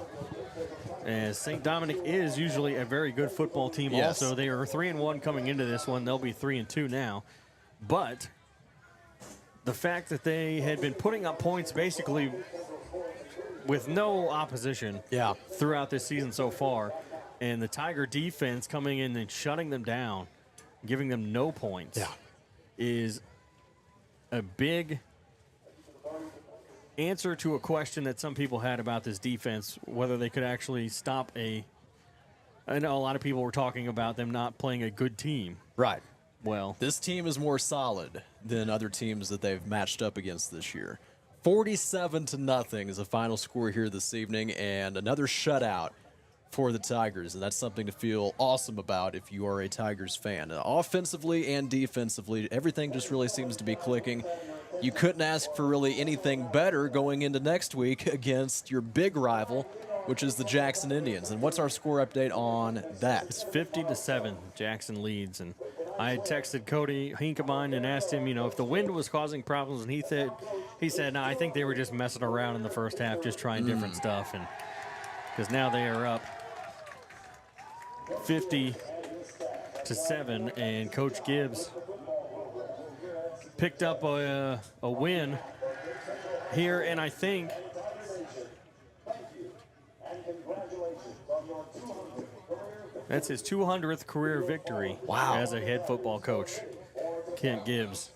As St. Dominic is usually a very good football team. Yes. Also. They are 3-1 coming into this one. They'll be 3-2 now. But the fact that they had been putting up points basically with no opposition throughout this season so far, and the Tiger defense coming in and shutting them down, giving them no points, is a big answer to a question that some people had about this defense, whether they could actually stop I know a lot of people were talking about them not playing a good team. Right. Well, this team is more solid than other teams that they've matched up against this year. 47-0 is the final score here this evening, and another shutout for the Tigers, and that's something to feel awesome about if you are a Tigers fan. Offensively and defensively, everything just really seems to be clicking. You couldn't ask for really anything better going into next week against your big rival, which is the Jackson Indians. And what's our score update on that? It's 50-7. Jackson leads. And I had texted Cody Hinkebine and asked him, if the wind was causing problems, and he said, no, I think they were just messing around in the first half, just trying different stuff. And because now they are up 50-7, and Coach Gibbs picked up a win here, and I think that's his 200th career victory as a head football coach, Kent Gibbs.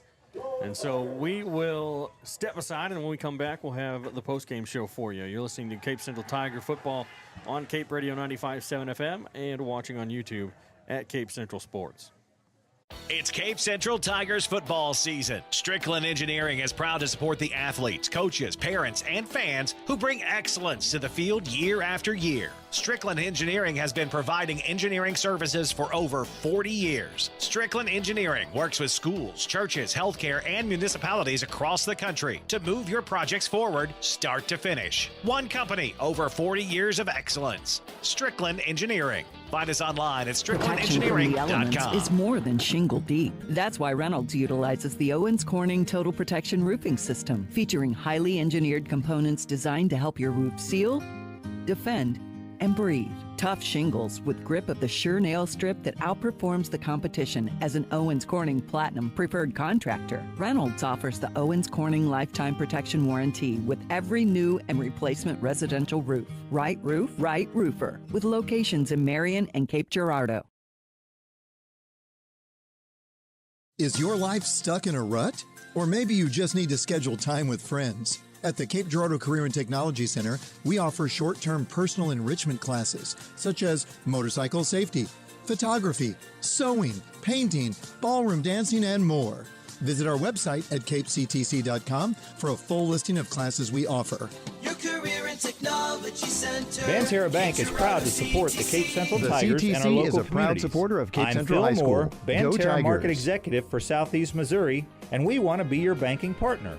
And so we will step aside, and when we come back, we'll have the post-game show for you. You're listening to Cape Central Tiger Football on Cape Radio 95.7 FM and watching on YouTube at Cape Central Sports. It's Cape Central Tigers football season. Strickland Engineering is proud to support the athletes, coaches, parents, and fans who bring excellence to the field year after year. Strickland Engineering has been providing engineering services for over 40 years. Strickland Engineering works with schools, churches, healthcare, and municipalities across the country to move your projects forward, start to finish. One company, over 40 years of excellence. Strickland Engineering. Find us online at stricklandengineering.com. Is more than shingle deep. That's why Reynolds utilizes the Owens Corning Total Protection Roofing System, featuring highly engineered components designed to help your roof seal, defend, and breathe. Tough shingles with grip of the sure nail strip that outperforms the competition as an Owens Corning Platinum preferred contractor. Reynolds offers the Owens Corning Lifetime Protection Warranty with every new and replacement residential roof. Right roof, right roofer. With locations in Marion and Cape Girardeau. Is your life stuck in a rut? Or maybe you just need to schedule time with friends. At the Cape Girardeau Career and Technology Center, we offer short-term personal enrichment classes such as motorcycle safety, photography, sewing, painting, ballroom dancing, and more. Visit our website at capectc.com for a full listing of classes we offer. Your Career and Technology Center. Banterra Bank is proud to support the Cape Central Tigers and our CTC local is a proud communities. supporter of Cape I'm Central Phil High School. Moore, Go Banterra Market Tigers. Executive for Southeast Missouri, and we want to be your banking partner.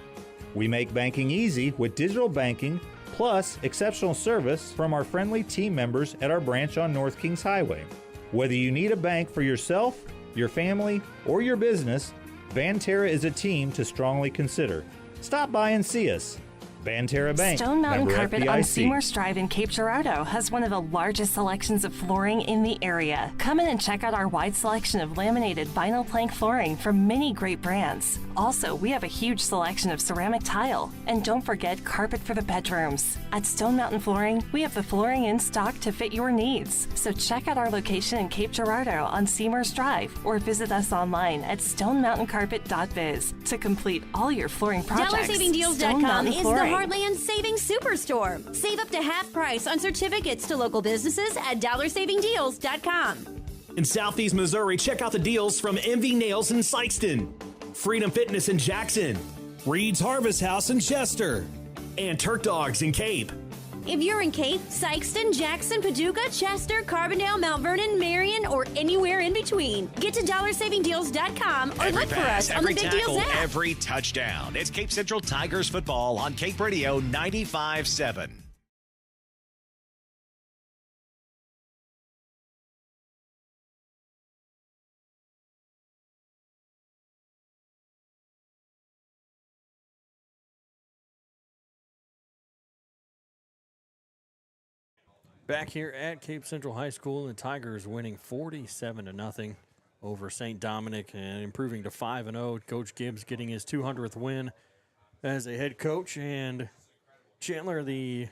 We make banking easy with digital banking, plus exceptional service from our friendly team members at our branch on North Kings Highway. Whether you need a bank for yourself, your family, or your business, Banterra is a team to strongly consider. Stop by and see us. Banterra Bank. Stone Mountain member Carpet FDIC. on Seymour's Drive in Cape Girardeau has one of the largest selections of flooring in the area. Come in and check out our wide selection of laminated vinyl plank flooring from many great brands. Also, we have a huge selection of ceramic tile. And don't forget carpet for the bedrooms. At Stone Mountain Flooring, we have the flooring in stock to fit your needs. So check out our location in Cape Girardeau on Seymour's Drive or visit us online at stonemountaincarpet.biz to complete all your flooring projects. DollarSavingDeals.com is the Heartland Savings Superstore. Save up to half price on certificates to local businesses at DollarSavingDeals.com. In Southeast Missouri, check out the deals from MV Nails in Sikeston, Freedom Fitness in Jackson, Reed's Harvest House in Chester, and Turk Dogs in Cape. If you're in Cape, Sikeston, Jackson, Paducah, Chester, Carbondale, Mount Vernon, Marion, or anywhere in between, get to DollarSavingDeals.com or look for us on the Big Deals app. Every touchdown. It's Cape Central Tigers football on Cape Radio 95.7. Back here at Cape Central High School, the Tigers winning 47-0 over St. Dominic and improving to 5-0. Coach Gibbs getting his 200th win as a head coach. And Chandler, the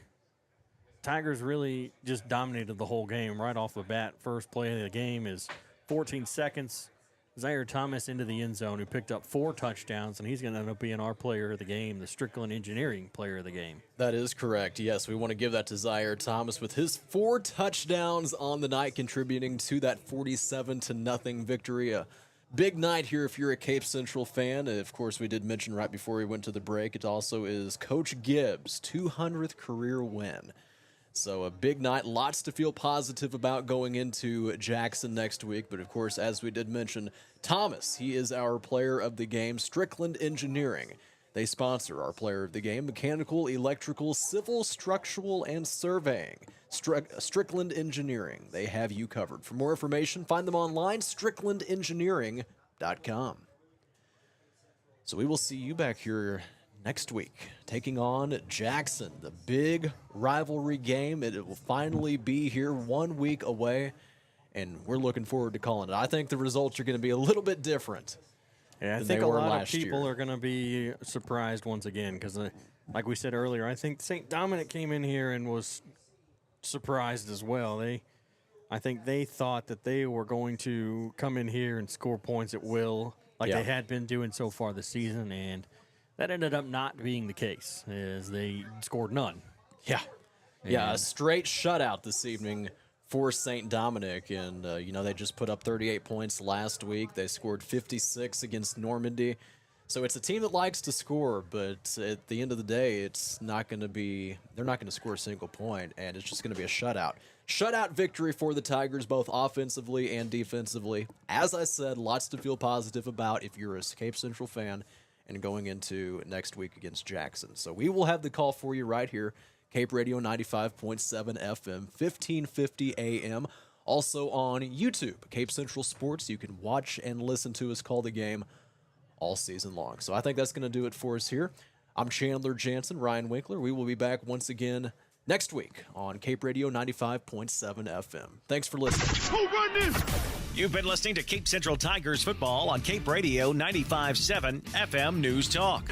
Tigers really just dominated the whole game right off the bat. First play of the game is 14 seconds. Zaire Thomas into the end zone, who picked up 4 touchdowns, and he's going to end up being our player of the game, the Strickland Engineering player of the game. That is correct. Yes, we want to give that to Zaire Thomas with his 4 touchdowns on the night, contributing to that 47-0 victory. A big night here if you're a Cape Central fan. Of course, we did mention right before we went to the break, it also is Coach Gibbs' 200th career win. So a big night, lots to feel positive about going into Jackson next week. But, of course, as we did mention, Thomas, he is our player of the game. Strickland Engineering, they sponsor our player of the game. Mechanical, electrical, civil, structural, and surveying. Strickland Engineering, they have you covered. For more information, find them online, stricklandengineering.com. So we will see you back here next week, taking on Jackson, the big rivalry game. It will finally be here 1 week away, and we're looking forward to calling it. I think the results are going to be a little bit different. Yeah, I think a lot of people are going to be surprised once again because, like we said earlier, I think St. Dominic came in here and was surprised as well. I think they thought that they were going to come in here and score points at will, like they had been doing so far this season, and that ended up not being the case, as they scored none. Yeah. Yeah, a straight shutout this evening for St. Dominic. And, they just put up 38 points last week. They scored 56 against Normandy. So it's a team that likes to score, but at the end of the day, it's not going to be – they're not going to score a single point, and it's just going to be a shutout. Shutout victory for the Tigers, both offensively and defensively. As I said, lots to feel positive about if you're a Cape Central fan and going into next week against Jackson. So we will have the call for you right here, Cape Radio 95.7 FM, 1550 AM. Also on YouTube, Cape Central Sports. You can watch and listen to us call the game all season long. So I think that's going to do it for us here. I'm Chandler Jansen, Ryan Winkler. We will be back once again next week on Cape Radio 95.7 FM. Thanks for listening. Who run this? You've been listening to Cape Central Tigers football on Cape Radio 95.7 FM News Talk.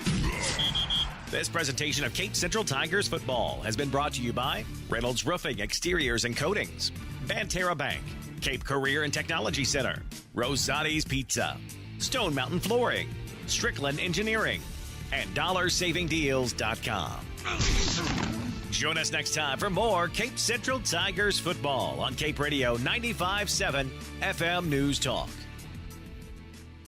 This presentation of Cape Central Tigers football has been brought to you by Reynolds Roofing, Exteriors and Coatings, Banterra Bank, Cape Career and Technology Center, Rosati's Pizza, Stone Mountain Flooring, Strickland Engineering, and DollarSavingDeals.com. Join us next time for more Cape Central Tigers football on Cape Radio 95.7 FM News Talk.